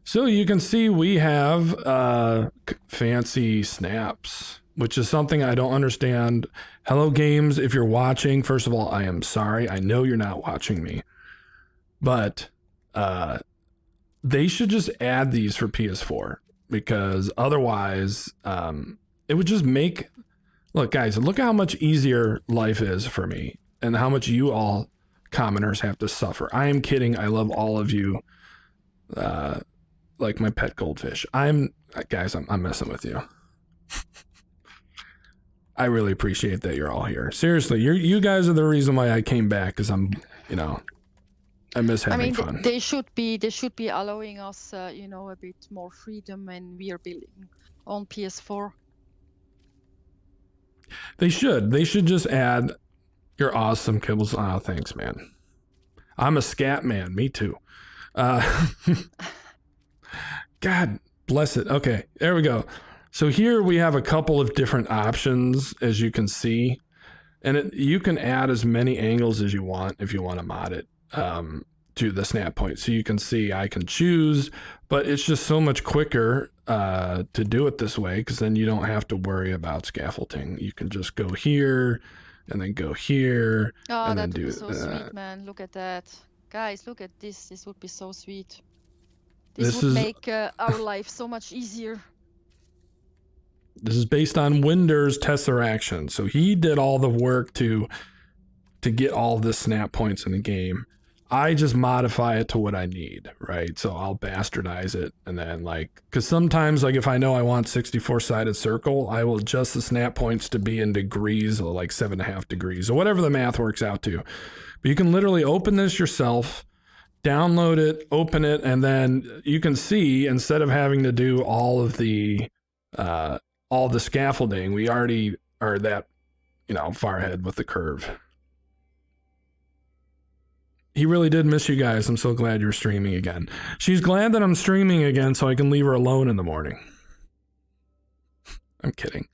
So you can see we have fancy snaps, which is something I don't understand. Hello Games, if you're watching, first of all, I am sorry. I know you're not watching me. But they should just add these for PS4 because otherwise it would just make... Look, guys, look how much easier life is for me and how much you all commoners have to suffer. I am kidding. I love all of you. Like my pet goldfish. Guys, I'm messing with you. I really appreciate that you're all here. Seriously, you guys are the reason why I came back because I'm, you know, I miss having fun. They should be allowing us, you know, a bit more freedom when we are building on PS4. They should just add, you're awesome, Kibbles. Oh, thanks, man. I'm a scat man. Me too. God bless it. Okay, there we go. So here we have a couple of different options, as you can see. And you can add as many angles as you want if you want to mod it to the snap point. So you can see I can choose, but it's just so much quicker to do it this way because then you don't have to worry about scaffolding. You can just go here and then go here and then do so sweet, man. Look at that. Guys, look at this. This would be so sweet. This would make our life so much easier. This is based on Winder's Tesseraction. So he did all the work to get all the snap points in the game. I just modify it to what I need, right? So I'll bastardize it and then because sometimes if I know I want 64-sided circle, I will adjust the snap points to be in degrees, or like 7.5 degrees or whatever the math works out to. But you can literally open this yourself, download it, open it, and then you can see instead of having to do all the scaffolding, we already are that, far ahead with the curve. He really did miss you guys. I'm so glad you're streaming again. She's glad that I'm streaming again so I can leave her alone in the morning. I'm kidding.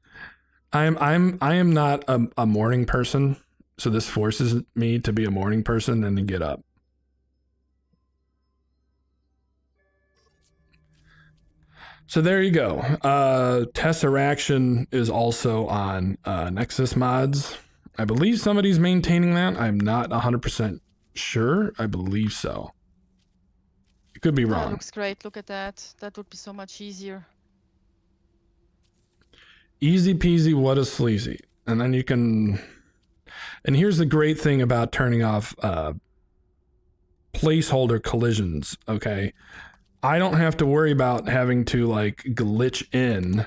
I am not a morning person, so this forces me to be a morning person and to get up. So there you go. Tesseraction is also on Nexus mods. I believe somebody's maintaining that. I'm not 100% sure. I believe so. It could be wrong. That looks great. Look at that. That would be so much easier. Easy peasy, what a sleazy. And then you can, and here's the great thing about turning off placeholder collisions, okay? I don't have to worry about having to like glitch in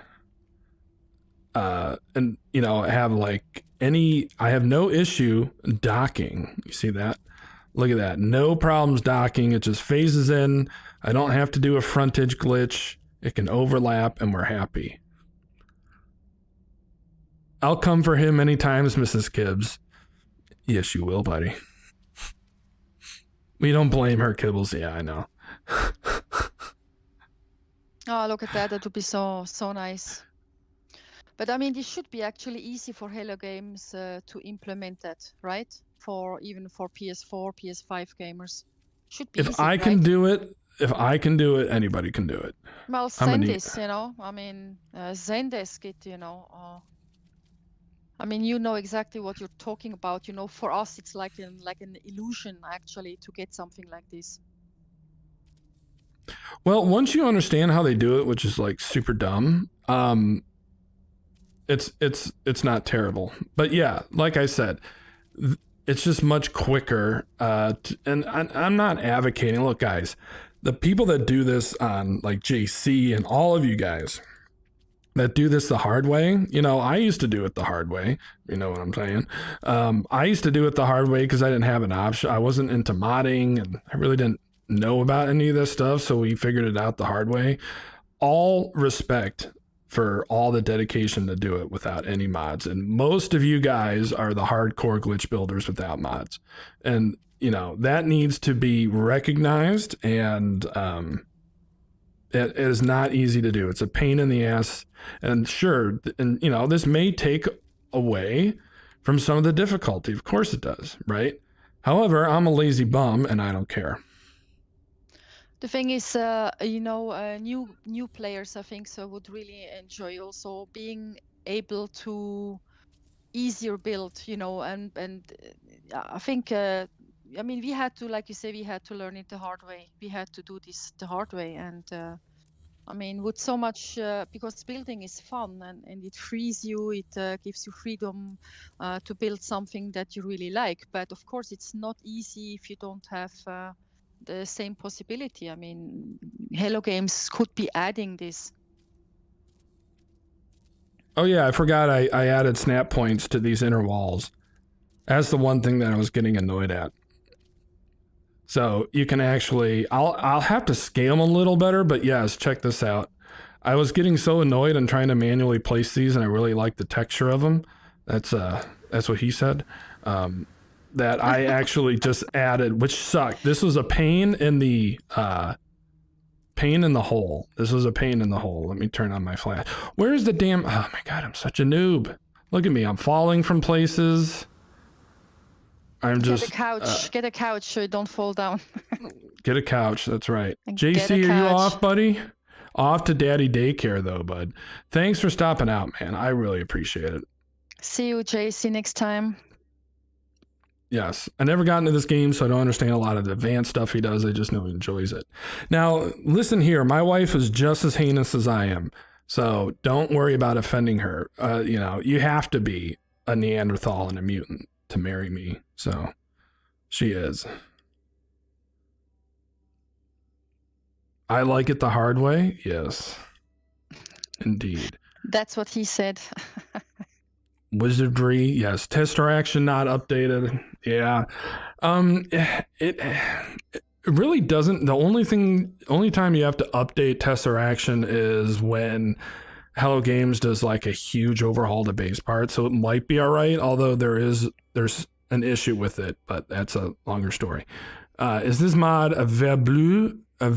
and you know, have like I have no issue docking. You see that? Look at that. No problems docking. It just phases in. I don't have to do a frontage glitch. It can overlap and we're happy. I'll come for him many times, Mrs. Gibbs. Yes, you will, buddy. We don't blame her, Kibbles. Yeah, I know. Oh, look at that. That would be so nice. But I mean, this should be actually easy for Hello Games to implement that, right? Even for PS4, PS5 gamers. Should be easy, If I can do it, anybody can do it. Well, Zendesk, you know, I mean, Zendesk, you know, I mean, you know exactly what you're talking about. You know, for us, it's like an illusion actually to get something like this. Well, once you understand how they do it, which is like super dumb, it's not terrible. But yeah, like I said, it's just much quicker. And I'm not advocating. Look, guys, the people that do this on like JC and all of you guys that do this the hard way, you know, I used to do it the hard way. You know what I'm saying? I used to do it the hard way because I didn't have an option. I wasn't into modding and I really didn't know about any of this stuff. So we figured it out the hard way. All respect for all the dedication to do it without any mods. And most of you guys are the hardcore glitch builders without mods. And, you know, that needs to be recognized. And it is not easy to do. It's a pain in the ass. And sure, and, you know, this may take away from some of the difficulty. Of course it does, right? However, I'm a lazy bum and I don't care. The thing is, you know, new players, I think, so would really enjoy also being able to easier build, you know, and I think, I mean, we had to, like you say, we had to learn it the hard way. We had to do this the hard way, and I mean, with so much, because building is fun and it frees you, it gives you freedom to build something that you really like. But of course, it's not easy if you don't have the same possibility. I mean, Hello Games could be adding this. Oh yeah, I forgot I added snap points to these inner walls. That's the one thing that I was getting annoyed at. So you can actually, I'll have to scale them a little better, but yes, check this out. I was getting so annoyed and trying to manually place these, and I really like the texture of them. That's what he said. That I actually just added, which sucked. This was a pain in the hole. This was a pain in the hole. Let me turn on my flash. Where's the damn, oh my God, I'm such a noob. Look at me, I'm falling from places. I'm just get a couch so you don't fall down. Get a couch, that's right. JC, are you off, buddy? Off to daddy daycare though, bud. Thanks for stopping out, man. I really appreciate it. See you, JC, next time. Yes, I never got into this game, so I don't understand a lot of the advanced stuff he does. I just know he enjoys it. Now, listen here. My wife is just as heinous as I am, so don't worry about offending her. You know, you have to be a Neanderthal and a mutant to marry me, so she is. I like it the hard way. Yes, indeed. That's what he said. Wizardry, yes. Tester action not updated. Yeah. It really doesn't. The only time you have to update tester action is when Hello Games does like a huge overhaul to base parts. So it might be all right, although there's an issue with it, but that's a longer story. Is this mod available? I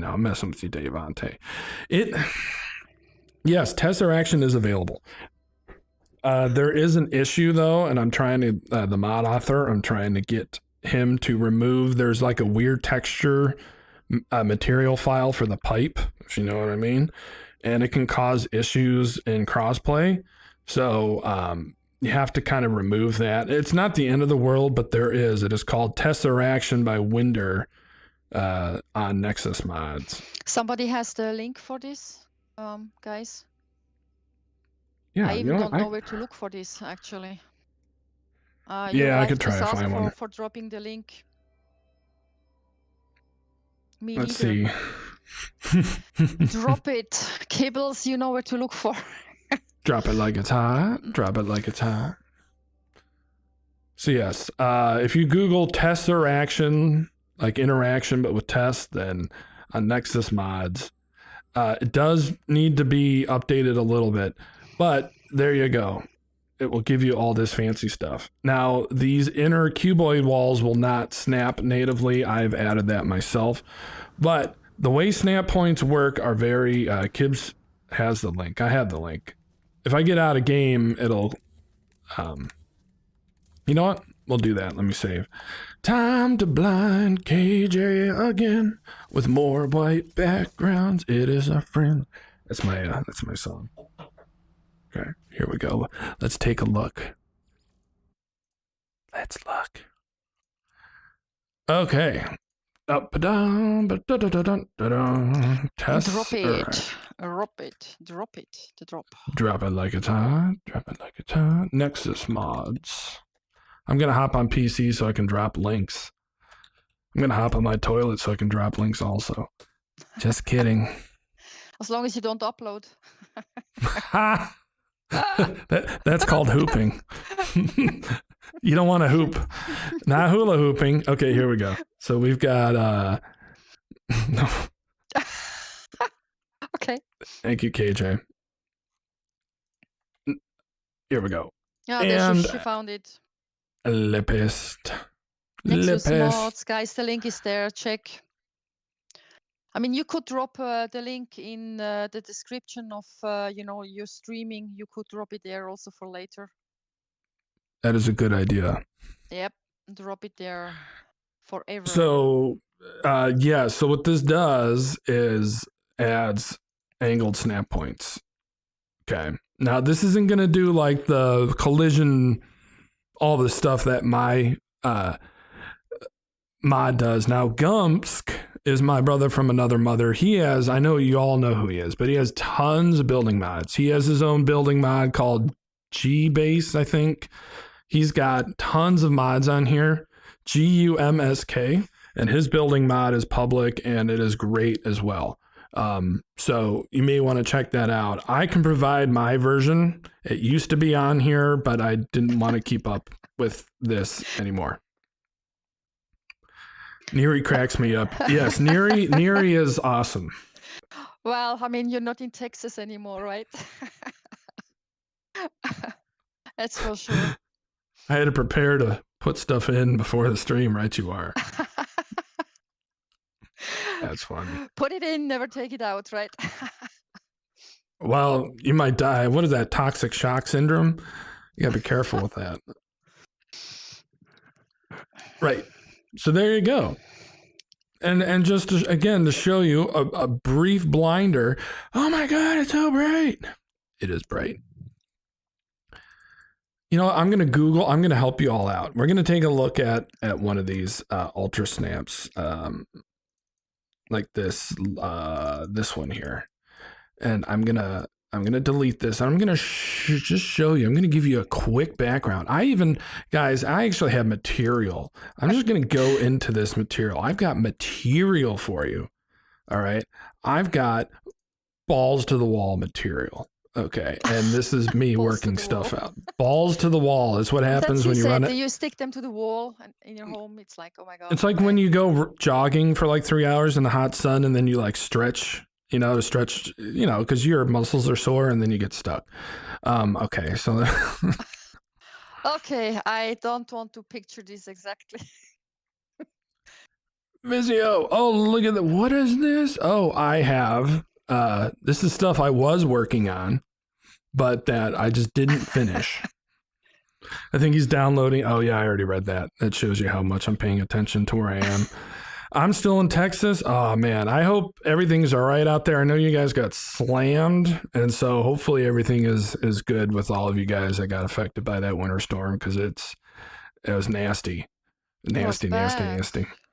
know, I'm messing with you, Davante. Yes, tester action is available. There is an issue though, and I'm trying to, the mod author, I'm trying to get him to remove, there's like a weird texture material file for the pipe, if you know what I mean, and it can cause issues in crossplay. So you have to kind of remove that. It's not the end of the world, but there is. It is called Tesseraction by Winder on Nexus Mods. Somebody has the link for this, guys? Yeah, I you even know don't what? know where to look for this actually. You Yeah, I have could to try to ask find one. for dropping the link. Me Let's neither. see. Drop it. Cables, you know where to look for. Drop it like it's hot. Drop it like it's hot. So yes, if you Google Tesseraction, like interaction but with test, then on Nexus Mods, it does need to be updated a little bit, but there you go. It will give you all this fancy stuff. Now, these inner cuboid walls will not snap natively. I've added that myself, but the way snap points work are very, Kibbs has the link. I have the link. If I get out of game, it'll, you know what? We'll do that. Let me save. Time to blind KJ again with more white backgrounds. It is our friend. That's my song. Okay, here we go. Let's take a look. Let's look. Okay. Up down, test. Drop it. Drop it. Drop it. The drop. Drop it like it's hot. Drop it like it's hot. Nexus Mods. I'm gonna hop on PC so I can drop links. I'm gonna hop on my toilet so I can drop links also. Just kidding. As long as you don't upload. That's called hooping. You don't want to hoop. Not hula hooping. Okay, here we go. So we've got no. Okay. Thank you, KJ. Here we go. Yeah, there she found it. Lipist. Nexus Mods, guys, the link is there. Check. I mean, you could drop the link in the description of your streaming. You could drop it there also for later. That is a good idea. Yep, drop it there forever. So, yeah. So what this does is adds angled snap points. Okay. Now this isn't going to do like the collision, all the stuff that my mod does. Now Gumpsk is my brother from another mother. He has, I know you all know who he is, but he has tons of building mods. He has his own building mod called G-Base, I think. He's got tons of mods on here, GUMSK, and his building mod is public and it is great as well. So you may want to check that out. I can provide my version. It used to be on here, but I didn't want to keep up with this anymore. Neri cracks me up. Yes, Neri is awesome. Well, I mean, you're not in Texas anymore, right? That's for sure. I had to prepare to put stuff in before the stream, right? You are. That's funny. Put it in, never take it out, right? Well, you might die. What is that? Toxic shock syndrome? You gotta be careful with that. Right. So there you go. And just to, again, to show you a brief blinder. Oh my God, it's so bright. It is bright. You know, I'm going to help you all out. We're going to take a look at one of these ultra snaps, like this one here. And I'm going to delete this. I'm going to just show you. I'm going to give you a quick background. Guys, I actually have material. I'm just going to go into this material. I've got material for you. All right. I've got balls to the wall material. Okay, and this is me working stuff out. Balls to the wall is what happens when you run it. You stick them to the wall and in your home. It's like, oh my God. It's like when you go jogging for like 3 hours in the hot sun and then you like stretch, because your muscles are sore and then you get stuck. Okay, so. Okay, I don't want to picture this exactly. Vizio, oh, look at that. What is this? Oh, I have. This is stuff I was working on, but that I just didn't finish. I think he's downloading. Oh, yeah, I already read that. That shows you how much I'm paying attention to where I am. I'm still in Texas. Oh, man, I hope everything's all right out there. I know you guys got slammed, and so hopefully everything is good with all of you guys that got affected by that winter storm, because it was nasty. Nasty.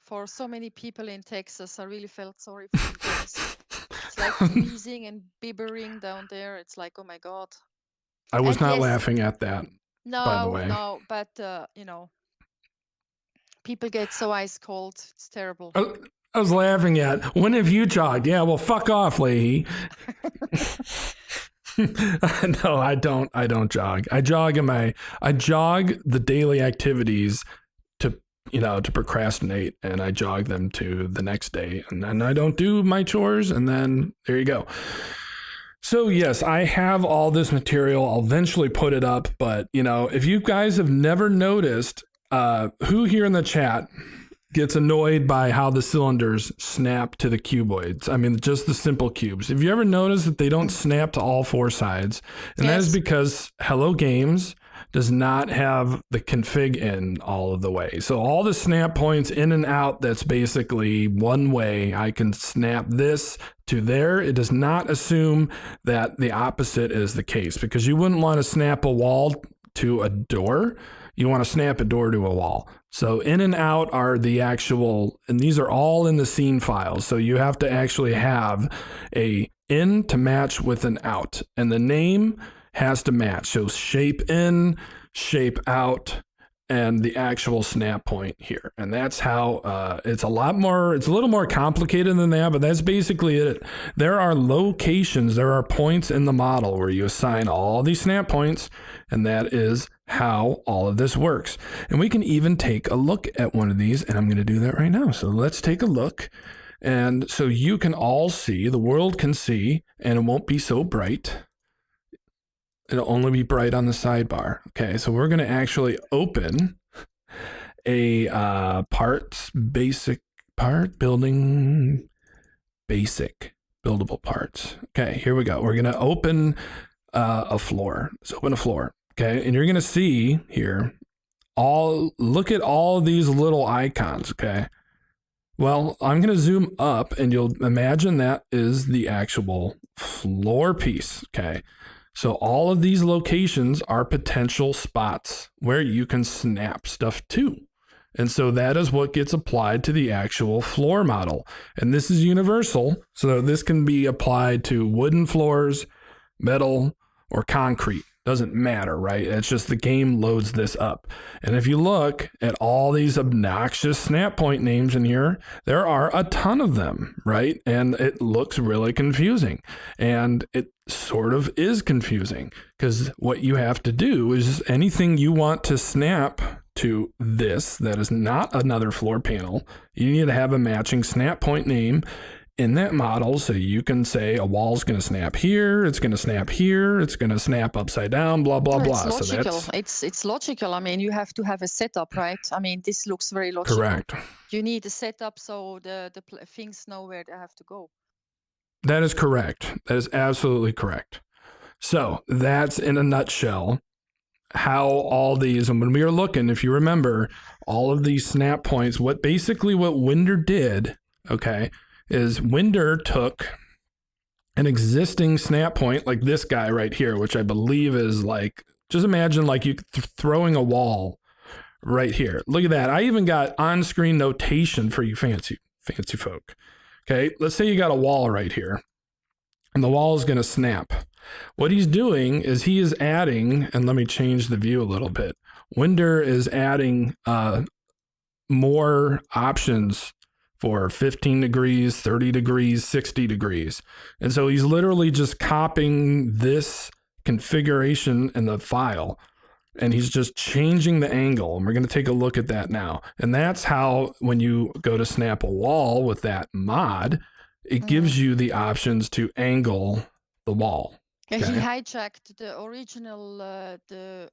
For so many people in Texas, I really felt sorry for you guys. It's like freezing and bibbering down there. It's like, oh my God. I was And not yes, laughing at that, by the way. no, but you know, people get so ice cold. It's terrible. I was laughing at, when have you jogged? Yeah, well, fuck off, Leahy. No, I don't jog. I jog the daily activities to, to procrastinate, and I jog them to the next day, and then I don't do my chores, and then there you go. So yes, I have all this material. I'll eventually put it up, but if you guys have never noticed, who here in the chat gets annoyed by how the cylinders snap to the cuboids? I mean, just the simple cubes. Have you ever noticed that they don't snap to all four sides? And that is because Hello Games does not have the config in all of the way. So all the snap points in and out, that's basically one way. I can snap this to there. It does not assume that the opposite is the case, because you wouldn't want to snap a wall to a door. You want to snap a door to a wall. So in and out are the actual, and these are all in the scene files. So you have to actually have a in to match with an out, and the name has to match. So shape in, shape out, and the actual snap point here. And that's how it's a little more complicated than that, but that's basically it. There are locations, there are points in the model where you assign all these snap points, and that is how all of this works. And we can even take a look at one of these, and I'm going to do that right now. So let's take a look. And so you can all see, the world can see, and it won't be so bright. It'll only be bright on the sidebar. Okay, so we're going to actually open a building basic buildable parts. Okay, here we go. We're going to open a floor. Let's open a floor. Okay, and you're going to see here, look at all of these little icons. Okay, well, I'm going to zoom up, and you'll imagine that is the actual floor piece. Okay. So all of these locations are potential spots where you can snap stuff to. And so that is what gets applied to the actual floor model. And this is universal. So this can be applied to wooden floors, metal, or concrete. Doesn't matter, right? It's just the game loads this up. And if you look at all these obnoxious snap point names in here, there are a ton of them, right? And it looks really confusing. And it sort of is confusing, because what you have to do is anything you want to snap to this that is not another floor panel, you need to have a matching snap point name in that model. So you can say a wall's going to snap here, it's going to snap here, it's going to snap upside down, blah, blah, blah. It's logical. So it's logical. I mean, you have to have a setup, right? I mean, this looks very logical. Correct. You need a setup so the things know where they have to go. That is correct. That is absolutely correct. So that's in a nutshell how all these, and when we were looking, if you remember, all of these snap points, what Winder did, okay, is Winder took an existing snap point like this guy right here, which I believe is like, just imagine like you throwing a wall right here. Look at that. I even got on-screen notation for you fancy folk. Okay, let's say you got a wall right here, and the wall is going to snap. What he's doing is he is adding, and let me change the view a little bit. Winder is adding more options for 15 degrees, 30 degrees, 60 degrees. And so he's literally just copying this configuration in the file, and he's just changing the angle. And we're going to take a look at that now. And that's how, when you go to snap a wall with that mod, it gives you the options to angle the wall. Yeah, he hijacked the original the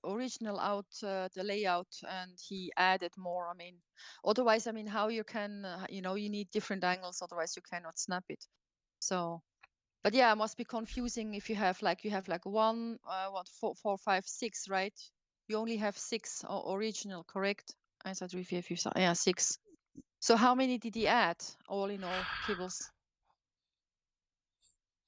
layout, and he added more. I mean, otherwise, I mean, how you can, you need different angles. Otherwise, you cannot snap it. So, but yeah, it must be confusing if you have like 1, 4, 5, 6, right? You only have 6 original, correct? I said 3, 4, 5, yeah, 6. So how many did he add all in all, Kibbles?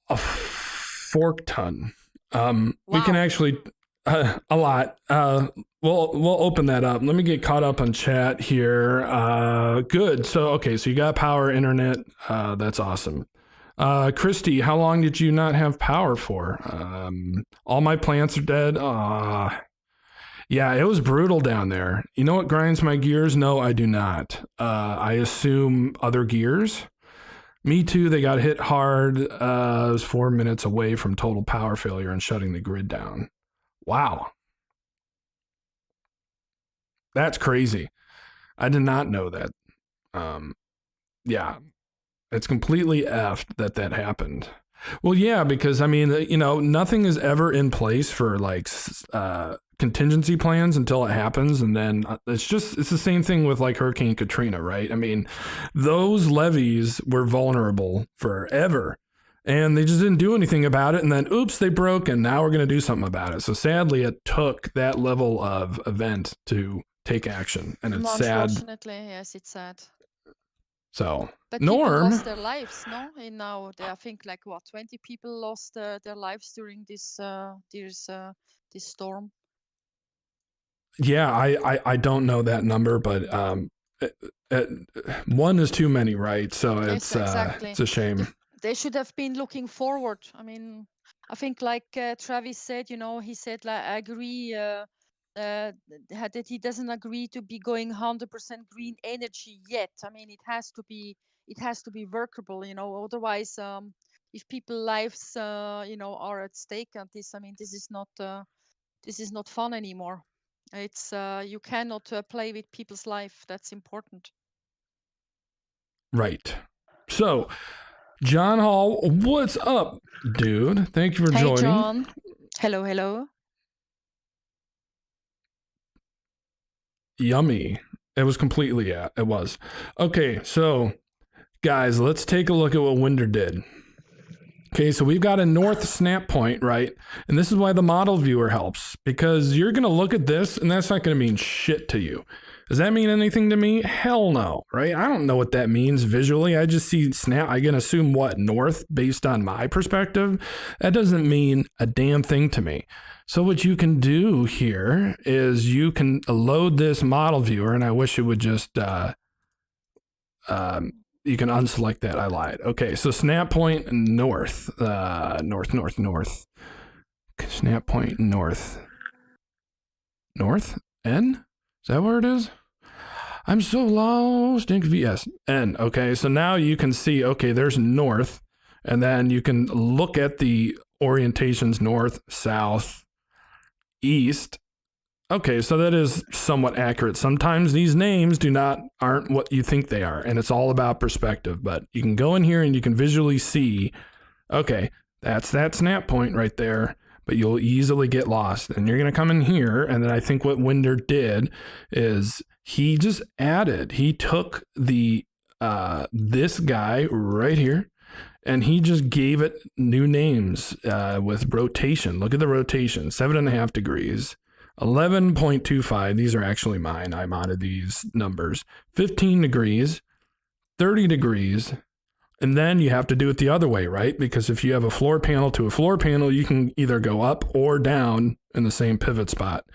A fork ton. We can actually a lot. We'll open that up. Let me get caught up on chat here. Good. So okay, so you got power, internet. That's awesome. Christy, how long did you not have power for? All my plants are dead. Yeah, it was brutal down there. You know what grinds my gears? No, I do not. I assume other gears. Me too. They got hit hard. It was 4 minutes away from total power failure and shutting the grid down. Wow. That's crazy. I did not know that. Yeah, it's completely effed that happened. Well, yeah, because I mean, you know, nothing is ever in place for like contingency plans until it happens, and then it's the same thing with like Hurricane Katrina, right? I mean, those levees were vulnerable forever, and they just didn't do anything about it, and then oops, they broke, and now we're going to do something about it. So sadly, it took that level of event to take action, and it's sad. Unfortunately, yes, it's sad. So, but people Norn lost their lives, no? And now I think like 20 people lost their lives during this storm. Yeah, I don't know that number, but one is too many, right? So it's Yes, exactly. it's a shame. They should have been looking forward. I mean, I think like Travis said, you know, he said like I agree that he doesn't agree to be going 100% green energy yet. I mean, it has to be workable, you know. Otherwise, if people's lives, you know, are at stake at this, I mean, this is not fun anymore. It's you cannot play with people's life. That's important. Right. So, John Hall, what's up, dude? Thank you for joining. Hey, John. Hello. Yummy. It was completely, yeah, it was. Okay, so guys, let's take a look at what Winder did. Okay, so we've got a north snap point, right? And this is why the model viewer helps, because you're going to look at this and that's not going to mean shit to you. Does that mean anything to me? Hell no, right? I don't know what that means visually. I just see snap. I can assume what, north based on my perspective? That doesn't mean a damn thing to me. So what you can do here is you can load this model viewer, and I wish it would just, you can unselect that. I lied. Okay, so snap point north, north. Snap point north. North? N? Is that where it is? I'm so lost. Yes, N. Okay, so now you can see, okay, there's north, and then you can look at the orientations north, south, east. Okay, so that is somewhat accurate. Sometimes these names aren't what you think they are, and it's all about perspective. But you can go in here and you can visually see, okay, that's that snap point right there, but you'll easily get lost. And you're going to come in here, and then I think what Winder did is he just he took the this guy right here, and he just gave it new names with rotation. Look at the rotation, 7.5 degrees. 11.25, these are actually mine. I modded these numbers. 15 degrees, 30 degrees, and then you have to do it the other way, right? Because if you have a floor panel to a floor panel, you can either go up or down in the same pivot spot.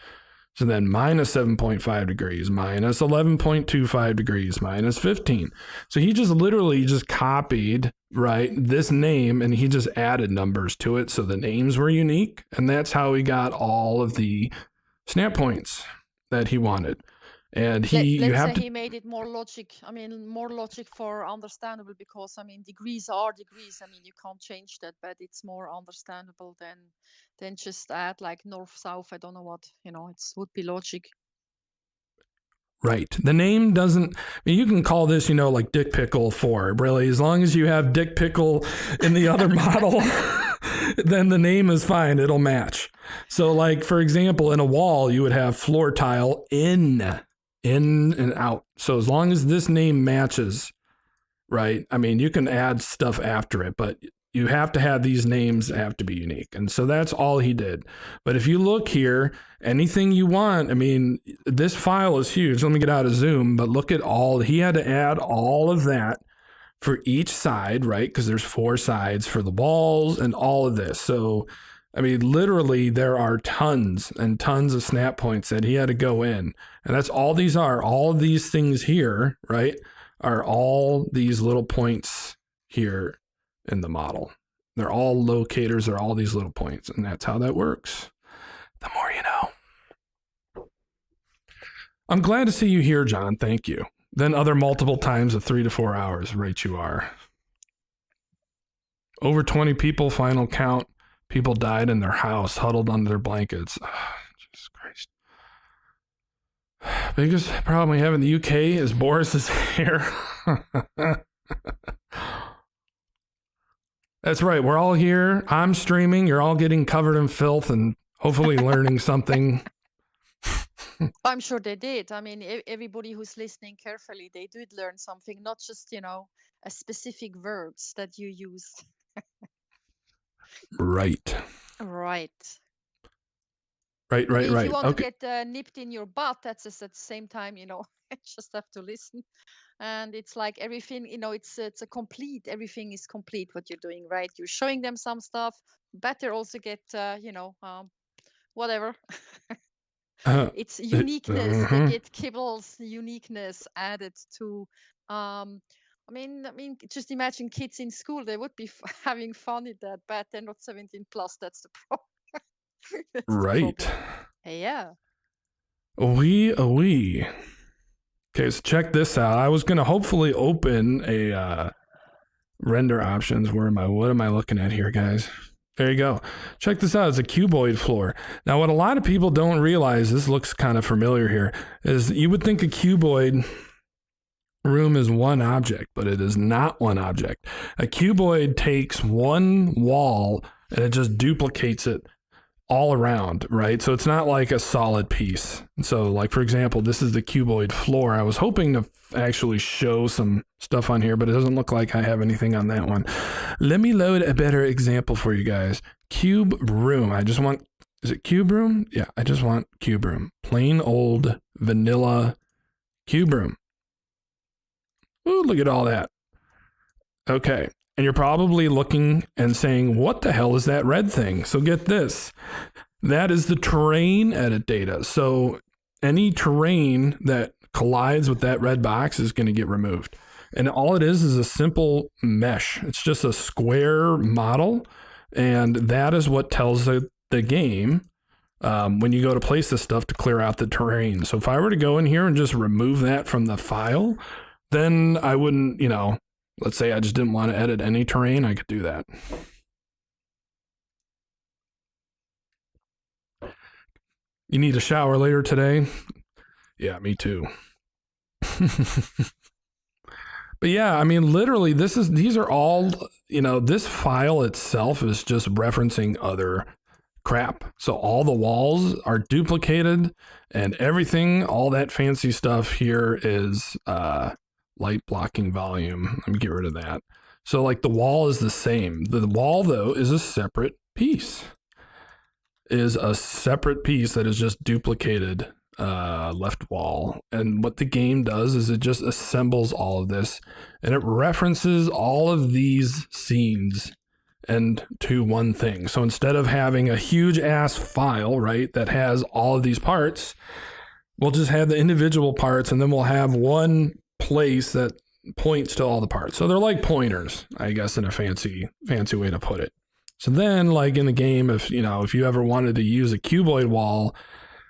So then minus 7.5 degrees, minus 11.25 degrees, minus 15. So he just literally just copied, right, this name, and he just added numbers to it so the names were unique. And that's how he got all of the snap points that he wanted. And he made it more logic. I mean, more logic for understandable, because I mean, degrees are degrees. I mean, you can't change that, but it's more understandable than just add like north, south. I don't know what, you know, it would be logic. Right. The name doesn't, I mean, you can call this, you know, like Dick Pickle 4, really, as long as you have Dick Pickle in the other model, then the name is fine. It'll match. So like, for example, in a wall, you would have floor tile in and out. So as long as this name matches, right? I mean, you can add stuff after it, but you have to have these names have to be unique. And so that's all he did. But if you look here, anything you want, I mean, this file is huge. Let me get out of Zoom, but look at he had to add all of that for each side, right? Because there's 4 sides for the walls and all of this. So, I mean, literally there are tons and tons of snap points that he had to go in. And that's all these are. All of these things here, right, are all these little points here in the model. They're all locators, they're all these little points, and that's how that works. The more you know. I'm glad to see you here, John. Thank you. Then other multiple times of 3 to 4 hours, right you are. Over 20 people, final count. People died in their house, huddled under their blankets. Oh, Jesus Christ. Biggest problem we have in the UK is Boris's hair. That's right. We're all here. I'm streaming. You're all getting covered in filth and hopefully learning something. I'm sure they did. I mean, everybody who's listening carefully, they did learn something, not just, a specific words that you use. Right. Right. Right. If you want Okay. to get nipped in your butt, that's just at the same time, just have to listen. And it's like everything, it's a complete, everything is complete what you're doing, right? You're showing them some stuff. Better also get, whatever. It's uniqueness. They get Kibble's uniqueness added to. I mean, just imagine kids in school. They would be having fun with that, but they're not 17 plus. That's the problem. That's right. the problem. Yeah. Oui. Okay, so check this out. I was going to hopefully open a render options. What am I looking at here, guys? There you go. Check this out. It's a cuboid floor. Now, what a lot of people don't realize, this looks kind of familiar here, is you would think a cuboid room is one object, but it is not one object. A cuboid takes one wall and it just duplicates it all around, right? So it's not like a solid piece. So like, for example, this is the cuboid floor. I was hoping to actually show some stuff on here, but it doesn't look like I have anything on that one. Let me load a better example for you guys. Cube room. Is it cube room? Yeah, I just want cube room. Plain old vanilla cube room. Ooh, look at all that. Okay. And you're probably looking and saying, what the hell is that red thing? So get this. That is the terrain edit data. So any terrain that collides with that red box is going to get removed. And all it is a simple mesh. It's just a square model. And that is what tells the game when you go to place this stuff to clear out the terrain. So if I were to go in here and just remove that from the file, then I wouldn't, let's say I just didn't want to edit any terrain, I could do that. You need a shower later today? Yeah, me too. But yeah, I mean, literally, these are all, this file itself is just referencing other crap. So all the walls are duplicated and everything, all that fancy stuff here is light blocking volume. Let me get rid of that. So like the wall is the same. The wall though is a separate piece. That is just duplicated left wall. And what the game does is it just assembles all of this and it references all of these scenes and to one thing. So instead of having a huge ass file, right, that has all of these parts, we'll just have the individual parts and then we'll have one place that points to all the parts. So they're like pointers, I guess, in a fancy way to put it. So then, like in the game, if you ever wanted to use a cuboid wall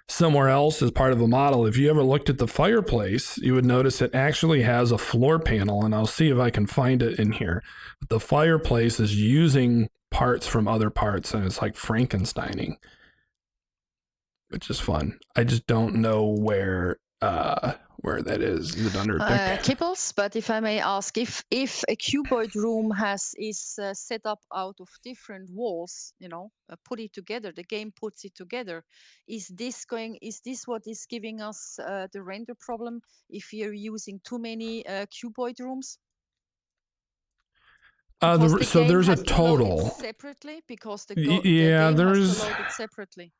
somewhere else as part of a model, if you ever looked at the fireplace, you would notice it actually has a floor panel, and I'll see if I can find it in here. But the fireplace is using parts from other parts, and it's like Frankensteining, which is fun. I just don't know where that is. Is it under deck? Kibbles, but if I may ask, if a cuboid room is set up out of different walls, put it together, the game puts it together, is this what is giving us the render problem if you're using too many cuboid rooms? So there's a total separately because the game has to load it separately.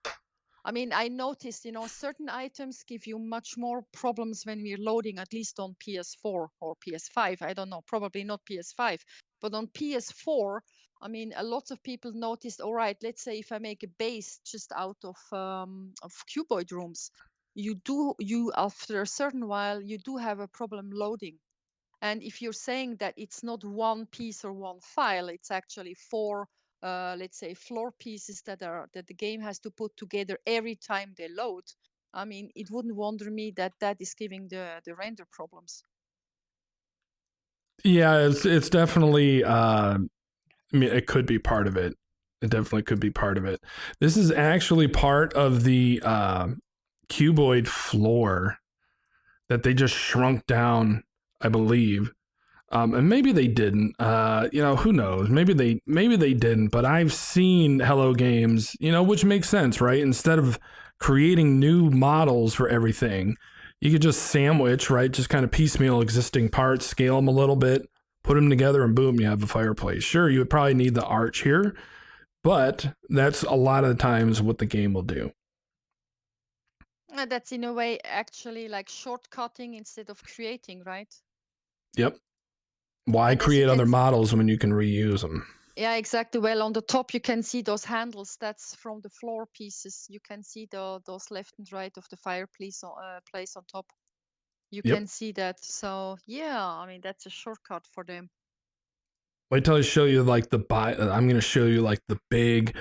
I mean, I noticed, certain items give you much more problems when we're loading, at least on PS4 or PS5. I don't know, probably not PS5, but on PS4, I mean, a lot of people noticed, all right, let's say if I make a base just out of cuboid rooms, after a certain while, you do have a problem loading. And if you're saying that it's not one piece or one file, it's actually four, let's say, floor pieces that the game has to put together every time they load. I mean, it wouldn't wonder me that that is giving the render problems. Yeah, it's definitely. I mean, it could be part of it. It definitely could be part of it. This is actually part of the cuboid floor that they just shrunk down, I believe. And maybe they didn't. Who knows? Maybe they didn't. But I've seen Hello games, which makes sense, right? Instead of creating new models for everything, you could just sandwich, right? Just kind of piecemeal existing parts, scale them a little bit, put them together, and boom, you have a fireplace. Sure, you would probably need the arch here, but that's a lot of the times what the game will do. That's in a way actually like shortcutting instead of creating, right? Yep. Why create other models when you can reuse them? Yeah, exactly. Well, on the top, you can see those handles. That's from the floor pieces. You can see those left and right of the fireplace place on top. You can see that. So, yeah, I mean, that's a shortcut for them. Wait till I show you like I'm going to show you like the big,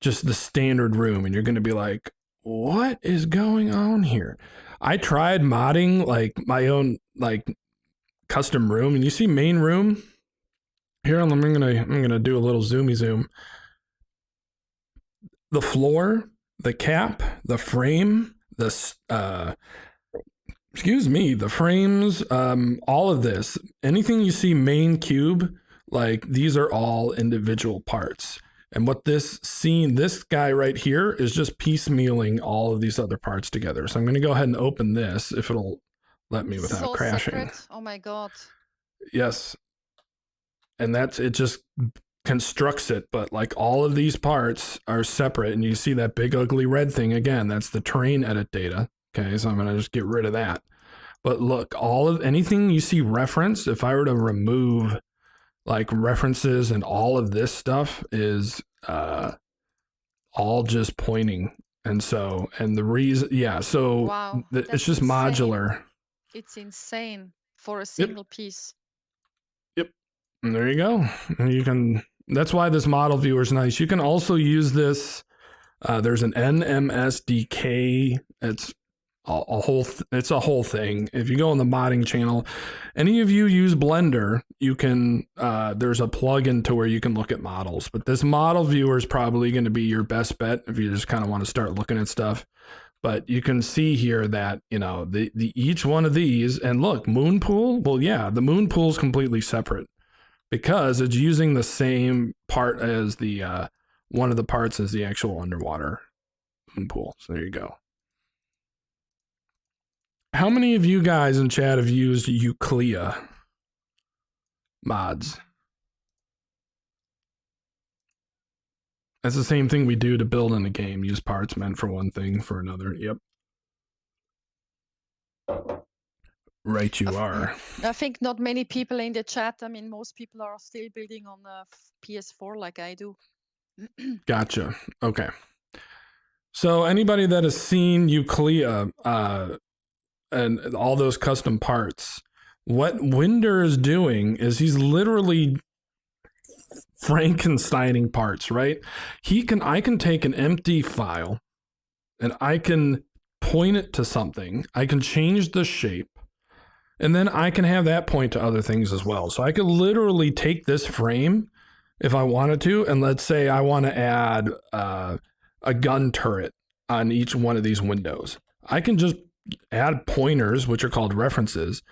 just the standard room. And you're going to be like, what is going on here? I tried modding like my own like custom room, and you see main room here. I'm gonna do a little zoomy zoom. The floor, the cap, the frame, the frames, all of this, anything you see main cube, like these are all individual parts. And what this guy right here is just piecemealing all of these other parts together. So I'm going to go ahead and open this if it'll let me without crashing. Separate? Oh my God. Yes. And it just constructs it, but like all of these parts are separate, and you see that big ugly red thing again, that's the terrain edit data. Okay, so I'm going to just get rid of that. But look, anything you see referenced, if I were to remove like references and all of this stuff is all just pointing. And the reason, wow, it's just insane. Modular. It's insane for a single piece. Yep. And there you go. And that's why this model viewer is nice. You can also use this. There's an NMSDK. It's it's a whole thing. If you go on the modding channel, any of you use Blender, you can, there's a plugin to where you can look at models, but this model viewer is probably going to be your best bet if you just kind of want to start looking at stuff. But you can see here that, the each one of these, and look, moon pool. Well, yeah, the moon pool is completely separate because it's using the same part as the, one of the parts as the actual underwater moon pool. So there you go. How many of you guys in chat have used Euclea mods? That's the same thing we do to build in a game. Use parts meant for one thing for another. Yep. Right, you are. I think not many people in the chat. I mean, most people are still building on PS4 like I do. Gotcha. Okay. So anybody that has seen Euclea, and all those custom parts, what Winder is doing is he's literally Frankensteining parts, right? I can take an empty file and I can point it to something. I can change the shape, and then I can have that point to other things as well. So I could literally take this frame if I wanted to, and let's say I want to add a gun turret on each one of these windows. I can just add pointers, which are called references,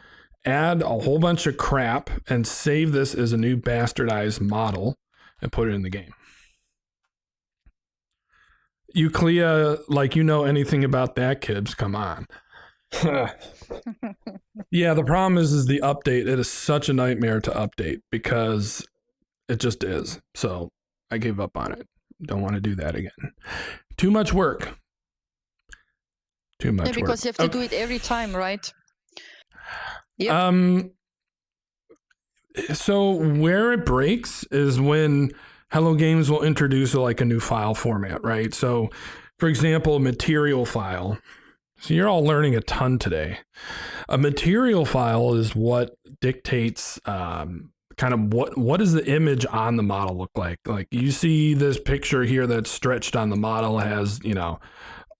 add a whole bunch of crap, and save this as a new bastardized model and put it in the game. Euclea, like anything about that, kids, come on. Yeah, the problem is the update. It is such a nightmare to update because it just is. So I gave up on it. Don't want to do that again. Too much work. Too much because work. You have to do it every time, right? Yep. So where it breaks is when Hello Games will introduce like a new file format, right? So for example, material file. So you're all learning a ton today. A material file is what dictates kind of what does the image on the model look like. Like you see this picture here that's stretched on the model has, you know,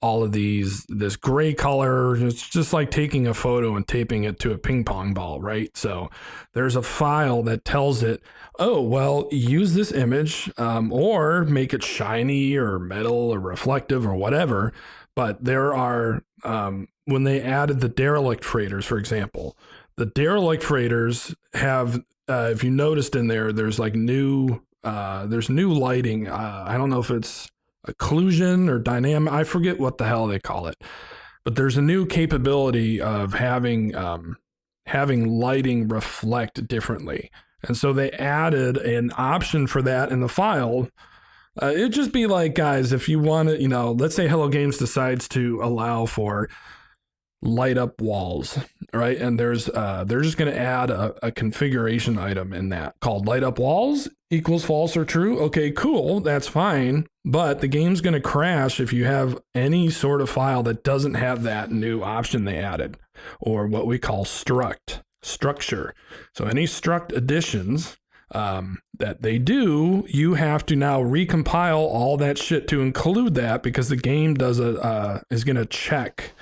all of this gray color. It's just like taking a photo and taping it to a ping pong ball, right? So there's a file that tells it, oh, well, use this image or make it shiny or metal or reflective or whatever. But there are, when they added the derelict freighters, for example, the derelict freighters have, if you noticed in there, there's like there's new lighting. I don't know if it's occlusion or dynamic. I forget what the hell they call it, but there's a new capability of having lighting reflect differently. And so they added an option for that in the file. It'd just be like, guys, if you want to, you know, let's say Hello Games decides to allow for light up walls, right? And they're just going to add a configuration item in that called light up walls equals false or true. Okay, cool. That's fine. But the game's going to crash if you have any sort of file that doesn't have that new option they added, or what we call structure. So any struct additions that they do, you have to now recompile all that shit to include that, because the game is going to check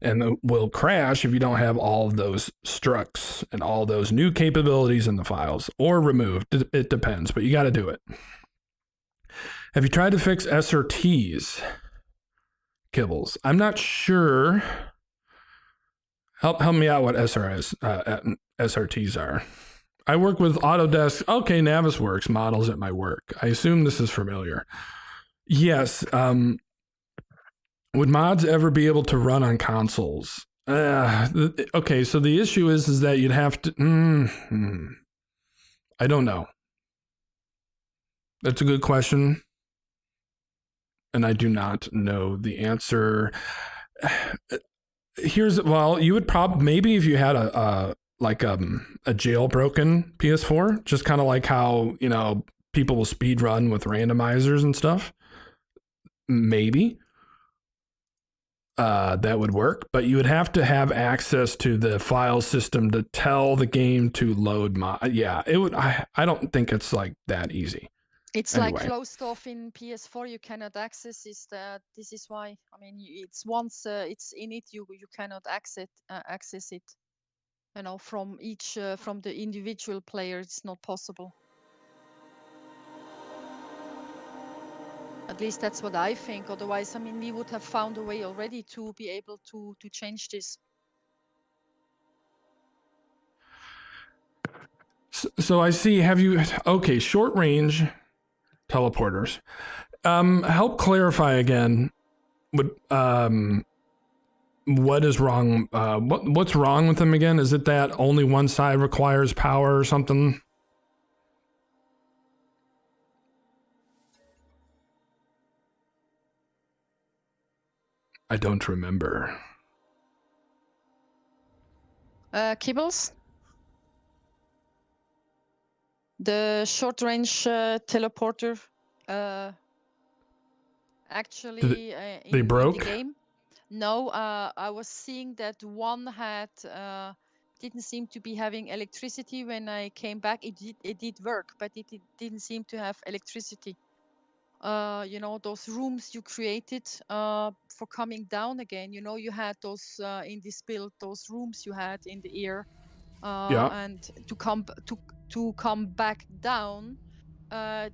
and will crash if you don't have all of those structs and all those new capabilities in the files, or removed. It depends, but you got to do it. Have you tried to fix SRTs, Kibbles? I'm not sure. Help me out what SRTs are. I work with Autodesk. Okay, Navisworks models at my work. I assume this is familiar. Yes. Would mods ever be able to run on consoles? Okay, so the issue is that you'd have to... I don't know. That's a good question. And I do not know the answer. You would probably, maybe if you had a jailbroken PS4, just kind of like how, you know, people will speed run with randomizers and stuff. Maybe. That would work, but you would have to have access to the file system to tell the game to load yeah, it would. I don't think it's like that easy. It's anyway. Like closed off in PS4, you cannot access. This is why. I mean, it's once it's in it, you cannot access it. You know, from the individual player, it's not possible. At least that's what I think. Otherwise, I mean, we would have found a way already to be able to change this. So I see. Okay, short range teleporters. Help clarify again. What is wrong? What's wrong with them again? Is it that only one side requires power or something? I don't remember. Kibbles? The short-range teleporter actually they broke? in the game. No, I was seeing that one had didn't seem to be having electricity when I came back. It did work, but it didn't seem to have electricity. You know, those rooms you created for coming down again. You know, you had those in this build, those rooms you had in the air, and to come back down, it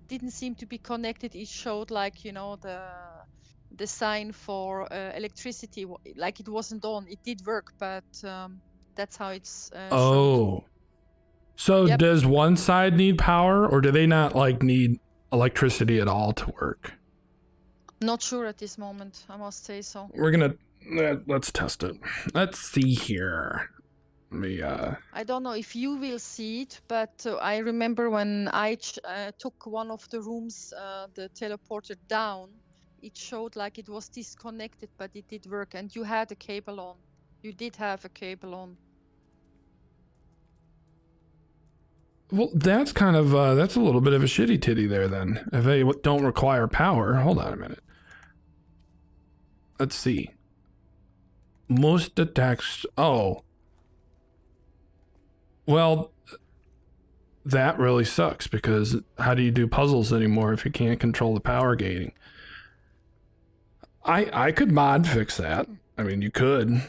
didn't seem to be connected. It showed like, you know, the sign for electricity, like it wasn't on. It did work, but that's how it's showed. So yep. Does one side need power, or do they not like need electricity at all to work? Not sure at this moment, I must say so. We're gonna let's test it. Let's see here. I don't know if you will see it, but I remember when I took one of the rooms, the teleporter down, it showed like it was disconnected, but it did work, and you had a cable on. You did have a cable on. Well, that's kind of, that's a little bit of a shitty titty there then. If they don't require power, hold on a minute. Let's see. most attacks. Oh, well, that really sucks because how do you do puzzles anymore if you can't control the power gating? I could mod fix that. I mean, you could.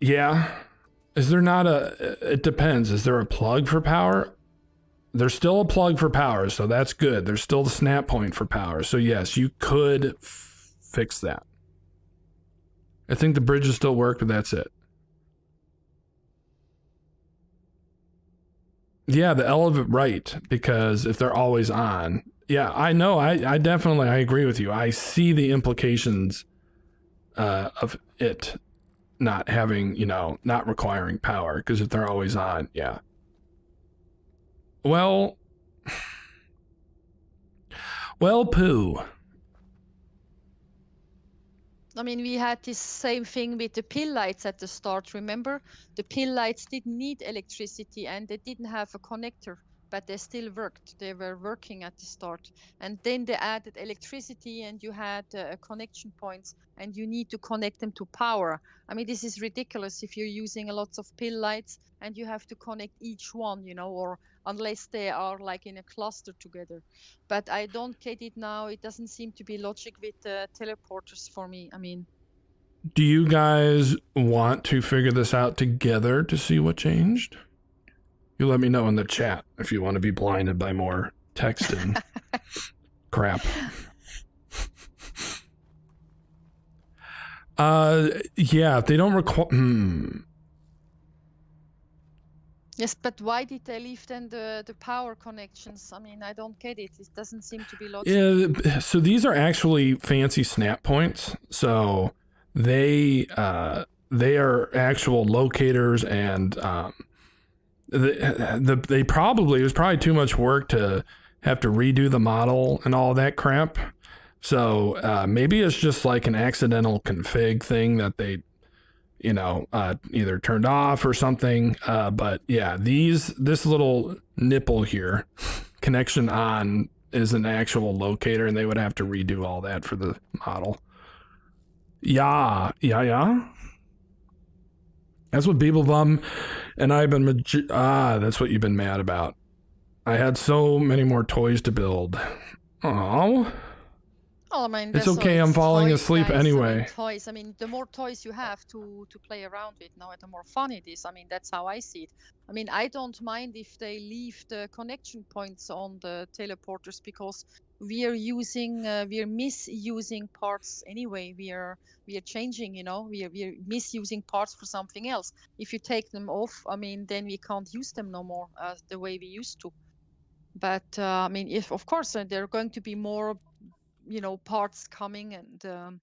Yeah. Is there not a? It depends. Is there a plug for power? There's still a plug for power, so that's good. There's still the snap point for power. So yes, you could fix that. I think the bridges still work, but that's it. Yeah, the elevator, right, because if they're always on. Yeah, I know. I definitely, I agree with you. I see the implications of it not having, not requiring power, because if they're always on, yeah. Well, poo. I mean, we had this same thing with the pill lights at the start. Remember, the pill lights didn't need electricity and they didn't have a connector, but they still worked. They were working at the start. And then they added electricity and you had connection points and you need to connect them to power. I mean, this is ridiculous if you're using a lot of pill lights and you have to connect each one, or unless they are like in a cluster together. But I don't get it now. It doesn't seem to be logic with teleporters for me. I mean, Do you guys want to figure this out together to see what changed? You let me know in the chat if you want to be blinded by more text and crap. Yeah, if they don't require. Yes, but why did they leave then the power connections? I mean, I don't get it. It doesn't seem to be logical. Yeah, so these are actually fancy snap points. So they are actual locators, and they probably, it was probably too much work to have to redo the model and all that crap. So maybe it's just like an accidental config thing that they either turned off or something. But yeah, this little nipple here, connection on, is an actual locator, and they would have to redo all that for the model. Yeah. That's what Beeblebum and I've been, that's what you've been mad about. I had so many more toys to build. Oh. Well, I mean, It's okay, I'm falling toys, asleep guys. anyway. I mean, toys. I mean, the more toys you have to play around with, the more fun it is. I mean, that's how I see it. I mean, I don't mind if they leave the connection points on the teleporters because we are misusing parts anyway. We are changing. We are misusing parts for something else. If you take them off, I mean, then we can't use them no more the way we used to. But I mean, if of course there are going to be more parts coming, and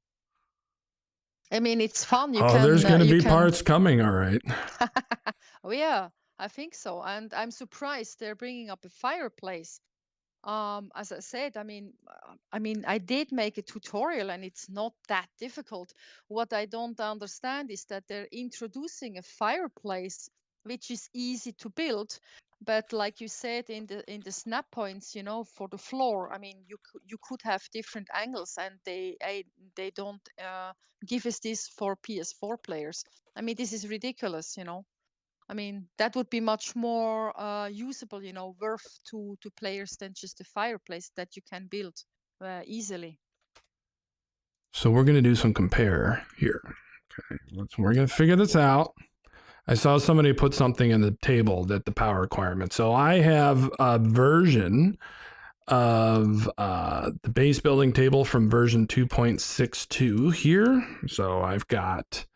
I mean, it's fun. There's going to be parts coming, all right. Oh yeah, I think so. And I'm surprised they're bringing up a fireplace. As I said, I mean, I did make a tutorial and it's not that difficult. What I don't understand is that they're introducing a fireplace, which is easy to build. But like you said in the snap points, for the floor, I mean, you could have different angles, and they don't give us this for PS4 players. I mean, this is ridiculous. I mean, that would be much more usable, worth to players than just a fireplace that you can build easily. So we're going to do some compare here. Okay, we're going to figure this out. I saw somebody put something in the table that the power requirement. So I have a version of the base building table from version 2.62 here. So I've got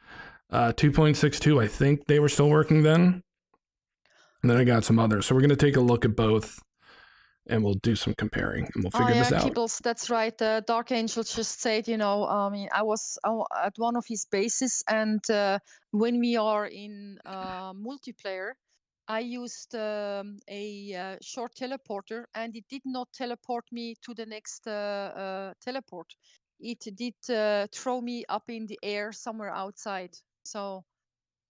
2.62. I think they were still working then. And then I got some others. So we're going to take a look at both and we'll do some comparing and we'll figure this out. Kibbles, that's right. Dark Angel just said, I mean, I was at one of his bases, and when we are in multiplayer, I used a short teleporter, and it did not teleport me to the next teleport. It did throw me up in the air somewhere outside. So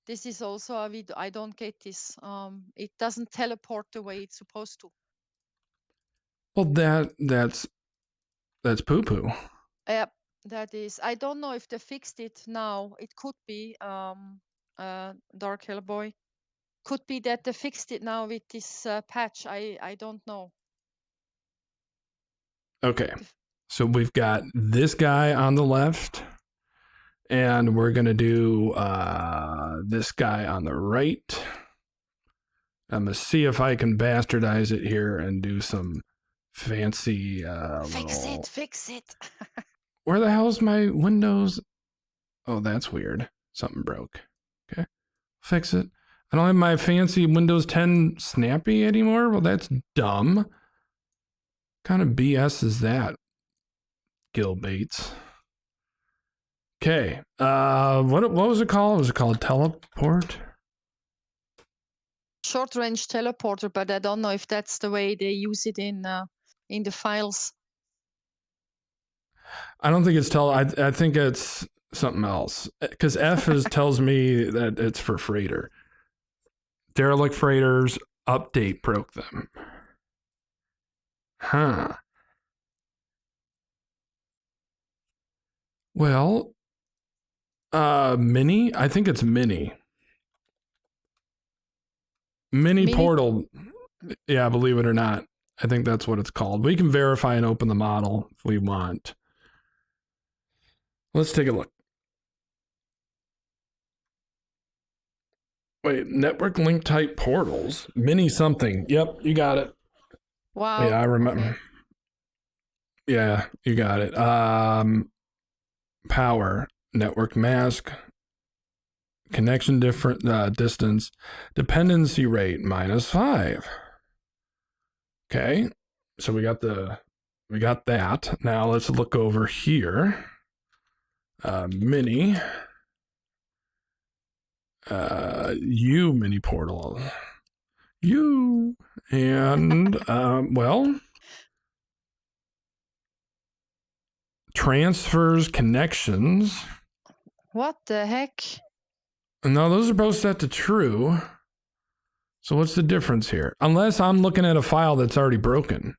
this is also I don't get this. It doesn't teleport the way it's supposed to. Well, that's poo-poo. Yep. That is, I don't know if they fixed it now. It could be Dark Hellboy. Could be that they fixed it now with this patch. I don't know. Okay. So we've got this guy on the left, and we're going to do this guy on the right. I'm going to see if I can bastardize it here and do some fancy Fix it. Where the hell's my Windows? Oh, that's weird. Something broke. Okay. Fix it. I don't have my fancy Windows 10 Snappy anymore? Well, that's dumb. What kind of BS is that? Gil Bates. Okay. What was it called? Was it called teleport? Short range teleporter, but I don't know if that's the way they use it in the files. I don't think it's I think it's something else. Because F tells me that it's for freighter. Derelict freighters update broke them. Huh. Well, mini? I think it's mini. Mini portal. Yeah, believe it or not. I think that's what it's called. We can verify and open the model if we want. Let's take a look. Wait, network link type portals. Mini something. Yep, you got it. Wow. Yeah, I remember. Okay. Yeah, you got it. Power, network mask, connection different distance, dependency rate -5. Okay, so we got that. Now let's look over here. Mini. Mini portal. And well, transfers, connections. What the heck? No, those are both set to true. So what's the difference here? Unless I'm looking at a file that's already broken.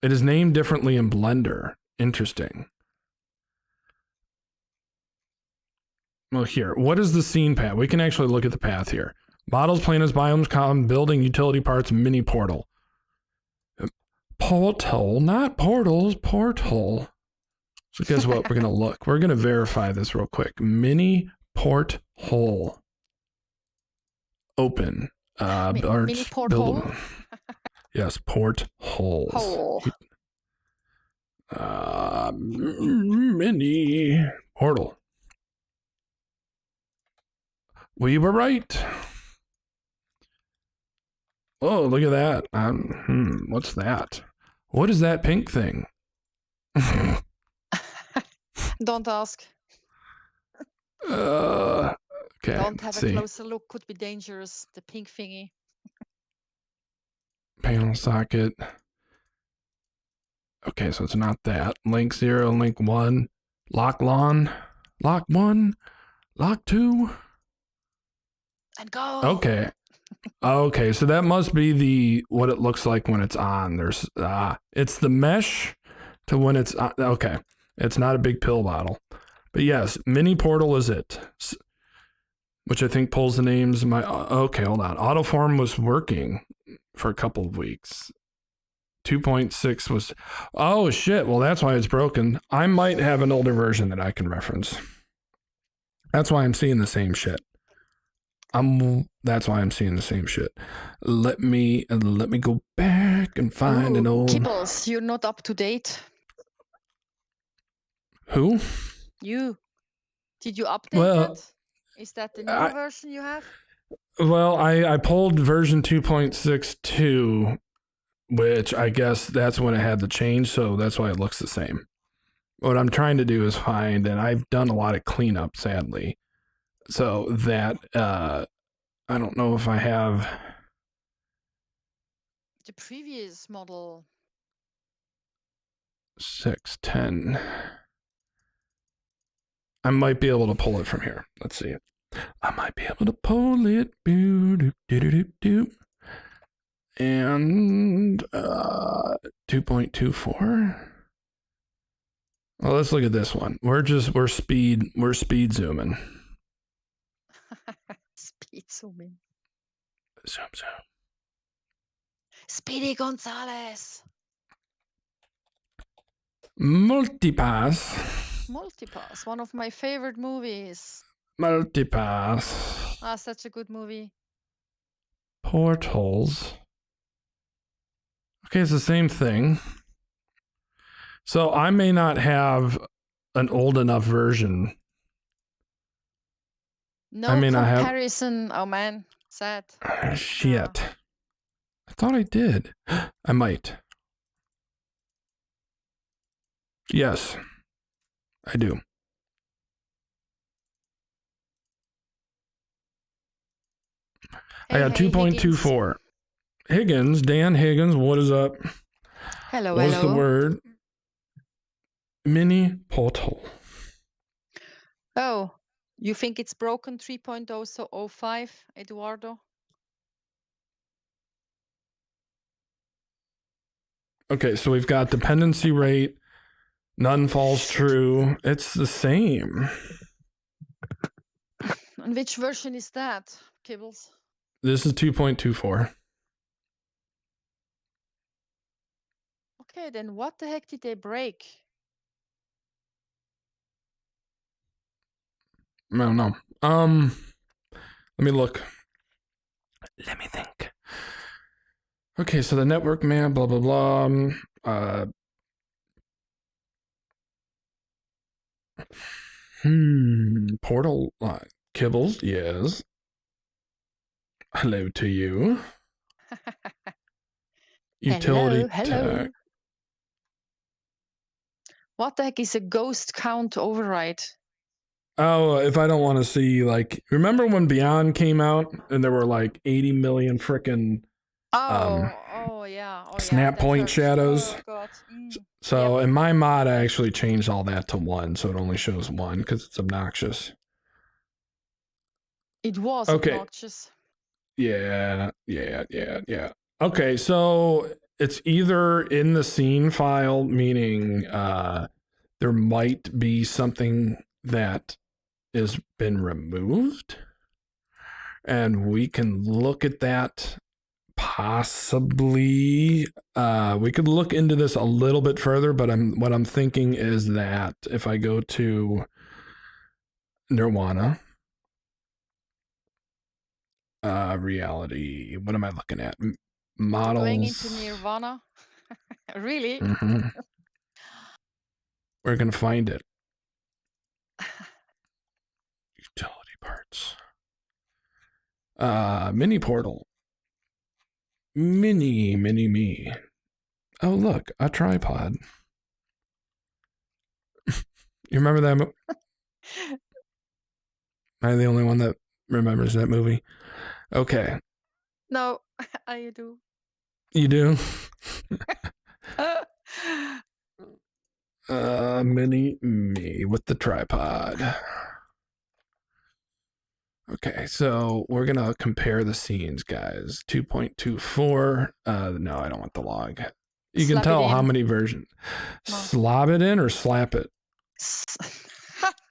It is named differently in Blender. Interesting. Well, here, what is the scene path? We can actually look at the path here. Models, planets, biomes, column, building, utility parts, mini portal. Portal, not portals, portal. So guess what? We're going to look. We're going to verify this real quick. Mini port hole. Open. Mini porthole? Yes, port holes. Hole. Mini portal. We were right. Oh, look at that. What's that? What is that pink thing? Don't ask. Okay. Don't have a closer look. Could be dangerous. The pink thingy. Panel socket. Okay, so it's not that. Link 0, link 1. Lock 1. Lock 1. Lock 2. And go. Okay. Okay, so that must be what it looks like when it's on. There's it's the mesh to when it's on. Okay. It's not a big pill bottle. But yes, mini portal is it. Which I think pulls the names of my okay, hold on. Autoform was working for a couple of weeks. 2.6 was oh shit, well that's why it's broken. I might have an older version that I can reference. That's why I'm seeing the same shit. That's why I'm seeing the same shit. Let me go back and find an old Kibbles, you're not up to date. Who? You. Did you update that? Is that the new version you have? Well, I pulled version 2.62, which I guess that's when it had the change, so that's why it looks the same. What I'm trying to do is find, and I've done a lot of cleanup, sadly, so that I don't know if I have the previous model 610. I might be able to pull it from here. Let's see it. I might be able to pull it. And 2.24. Well, let's look at this one. We're speed zooming. Speed zooming. Zoom. Speedy Gonzales. Multipass. One of my favorite movies. Multipass. Ah, such a good movie. Portals. Okay, it's the same thing. So I may not have an old enough version. No I mean, comparison. Oh man, sad. Shit. I thought I did. I might. Yes, I do. I got 2.24. Higgins, Dan Higgins, what is up? Hello, What's the word? Mini portal. Oh, you think it's broken 3.0, so 05, Eduardo? Okay, so we've got dependency rate, none false true. It's the same. And which version is that, Kibbles? This is 2.24. Okay, then what the heck did they break? I don't know. Let me look. Let me think. Okay, so the network man, blah blah blah. Portal Kibbles, yes. Hello to you. Utility hello. tech. What the heck is a ghost count override? Oh, if I don't want to see, like, remember when Beyond came out and there were like 80 million frickin' snap point shadows? Oh, God. So in my mod, I actually changed all that to 1, so it only shows 1 because it's obnoxious. It was obnoxious. Yeah. Okay, so it's either in the scene file, meaning there might be something that has been removed, and we can look at that possibly. We could look into this a little bit further, but what I'm thinking is that if I go to Nirwana, reality, what am I looking at? Models. Going into Nirvana? Really? Mm-hmm. We're going to find it. Utility parts. Mini portal. Mini me. Oh, look, a tripod. You remember that? Am I the only one that remembers that movie? Okay. No, I do. You do? Mini me with the tripod. Okay, so we're going to compare the scenes, guys. 2.24. No, I don't want the log. You can tell how many versions. No. Slob it in or slap it?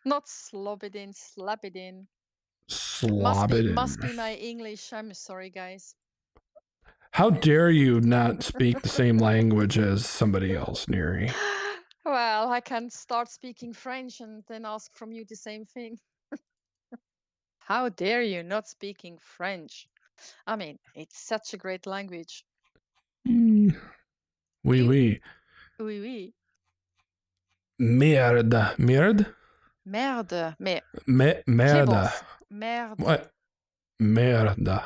Not slob it in, slap it in. Slob it in. Must be my English. I'm sorry, guys. How dare you not speak the same language as somebody else, Neri? Well, I can start speaking French and then ask from you the same thing. How dare you not speaking French? I mean, it's such a great language. Oui. Oui. Merde. Merde. Merde. Merde. What? Merde.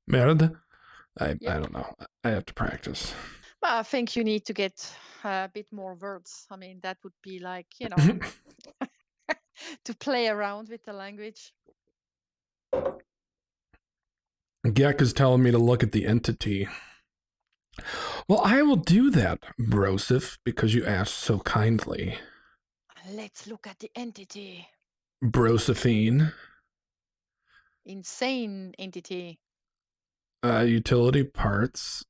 Merde? I don't know. I have to practice. Well, I think you need to get a bit more words. I mean, that would be like, you know, to play around with the language. Gek is telling me to look at the entity. Well, I will do that, Brosif, because you asked so kindly. Let's look at the entity. Brosifine. Insane entity. Utility parts.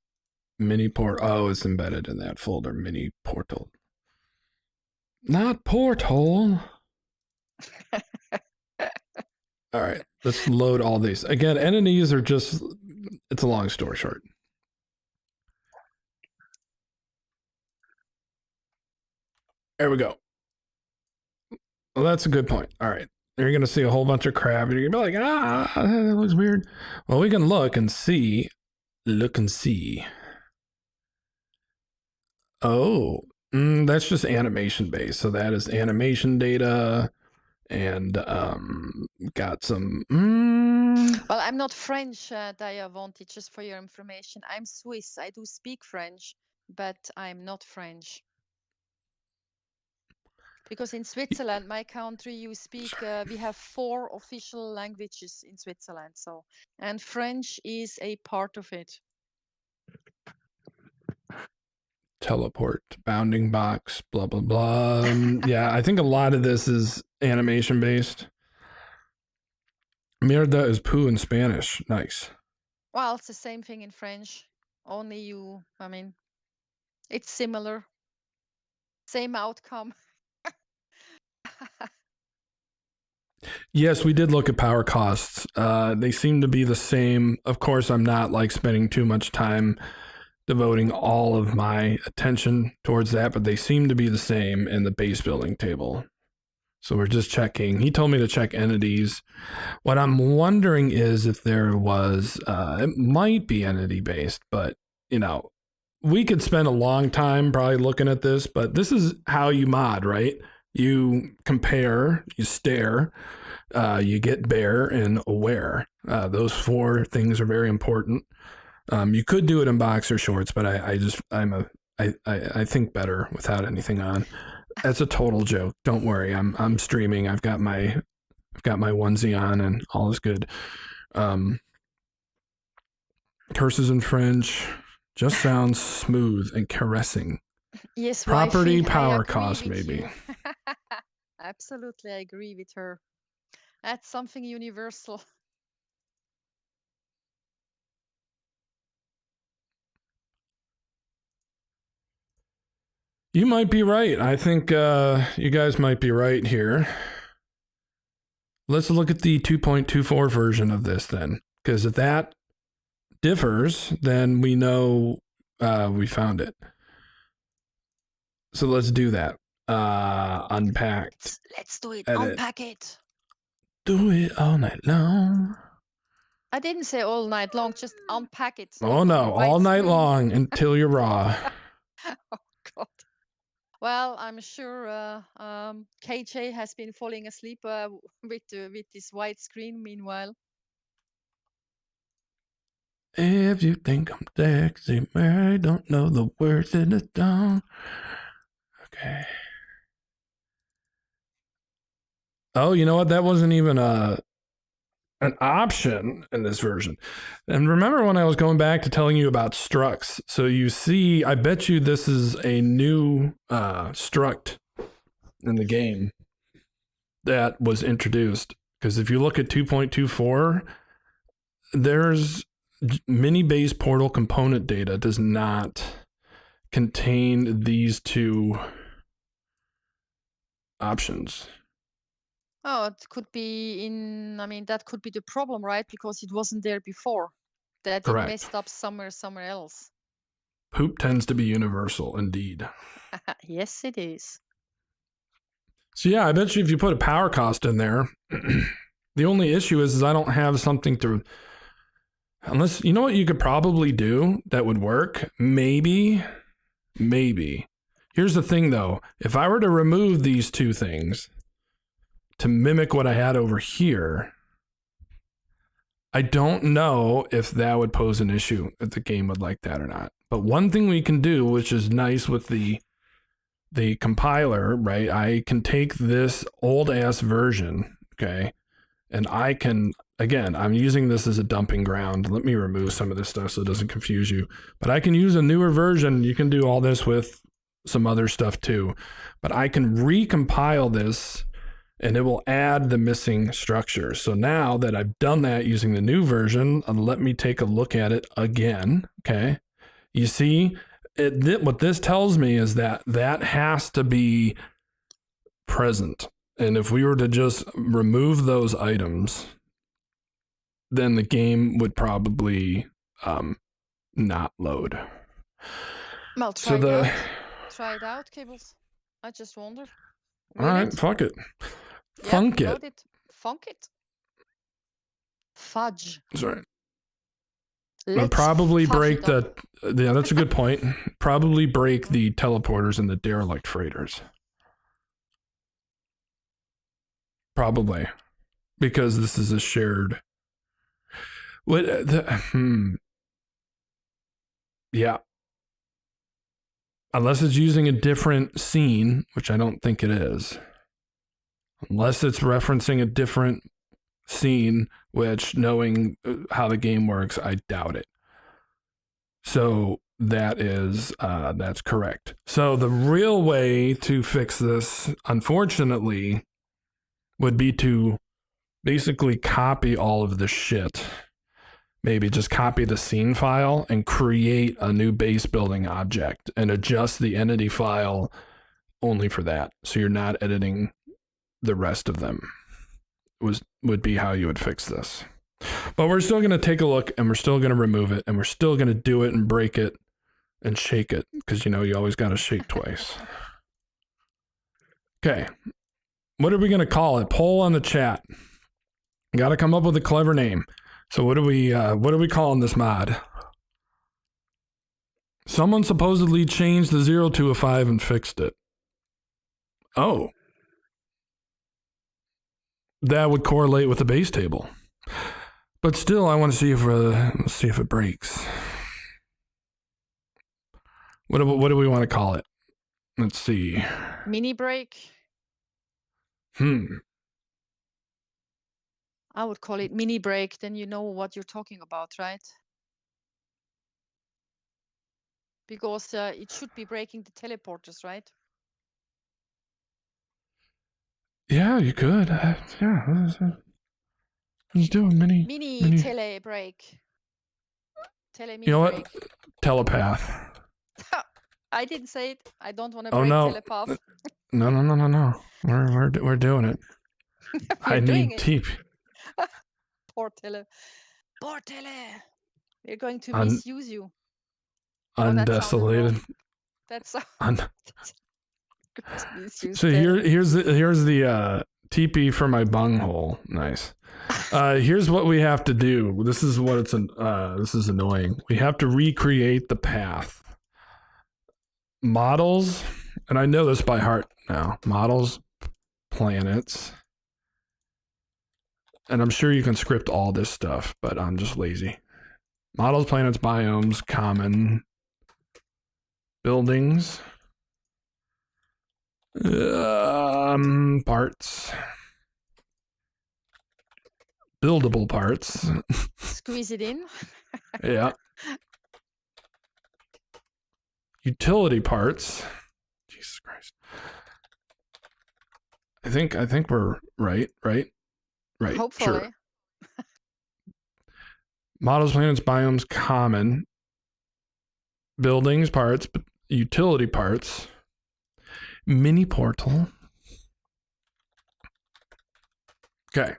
Mini port. Oh, it's embedded in that folder. Mini portal. Not porthole. All right, let's load all these. Again, entities are just, it's a long story short. There we go. Well, that's a good point. All right. You're going to see a whole bunch of crap and you're going to be like, that looks weird. Well, we can look and see. Look and see. Oh, that's just animation based. So that is animation data and got some. Well, I'm not French, Diavanti, just for your information. I'm Swiss. I do speak French, but I'm not French. Because in Switzerland, my country, you speak, we have 4 official languages in Switzerland. So, and French is a part of it. Teleport, bounding box, blah, blah, blah. Yeah, I think a lot of this is animation based. Mierda is poo in Spanish. Nice. Well, it's the same thing in French. Only it's similar. Same outcome. Yes, we did look at power costs. They seem to be the same. Of course, I'm not like spending too much time devoting all of my attention towards that, but they seem to be the same in the base building table. So we're just checking. He told me to check entities. What I'm wondering is if there was, it might be entity based, but we could spend a long time probably looking at this, but this is how you mod, right? You compare, you stare, you get bare and aware. Those 4 things are very important. You could do it in boxer shorts, but I think better without anything on. That's a total joke. Don't worry. I'm streaming. I've got my onesie on and all is good. Curses in French just sounds smooth and caressing. Yes, property wifey, power cost maybe. Absolutely, I agree with her. That's something universal. You might be right. I think you guys might be right here. Let's look at the 2.24 version of this then, because if that differs, then we know we found it. So let's do that. Unpacked. Let's do it. Edit. Unpack it. Do it all night long. I didn't say all night long, just unpack it. Oh no, all night long until you're raw. Oh God. Well, I'm sure KJ has been falling asleep with this white screen meanwhile. If you think I'm sexy, I don't know the words in the song. Okay. Oh, you know what? That wasn't even an option in this version. And remember when I was going back to telling you about structs? So you see, I bet you this is a new struct in the game that was introduced. Because if you look at 2.24, there's mini base portal component data does not contain these 2 options. Oh, it could be that could be the problem, right? Because it wasn't there before. That Correct. It messed up somewhere else. Poop tends to be universal, indeed. Yes, it is. So yeah, I bet you if you put a power cost in there, the only issue is I don't have something to, unless, you know what you could probably do that would work? Maybe. Here's the thing though, if I were to remove these 2 things to mimic what I had over here, I don't know if that would pose an issue, if the game would like that or not. But one thing we can do, which is nice with the compiler, right? I can take this old ass version, okay? And I can, again, I'm using this as a dumping ground. Let me remove some of this stuff so it doesn't confuse you. But I can use a newer version. You can do all this with some other stuff too. But I can recompile this and it will add the missing structure. So now that I've done that using the new version, let me take a look at it again, okay? You see, what this tells me is that has to be present. And if we were to just remove those items, then the game would probably not load. Well, try it out. Try it out, Kibbles. I just wonder. All right, fuck it. Yeah, Funk it. load it. Funk it. Fudge. Sorry. Let's probably fudge break it up. yeah, that's a good point. Probably break the teleporters and the derelict freighters. Probably. Because this is a shared... Yeah. Unless it's using a different scene, which I don't think it is. Unless it's referencing a different scene, which, knowing how the game works, I doubt it. So that's correct. So the real way to fix this, unfortunately, would be to basically copy all of the shit. Maybe just copy the scene file and create a new base building object and adjust the entity file only for that. So you're not editing the rest of them. Would be how you would fix this. But we're still going to take a look, and we're still going to remove it, and we're still going to do it and break it and shake it, because, you know, you always got to shake twice. Okay. What are we going to call it? Poll on the chat. Got to come up with a clever name. So what are we calling this mod? Someone supposedly changed the 0 to a 5 and fixed it. Oh. That would correlate with the base table. But still, I want to see if it breaks. What do we want to call it? Let's see. Mini break. I would call it mini break. Then you know what you're talking about, right? Because it should be breaking the teleporters, right? Yeah, you could. Yeah. Let's do a mini tele break. Mini you know break. what? Telepath. I didn't say it. I don't want to Oh break no. telepath. No. We're doing it. I need TP. Poor tele. We're going to misuse you. Undesolated. That's so here's the TP for my bunghole. Nice. Here's what we have to do. This is annoying. We have to recreate the path. Models, and I know this by heart now. Models, planets. And I'm sure you can script all this stuff, but I'm just lazy. Models, planets, biomes, common, buildings, parts, buildable parts. Squeeze it in. Yeah. Utility parts. Jesus Christ. I think we're right. Hopefully. Sure. Models, planets, biomes, common, buildings, parts, utility parts, mini portal. Okay.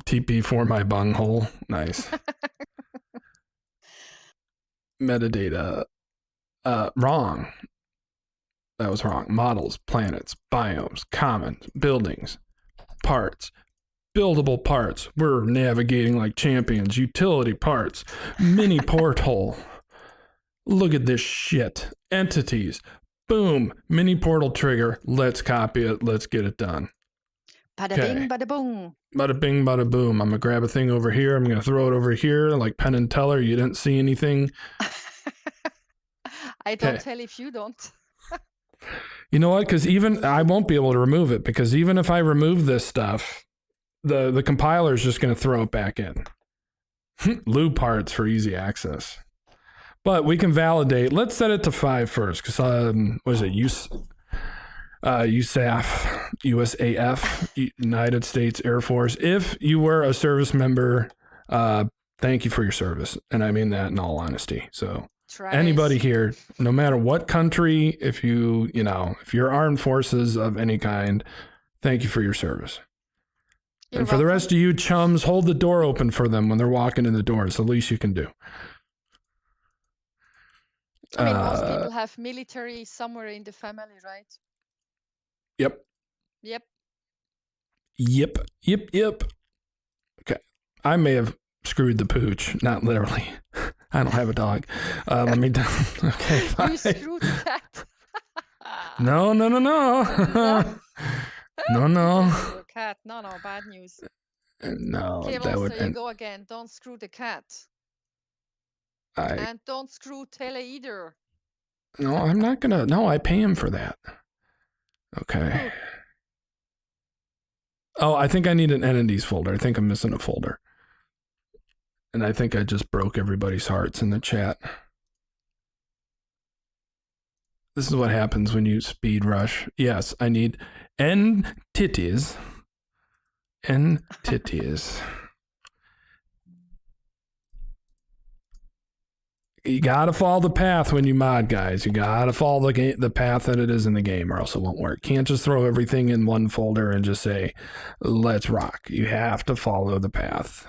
TP for my bunghole. Nice. Metadata. Wrong. That was wrong. Models, planets, biomes, commons, buildings, parts, buildable parts. We're navigating like champions. Utility parts, mini portal. Look at this shit. Entities. Boom. Mini portal trigger. Let's copy it. Let's get it done. Bada bing, bada boom. Bada bing, bada boom. I'm going to grab a thing over here. I'm going to throw it over here like Penn and Teller. You didn't see anything. I don't tell if you don't. You know what? Because even I won't be able to remove it, because even if I remove this stuff, the compiler is just going to throw it back in. Loo parts for easy access. But we can validate. Let's set it to 5 first, because what is it? USAF, United States Air Force. If you were a service member, thank you for your service, and I mean that in all honesty. So anybody Travis. here, no matter what country, if you're armed forces of any kind, thank you for your service. You're And for the welcome. rest of you chums, hold the door open for them when they're walking in the door. It's the least you can do. I mean, most people have military somewhere in the family, right? Yep. Yep. Yep. Okay. I may have screwed the pooch, not literally. I don't have a dog. Let me down. Okay, fine. You screwed the cat. No. No. No. Your cat. No, bad news. No, Kibbles, that would. there you go again. Don't screw the cat. And don't screw Tele either. No, I'm not gonna. No, I pay him for that. Okay. Oh, I think I need an entities folder. I think I'm missing a folder. And I think I just broke everybody's hearts in the chat. This is what happens when you speed rush. Yes, I need entities. Entities. You gotta follow the path when you mod, guys. You gotta follow the path that it is in the game, or else it won't work. Can't just throw everything in one folder and just say, let's rock. You have to follow the path.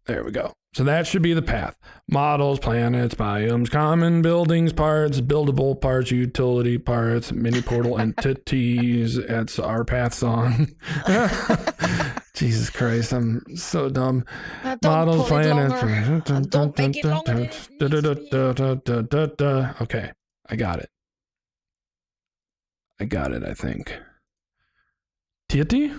There we go. So that should be the path. Models, planets, biomes, common buildings, parts, buildable parts, utility parts, mini portal entities. That's our path song. Jesus Christ, I'm so dumb. Models, planets. Don't make it longer. Okay, I got it. I think. Titty?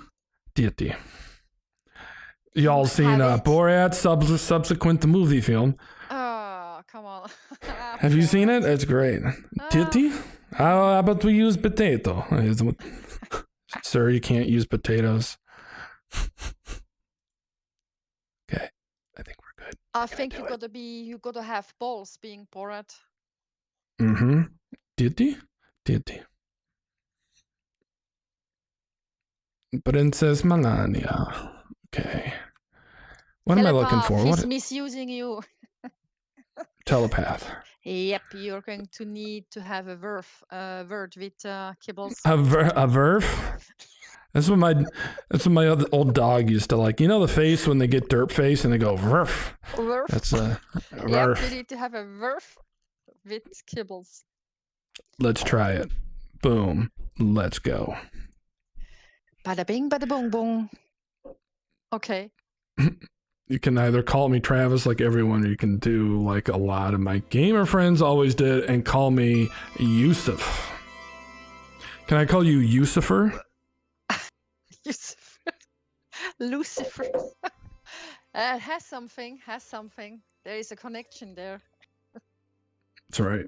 Y'all seen Borat subsequent to movie film? Oh, come on. Have you seen it? It's great. Titty? How about we use potato? Sir, you can't use potatoes. Okay, I think we're good. I think you gotta have balls being Borat. Titty? Princess Melania. Okay. What am I looking for? He's misusing you. Telepath. Yep, you're going to need to have a word with Kibbles. A verf? That's what my old dog used to like. You know the face when they get derp face and they go verf? Verf. That's a verf. Yep, you need to have a verf with Kibbles. Let's try it. Boom. Let's go. Bada bing, bada boom, boom. Okay. You can either call me Travis like everyone, or you can do like a lot of my gamer friends always did and call me Yusuf. Can I call you Yusufer? Lucifer. Has something. There is a connection there. That's right.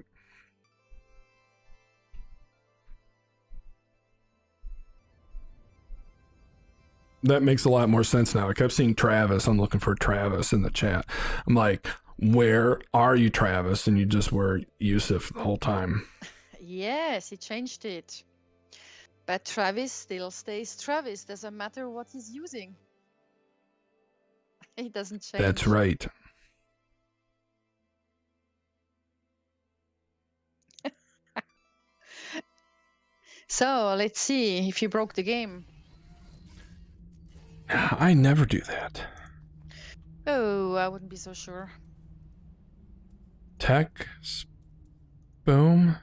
That makes a lot more sense now. I kept seeing Travis. I'm looking for Travis in the chat. I'm like, where are you, Travis? And you just were Yusuf the whole time. Yes, he changed it. But Travis still stays Travis. Doesn't matter what he's using. He doesn't change. That's right. So let's see if you broke the game. I never do that. Oh, I wouldn't be so sure. Tech. Boom.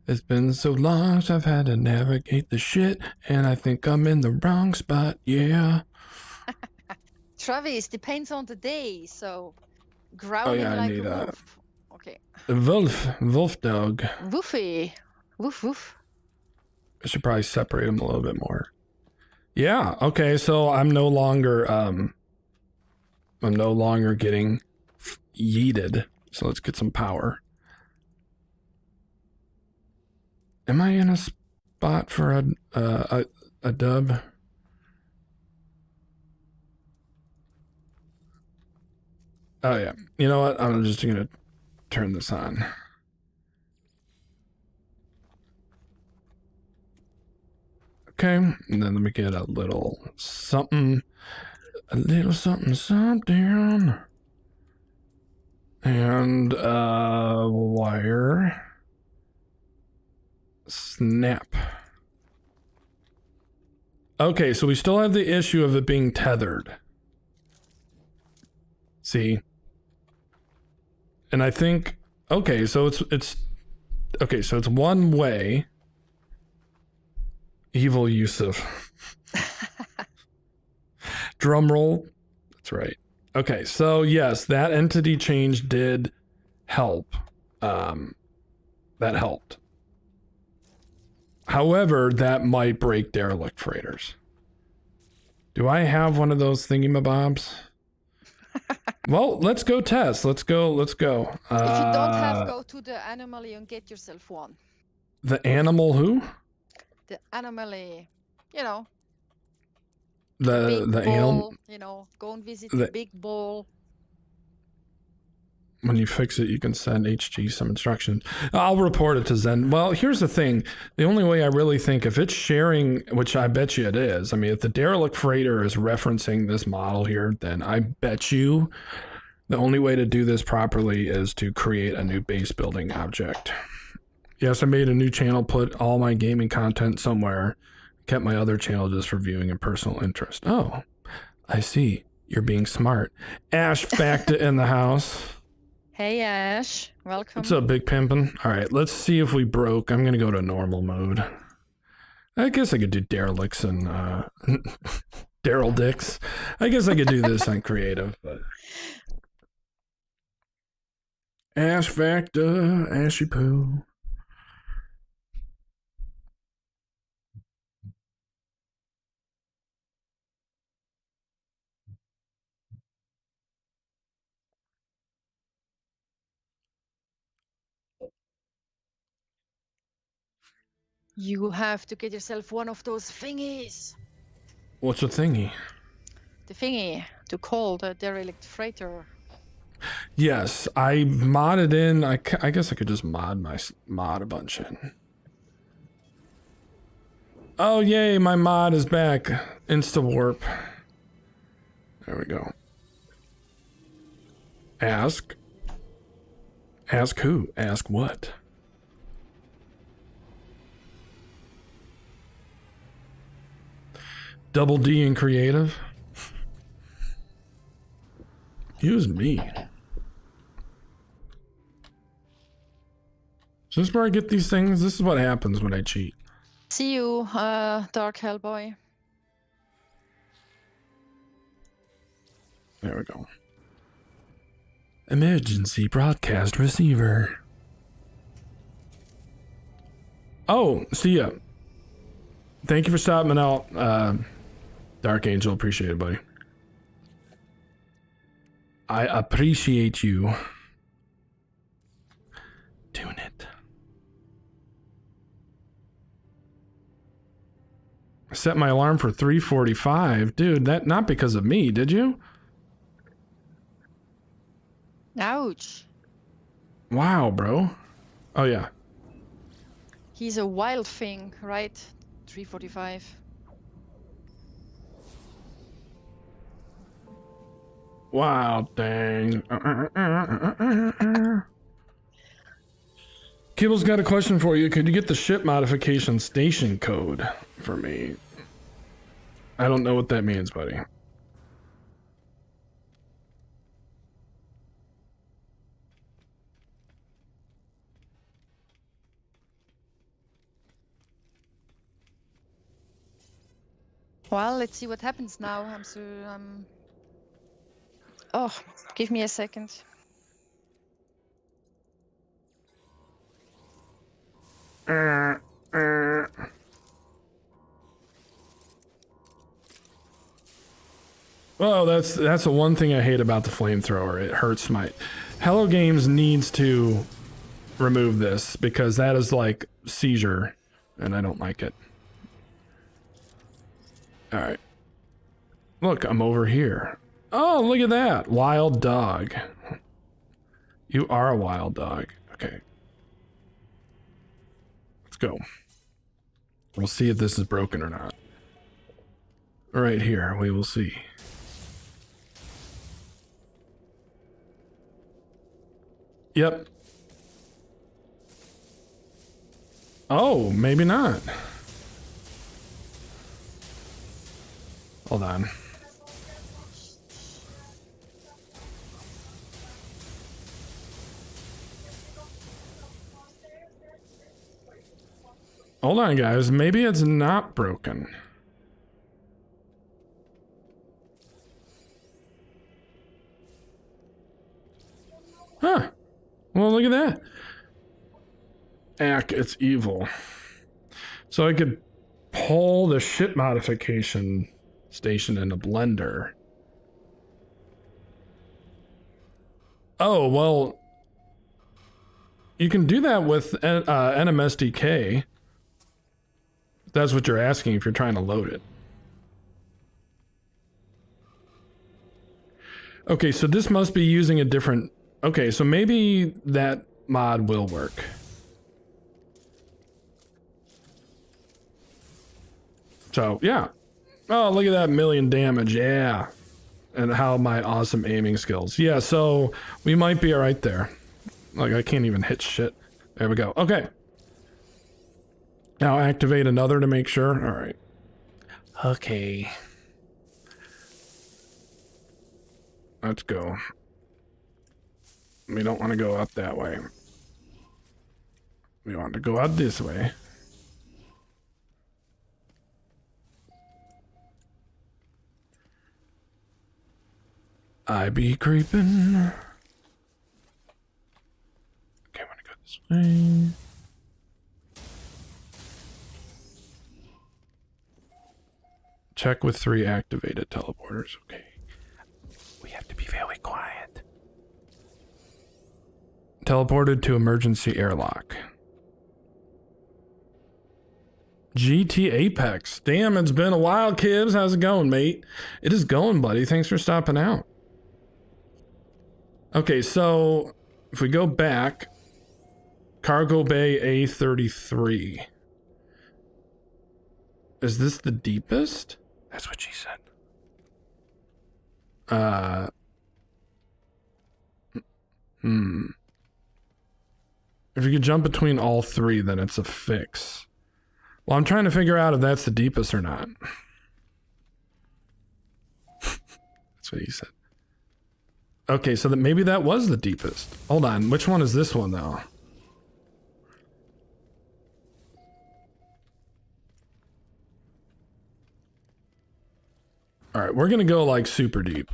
It's been so long since I've had to navigate the shit, and I think I'm in the wrong spot, yeah. Travis, depends on the day, so growling like a wolf. Okay. Wolf dog. Woofy. Woof woof. I should probably separate them a little bit more. Yeah, okay, so I'm no longer getting yeeted. So let's get some power. Am I in a spot for a dub? Oh yeah. You know what? I'm just gonna turn this on. Okay, and then let me get a little something. And wire. Snap. Okay, so we still have the issue of it being tethered. See? And I think, okay, so it's one way. Evil use of drum roll. That's right. Okay, so yes, that entity change did help. That helped. However, that might break derelict freighters. Do I have one of those thingamabobs? Well, let's go test. Let's go. If you don't have, go to the anomaly and get yourself one. The animal who? The anomaly, you know. The big animal. ball, you know, go and visit the big ball. When you fix it, you can send HG some instructions. I'll report it to Zen. Well, here's the thing. The only way I really think, if it's sharing, which I bet you it is, I mean, if the derelict freighter is referencing this model here, then I bet you the only way to do this properly is to create a new base building object. Yes, I made a new channel, put all my gaming content somewhere, kept my other channel just for viewing and personal interest. Oh, I see. You're being smart. Ash Facta in the house. Hey Ash, welcome. What's up, Big Pimpin'? All right, let's see if we broke. I'm gonna go to normal mode. I guess I could do derelicts and Daryl Dicks. I guess I could do this on creative, but Ash Facta, Ashy Poo. You have to get yourself one of those thingies. What's a thingy? The thingy to call the derelict freighter. Yes, I modded in. I guess I could just mod a bunch in. Oh, yay, my mod is back. Insta warp. There we go. Ask. Ask who? Ask what? Double D in creative. Use me. Is this where I get these things? This is what happens when I cheat. See you, Dark Hellboy. There we go. Emergency broadcast receiver. Oh, see ya. Thank you for stopping out, Dark Angel. Appreciate it, buddy. I appreciate you doing it. I set my alarm for 3:45. Dude, that not because of me, did you? Ouch. Wow, bro. Oh, yeah. He's a wild thing, right? 3:45. Wow, dang. Kibble's got a question for you. Could you get the ship modification station code for me? I don't know what that means, buddy. Well, let's see what happens now. Oh, give me a second. Well, that's the one thing I hate about the flamethrower. It hurts my... Hello Games needs to remove this because that is like seizure and I don't like it. All right. Look, I'm over here. Oh, look at that. Wild dog. You are a wild dog. Okay. Let's go. We'll see if this is broken or not. Right here, we will see. Yep. Oh, maybe not. Hold on. Hold on, guys. Maybe it's not broken. Huh. Well, look at that. Ack, it's evil. So I could pull the ship modification station in a blender. Oh, well, you can do that with NMSDK. That's what you're asking if you're trying to load it. Okay, so this must be using a different... Okay, so maybe that mod will work. So, yeah. Oh, look at that million damage, yeah. And how my awesome aiming skills. Yeah, so we might be alright there. Like, I can't even hit shit. There we go. Okay. Now activate another to make sure. Alright. Okay. Let's go. We don't want to go up that way. We want to go out this way. I be creeping. Okay, I want to go this way. Check with 3 activated teleporters. Okay. We have to be very quiet. Teleported to emergency airlock. GT Apex. Damn, it's been a while, Kibbs. How's it going, mate? It is going, buddy. Thanks for stopping out. Okay, so if we go back, Cargo Bay A33. Is this the deepest? That's what she said. If you could jump between all 3, then it's a fix. Well, I'm trying to figure out if that's the deepest or not. That's what he said. Okay, so that maybe that was the deepest. Hold on, which one is this one though? All right, we're gonna go like super deep.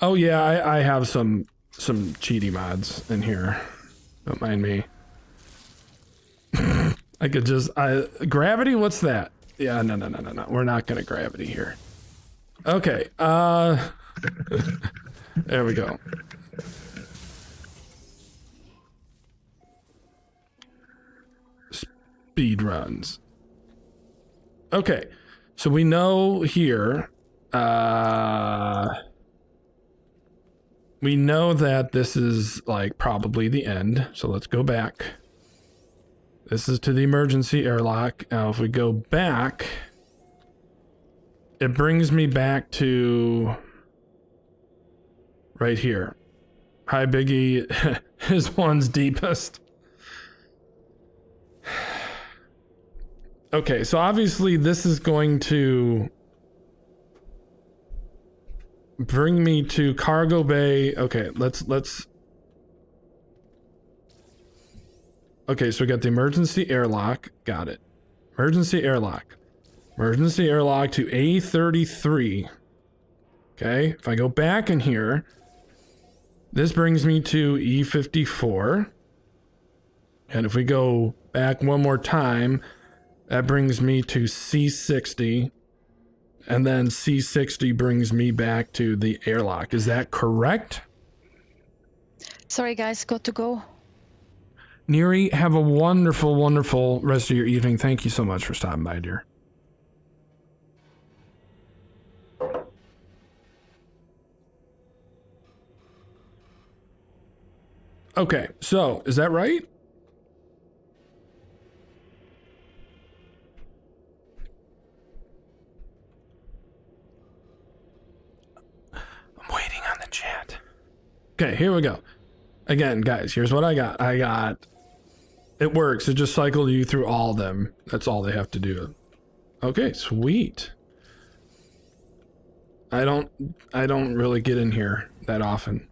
Oh yeah, I have some cheaty mods in here. Don't mind me. I could just gravity. What's that? Yeah, no. We're not gonna gravity here. Okay. There we go. Speed runs. Okay, so we know here. We know that this is like probably the end. So let's go back. This is to the emergency airlock. Now, if we go back, it brings me back to right here. Hi, Biggie. His one's deepest. Okay, so obviously this is going to bring me to Cargo Bay. Okay, let's okay, so we got the emergency airlock. Got it. Emergency airlock. Emergency airlock to A33. Okay, if I go back in here, this brings me to E54. And if we go back one more time, that brings me to C60. And then C60 brings me back to the airlock. Is that correct? Sorry, guys, got to go. Neri, have a wonderful, wonderful rest of your evening. Thank you so much for stopping by, dear. Okay, so is that right? I'm waiting on the the chat. Okay, here we go. Again, guys, here's what I got. It works. It just cycled you through all of them. That's all they have to do. Okay, sweet. I don't really get in here that often.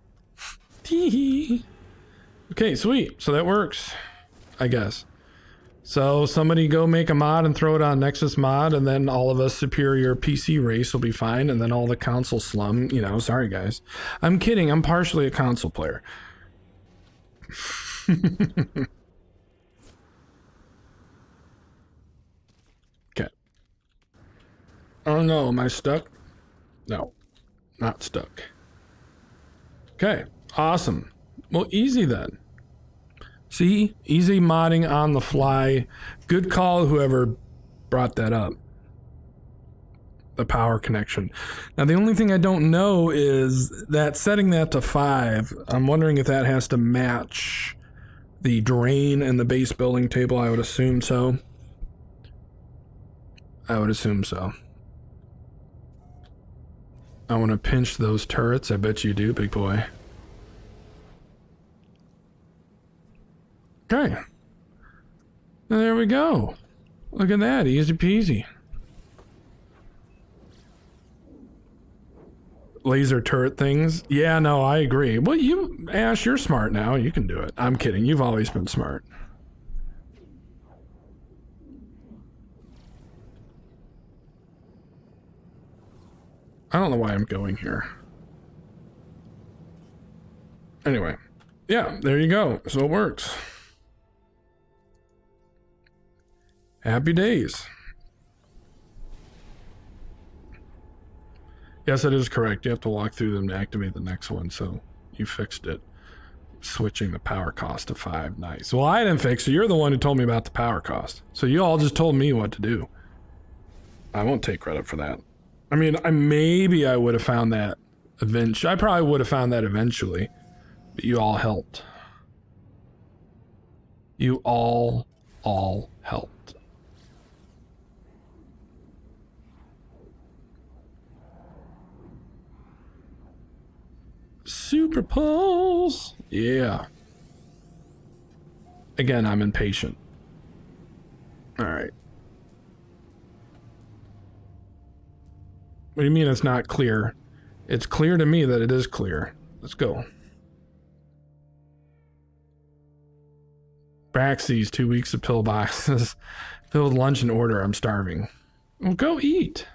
Okay, sweet. So that works, I guess. So somebody go make a mod and throw it on Nexus mod, and then all of us superior PC race will be fine, and then all the console slum, you know, sorry guys. I'm kidding, I'm partially a console player. Okay. Oh no, am I stuck? No, not stuck. Okay, awesome. Well, easy then. See, easy modding on the fly. Good call, whoever brought that up. The power connection. Now, the only thing I don't know is that setting that to 5, I'm wondering if that has to match the drain and the base building table. I would assume so. I would assume so. I want to pinch those turrets. I bet you do, big boy. Okay. And there we go. Look at that, easy peasy. Laser turret things. Yeah, no, I agree. Well, Ash, you're smart now. You can do it. I'm kidding. You've always been smart. I don't know why I'm going here. Anyway. Yeah, there you go. So it works. Happy days. Yes, that is correct. You have to walk through them to activate the next one, so you fixed it. Switching the power cost to 5. Nice. Well, I didn't fix it. You're the one who told me about the power cost. So you all just told me what to do. I won't take credit for that. I mean, maybe I would have found that eventually. I probably would have found that eventually. But you all helped. You all helped. Super pulse. Yeah. Again, I'm impatient. All right. What do you mean it's not clear? It's clear to me that it is clear. Let's go. Braxies, 2 weeks of pillboxes. Filled lunch and order. I'm starving. Well, go eat.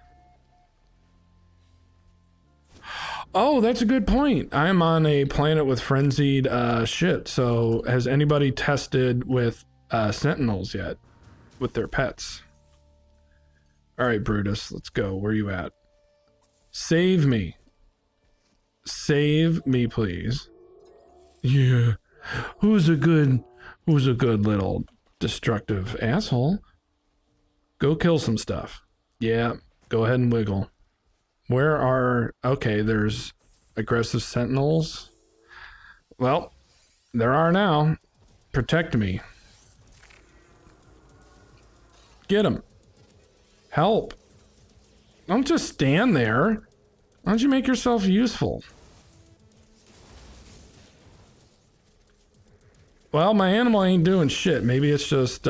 Oh, that's a good point. I'm on a planet with frenzied shit. So has anybody tested with sentinels yet? With their pets? All right, Brutus, let's go. Where you at? Save me. Save me, please. Yeah. Who's a good little destructive asshole? Go kill some stuff. Yeah, go ahead and wiggle. Where are... Okay, there's aggressive sentinels. Well, there are now. Protect me. Get him. Help. Don't just stand there. Why don't you make yourself useful? Well, my animal ain't doing shit. Maybe it's just,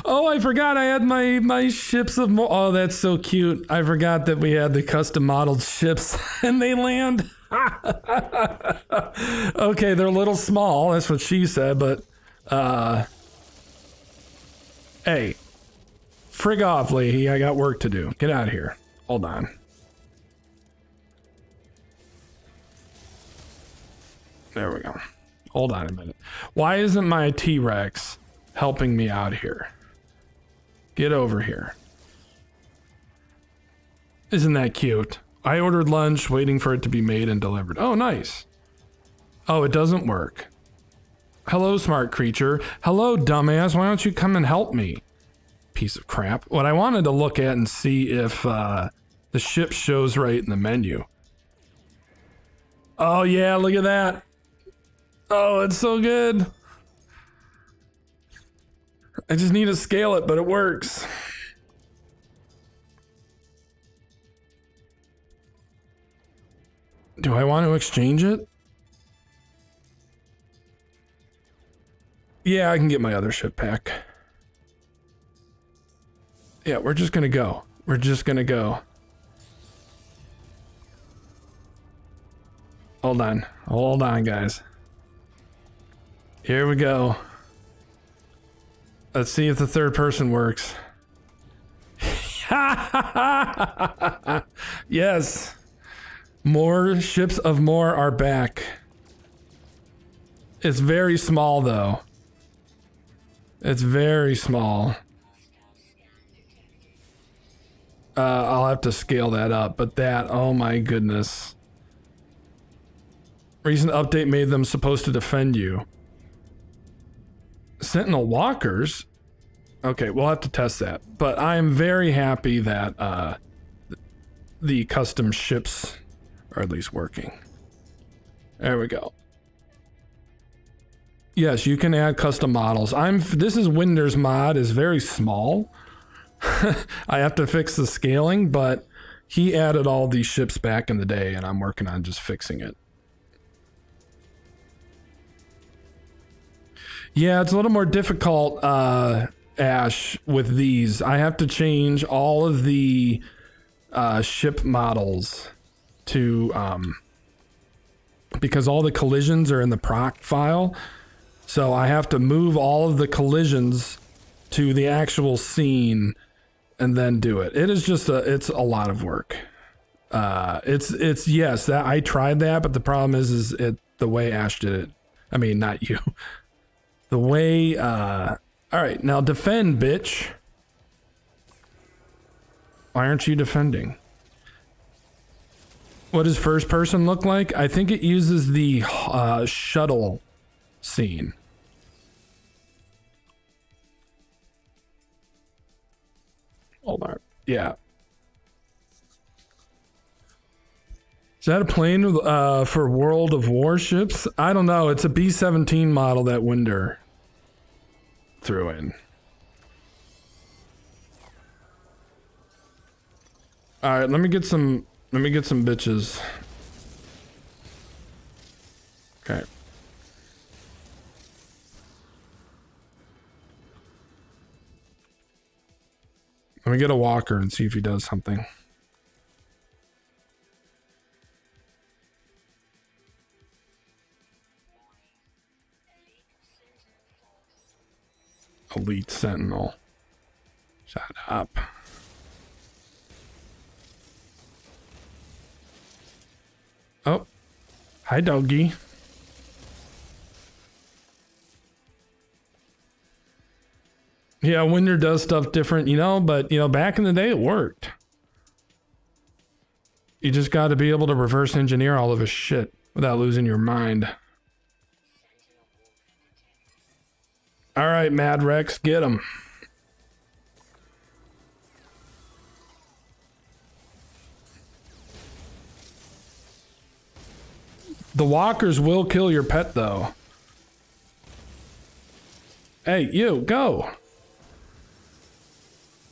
Oh, I forgot I had my ships of... Oh, that's so cute. I forgot that we had the custom modeled ships and they land. Okay, they're a little small. That's what she said, but... Hey. Frig off, Leahy. I got work to do. Get out of here. Hold on. There we go. Hold on a minute. Why isn't my T-Rex helping me out here? Get over here. Isn't that cute? I ordered lunch, waiting for it to be made and delivered. Oh, nice. Oh, it doesn't work. Hello, smart creature. Hello, dumbass. Why don't you come and help me? Piece of crap. What I wanted to look at and see if the ship shows right in the menu. Oh, yeah, look at that. Oh, it's so good. I just need to scale it, but it works. Do I want to exchange it? Yeah, I can get my other ship back. Yeah, we're just gonna go. We're just gonna go. Hold on. Hold on, guys. Here we go. Let's see if the third person works. Yes. More ships of more are back. It's very small, though. It's very small. I'll have to scale that up, but that, oh my goodness. Recent update made them supposed to defend you. Sentinel walkers? Okay, we'll have to test that. But I am very happy that the custom ships are at least working. There we go. Yes, you can add custom models. This is Winder's mod, is very small. I have to fix the scaling, but he added all these ships back in the day, and I'm working on just fixing it. Yeah, it's a little more difficult, Ash, with these. I have to change all of the ship models to, because all the collisions are in the proc file. So I have to move all of the collisions to the actual scene and then do it. It is just it's a lot of work. It's yes, that I tried that, but the problem is the way Ash did it. I mean, not you. The way, all right, now defend, bitch. Why aren't you defending? What does first person look like? I think it uses the shuttle scene. Hold on. Yeah. Is that a plane for World of Warships? I don't know. It's a B-17 model that Winder threw in. All right, let me get some bitches. Okay. Let me get a walker and see if he does something. Elite Sentinel. Shut up. Oh. Hi, doggy. Yeah, Winder does stuff different, you know, but, you know, back in the day it worked. You just got to be able to reverse engineer all of his shit without losing your mind. All right, Mad Rex, get him. The walkers will kill your pet, though. Hey, you, go.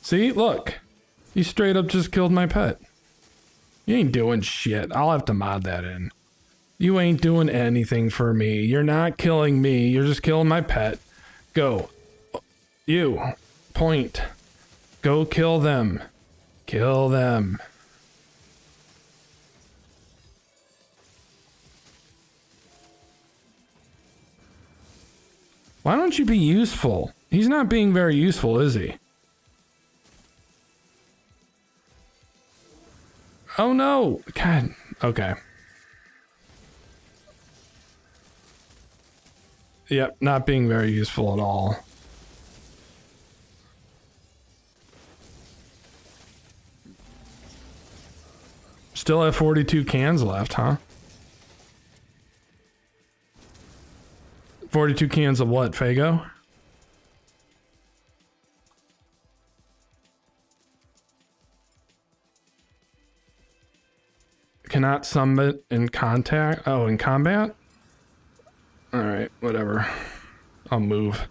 See, look. You straight up just killed my pet. You ain't doing shit. I'll have to mod that in. You ain't doing anything for me. You're not killing me. You're just killing my pet. Go. You. Point. Go kill them. Kill them. Why don't you be useful? He's not being very useful, is he? Oh no! God. Okay. Yep, not being very useful at all. Still have 42 cans left, huh? 42 cans of what, Fago? Cannot summit in contact. Oh, in combat? Alright, whatever. I'll move.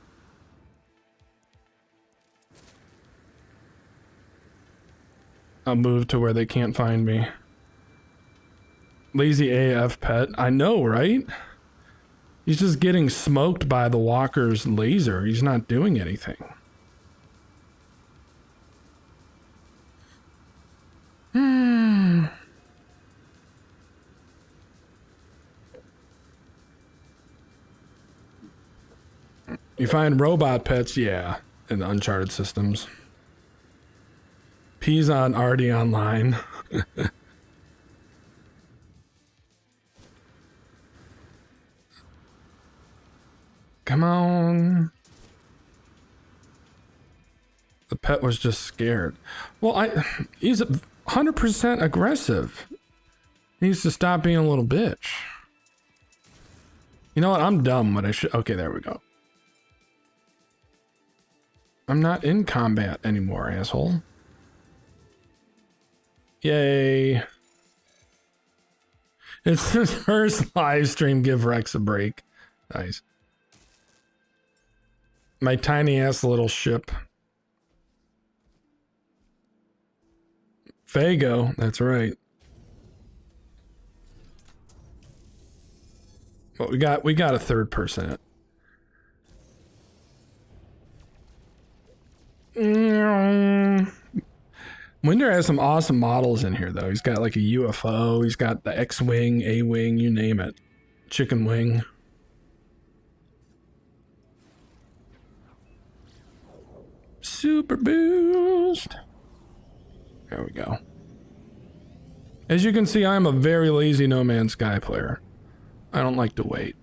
I'll move to where they can't find me. Lazy AF pet. I know, right? He's just getting smoked by the walker's laser. He's not doing anything. You find robot pets, yeah, in the Uncharted systems. P's on already online. Come on. The pet was just scared. Well, he's 100% aggressive. He needs to stop being a little bitch. You know what? I'm dumb, but I should. Okay, there we go. I'm not in combat anymore, asshole. Yay. It's his first live stream. Give Rex a break. Nice. My tiny ass little ship. Fago, that's right. But we got a third person. Winder has some awesome models in here, though. He's got like a UFO. He's got the X-Wing, A-Wing, you name it. Chicken wing. Super boost. There we go. As you can see, I'm a very lazy No Man's Sky player. I don't like to wait.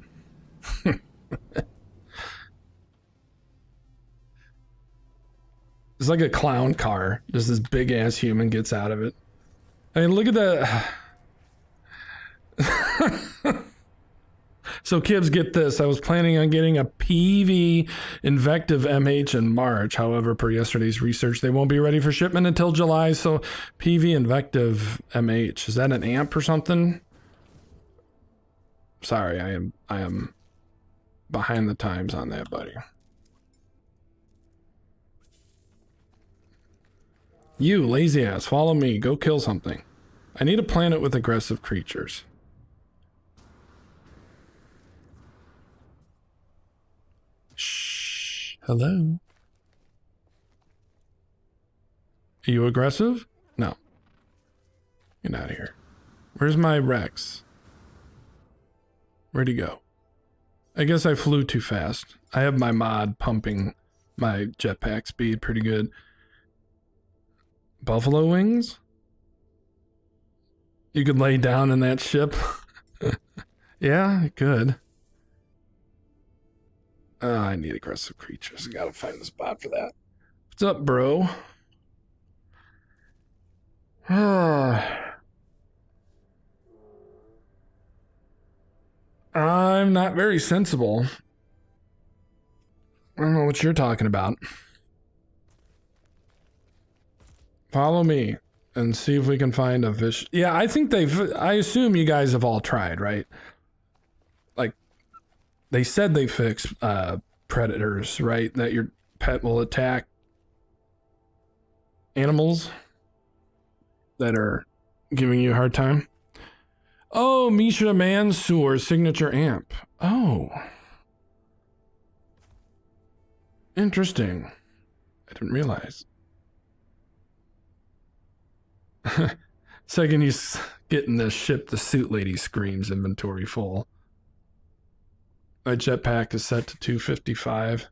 It's like a clown car. Just this big ass human gets out of it. I mean, look at that. So Kibbs, get this. I was planning on getting a PV Invective MH in March. However, per yesterday's research, they won't be ready for shipment until July. So PV Invective MH, is that an amp or something? Sorry, I am behind the times on that, buddy. You, lazy ass, follow me. Go kill something. I need a planet with aggressive creatures. Shh. Hello? Are you aggressive? No. Get out of here. Where's my Rex? Where'd he go? I guess I flew too fast. I have my mod pumping my jetpack speed pretty good. Buffalo wings? You could lay down in that ship? Yeah, I could. I need aggressive creatures. I gotta find the spot for that. What's up, bro? I'm not very sensible. I don't know what you're talking about. Follow me and see if we can find a fish. Yeah, I think I assume you guys have all tried, right? Like, they said they fixed predators, right? That your pet will attack animals that are giving you a hard time. Oh, Misha Mansour signature amp. Oh. Interesting. I didn't realize. Second he's getting the ship, the suit lady screams inventory full. My jetpack is set to 255.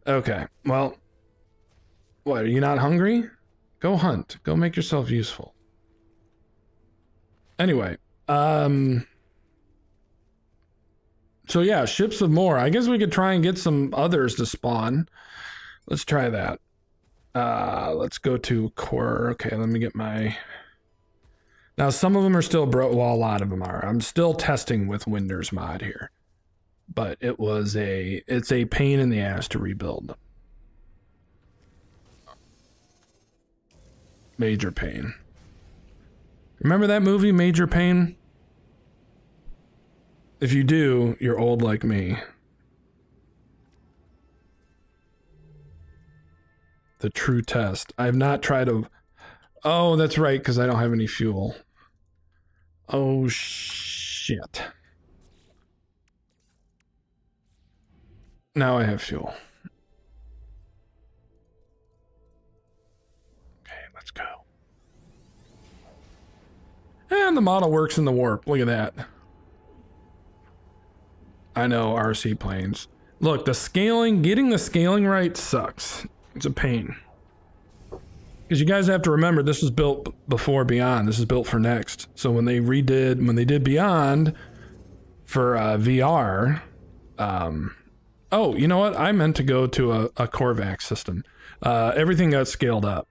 Okay, well, what, are you not hungry? Go hunt. Go make yourself useful. Anyway, so yeah, ships of more. I guess we could try and get some others to spawn. Let's try that. Let's go to core. Okay, let me get my... Now, some of them are still broke. Well, a lot of them are. I'm still testing with Winder's mod here. But it's a pain in the ass to rebuild. Major pain. Remember that movie, Major Pain? If you do, you're old like me. The true test. I have not tried to... Oh, that's right, because I don't have any fuel. Oh, shit. Now I have fuel. Okay, let's go. And the model works in the warp. Look at that. I know, RC planes. Look, the scaling, getting the scaling right sucks. It's a pain. Because you guys have to remember, this was built before Beyond. This is built for Next. So when they did Beyond for VR, oh, you know what? I meant to go to a Corvax system. Everything got scaled up.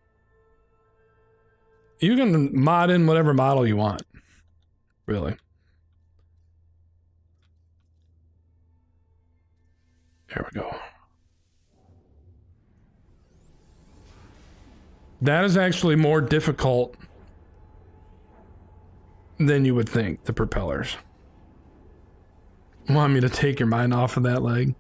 You can mod in whatever model you want. Really. There we go. That is actually more difficult than you would think, the propellers. Want me to take your mind off of that leg?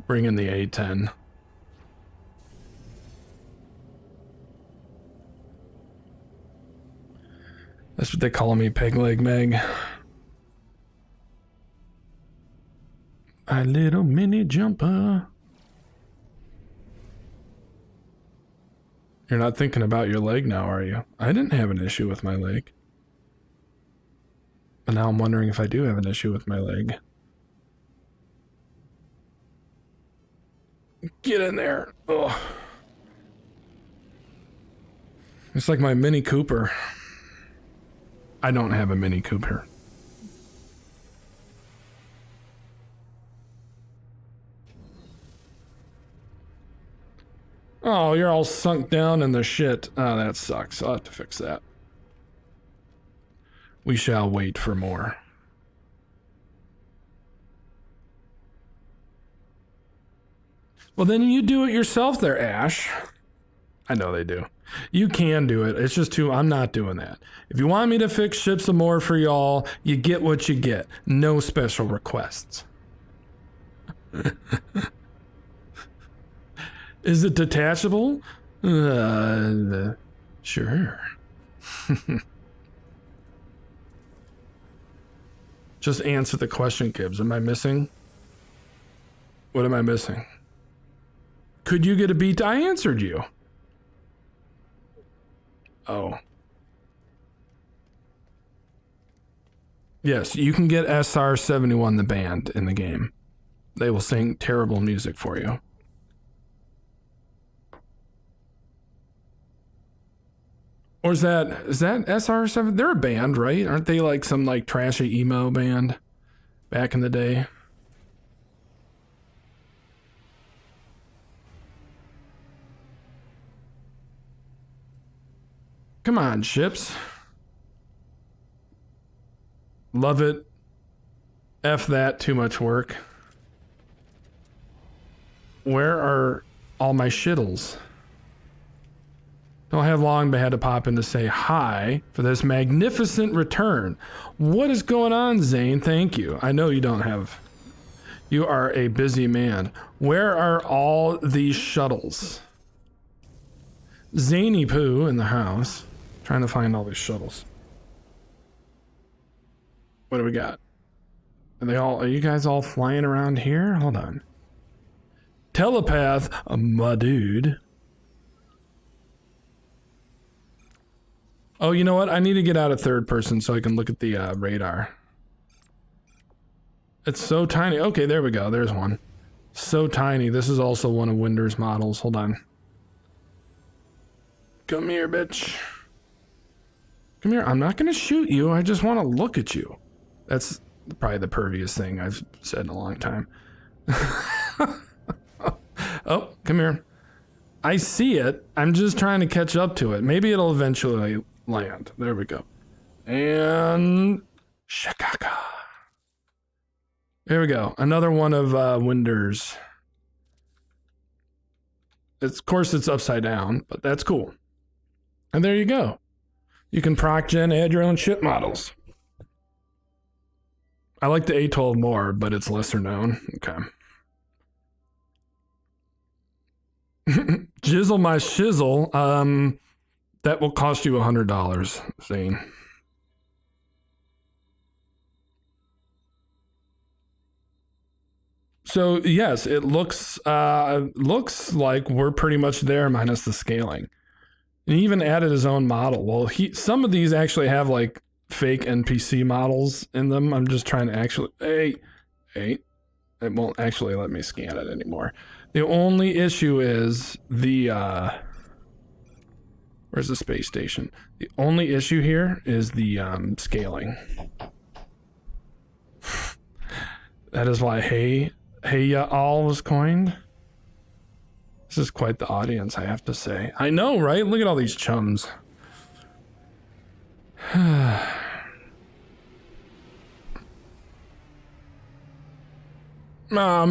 Bring in the A10. That's what they call me, Peg Leg Meg. A little mini jumper. You're not thinking about your leg now, are you? I didn't have an issue with my leg. But now I'm wondering if I do have an issue with my leg. Get in there. Ugh. It's like my Mini Cooper. I don't have a Mini Cooper. Oh, you're all sunk down in the shit. Oh, that sucks. I'll have to fix that. We shall wait for more. Well, then you do it yourself there, Ash. I know they do. You can do it. It's just too... I'm not doing that. If you want me to fix ships some more for y'all, you get what you get. No special requests. Is it detachable? Sure. Just answer the question, Gibbs. Am I missing? What am I missing? Could you get a beat? I answered you. Oh. Yes, you can get SR-71 the band in the game. They will sing terrible music for you. Or is that SR7? They're a band, right? Aren't they like some like trashy emo band back in the day? Come on, ships. Love it. F that, too much work. Where are all my shittles? Don't have long, but had to pop in to say hi for this magnificent return. What is going on, Zane? Thank you. I know you don't have... You are a busy man. Where are all these shuttles? Zany Poo in the house. Trying to find all these shuttles. What do we got? Are you guys all flying around here? Hold on. Telepath, my dude. Oh, you know what? I need to get out of third person so I can look at the radar. It's so tiny. Okay, there we go. There's one. So tiny. This is also one of Winder's models. Hold on. Come here, bitch. Come here. I'm not going to shoot you. I just want to look at you. That's probably the perviest thing I've said in a long time. Oh, come here. I see it. I'm just trying to catch up to it. Maybe it'll eventually land. There we go. And... Chicago. There we go. Another one of Winder's. Of course, it's upside down, but that's cool. And there you go. You can proc gen, add your own ship models. I like the A12 more, but it's lesser known. Okay. Jizzle my shizzle. That will cost you $100, Zane. So yes, it looks like we're pretty much there minus the scaling. And he even added his own model. Well, some of these actually have like fake NPC models in them. I'm just trying to actually it won't actually let me scan it anymore. The only issue is the where's the space station? The only issue here is the scaling. That is why Hey Ya All was coined. This is quite the audience, I have to say. I know, right? Look at all these chums. I'm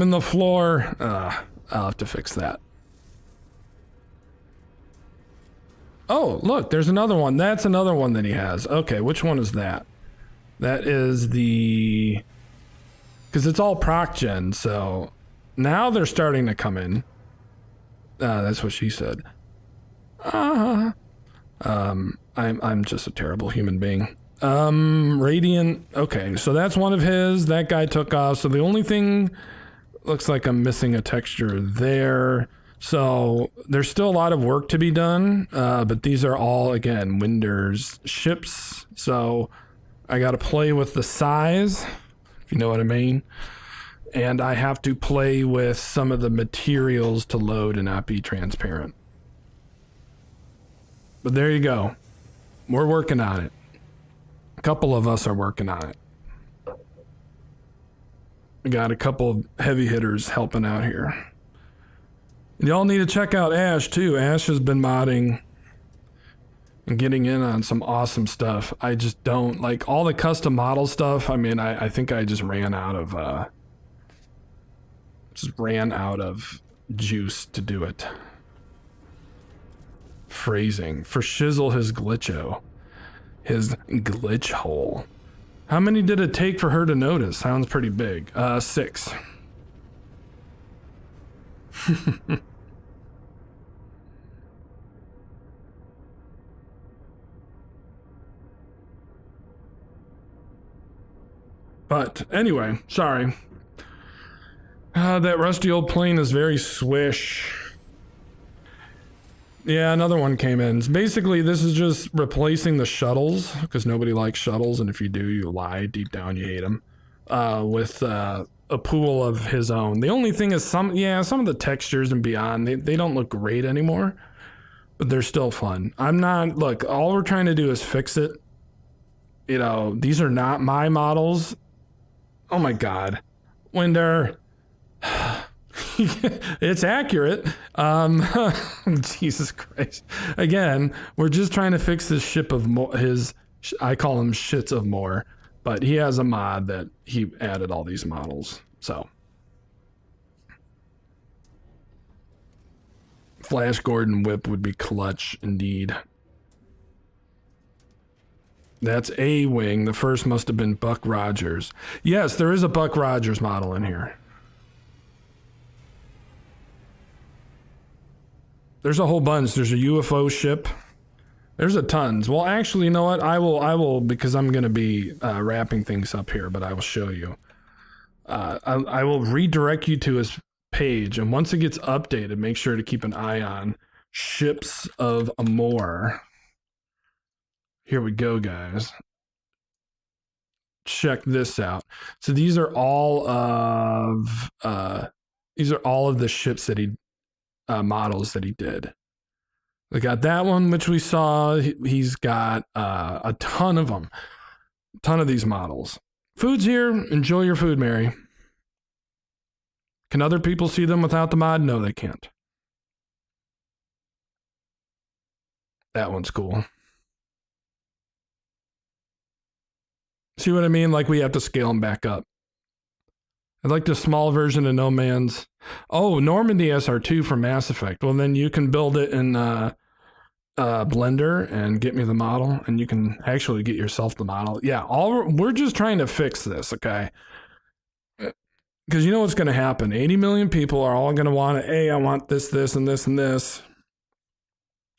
in the floor. I'll have to fix that. Oh, look, there's another one. That's another one that he has. Okay, which one is that? That is the... Because it's all proc gen, so now they're starting to come in. That's what she said. I'm just a terrible human being. Radiant. Okay, so that's one of his. That guy took off. So the only thing looks like I'm missing a texture there. So there's still a lot of work to be done. But these are all, again, Winders ships. So I got to play with the size, if you know what I mean. And I have to play with some of the materials to load and not be transparent. But there you go. We're working on it. A couple of us are working on it. We got a couple of heavy hitters helping out here. Y'all need to check out Ash too. Ash has been modding and getting in on some awesome stuff. I just don't like all the custom model stuff. I mean, I think I just ran out of juice to do it. Phrasing for Shizzle his glitcho. His glitch hole. How many did it take for her to notice? Sounds pretty big. 6. But anyway, sorry. That rusty old plane is very swish. Yeah, another one came in. Basically, this is just replacing the shuttles, because nobody likes shuttles, and if you do, you lie. Deep down, you hate them. With a pool of his own. The only thing is some of the textures and beyond, they don't look great anymore, but they're still fun. Look, all we're trying to do is fix it. You know, these are not my models. Oh my God. Winder. It's accurate. Jesus Christ. Again, we're just trying to fix this ship of I call him shits of more, but he has a mod that he added all these models. So Flash Gordon whip would be clutch indeed. That's a wing. The first must have been Buck Rogers. Yes, there is a Buck Rogers model in here. There's a whole bunch. There's a UFO ship. There's a tons. Well, actually, you know what? I will, because I'm going to be wrapping things up here, but I will show you. I will redirect you to his page, and once it gets updated, make sure to keep an eye on Ships of Amor. Here we go, guys. Check this out. So these are all of the ships that he models that he did. We got that one, which we saw. He's got a ton of them. A ton of these models. Food's here. Enjoy your food, Mary. Can other people see them without the mod? No, they can't. That one's cool. See what I mean? Like we have to scale them back up. I'd like the small version of No Man's. Oh, Normandy SR2 from Mass Effect. Well, then you can build it in Blender and get me the model, and you can actually get yourself the model. Yeah, we're just trying to fix this, okay? Because you know what's going to happen. 80 million people are all going to want to, hey, I want this, this, and this, and this.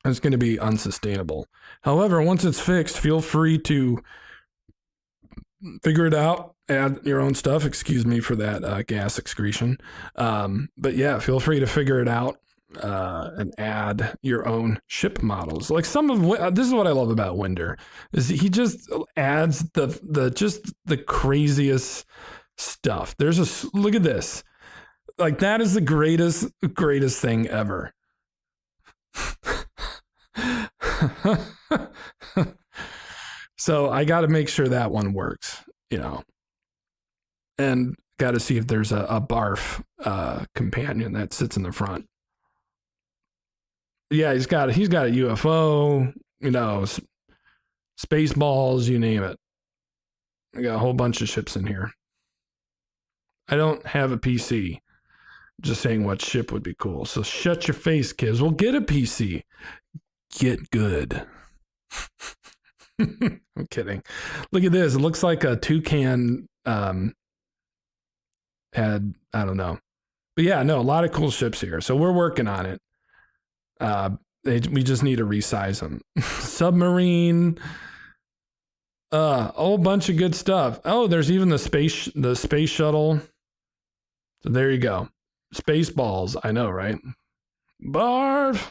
And it's going to be unsustainable. However, once it's fixed, feel free to figure it out, add your own stuff. Excuse me for that gas excretion. But yeah, feel free to figure it out and add your own ship models. Like some of this is what I love about Winder is he just adds the craziest stuff. Look at this. Like that is the greatest thing ever. So I got to make sure that one works, you know, and got to see if there's a barf companion that sits in the front. Yeah, he's got a UFO, you know, space balls, you name it. I got a whole bunch of ships in here. I don't have a PC. Just saying what ship would be cool. So shut your face, kids. We'll get a PC. Get good. I'm kidding. Look at this. It looks like a toucan had, I don't know. But yeah, no, a lot of cool ships here. So we're working on it. We just need to resize them. Submarine. A whole bunch of good stuff. Oh, there's even the space shuttle. So there you go. Space balls. I know, right? Barf.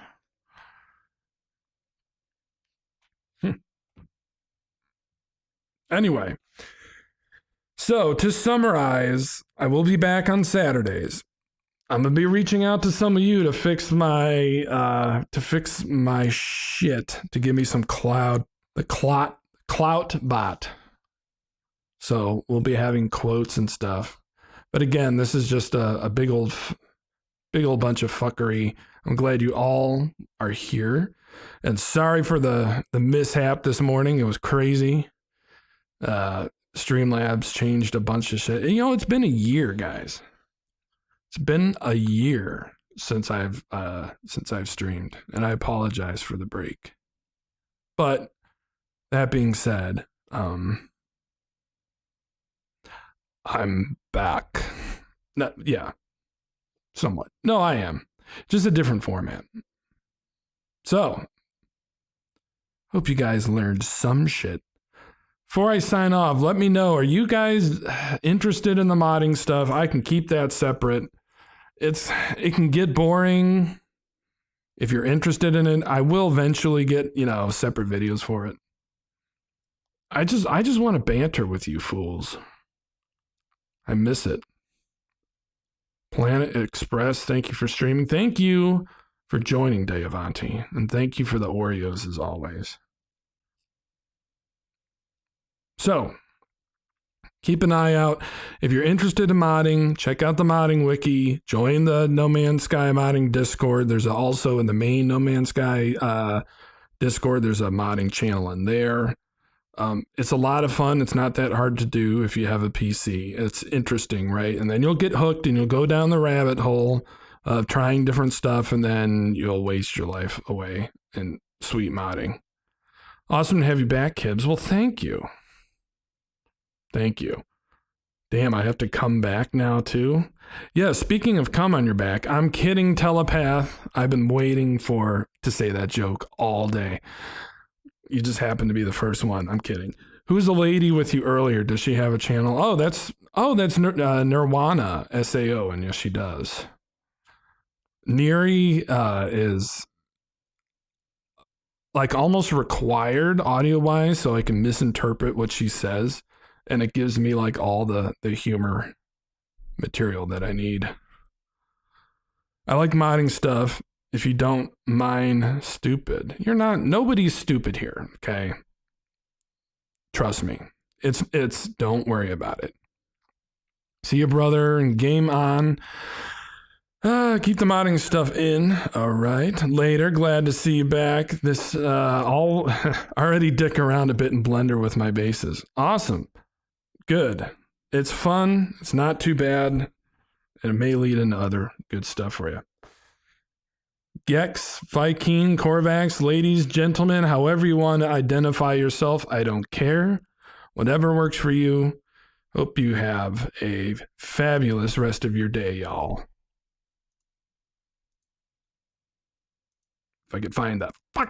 Anyway, so to summarize, I will be back on Saturdays. I'm gonna be reaching out to some of you to fix my shit, to give me some clout bot. So we'll be having quotes and stuff. But again, this is just a big old bunch of fuckery. I'm glad you all are here, and sorry for the mishap this morning. It was crazy. Streamlabs changed a bunch of shit. You know, it's been a year, guys. It's been a year since I've streamed, and I apologize for the break. But that being said, I'm back. Yeah, somewhat. No, I am. Just a different format. So, hope you guys learned some shit. Before I sign off, let me know, are you guys interested in the modding stuff? I can keep that separate. It can get boring. If you're interested in it, I will eventually get, you know, separate videos for it. I just want to banter with you fools. I miss it. Planet Express, thank you for streaming. Thank you for joining, Deavanti. And thank you for the Oreos as always. So, keep an eye out. If you're interested in modding, check out the modding wiki. Join the No Man's Sky modding Discord. There's also in the main No Man's Sky Discord, there's a modding channel in there. It's a lot of fun. It's not that hard to do if you have a PC. It's interesting, right? And then you'll get hooked and you'll go down the rabbit hole of trying different stuff, and then you'll waste your life away in sweet modding. Awesome to have you back, Kibbs. Well, thank you. Thank you. Damn, I have to come back now too? Yeah, speaking of come on your back, I'm kidding, telepath. I've been waiting to say that joke all day. You just happen to be the first one. I'm kidding. Who's the lady with you earlier? Does she have a channel? Oh, that's NirwanaSAO, and yes, she does. Neri is like almost required audio-wise, so I can misinterpret what she says. And it gives me like all the humor material that I need. I like modding stuff. If you don't mind stupid, nobody's stupid here, okay? Trust me. It's don't worry about it. See you, brother, and game on. Keep the modding stuff in. All right. Later. Glad to see you back. This all already dick around a bit in Blender with my bases. Awesome. Good. It's fun. It's not too bad. And it may lead into other good stuff for you. Gex, Viking, Korvax, ladies, gentlemen, however you want to identify yourself, I don't care. Whatever works for you. Hope you have a fabulous rest of your day, y'all. If I could find that fuck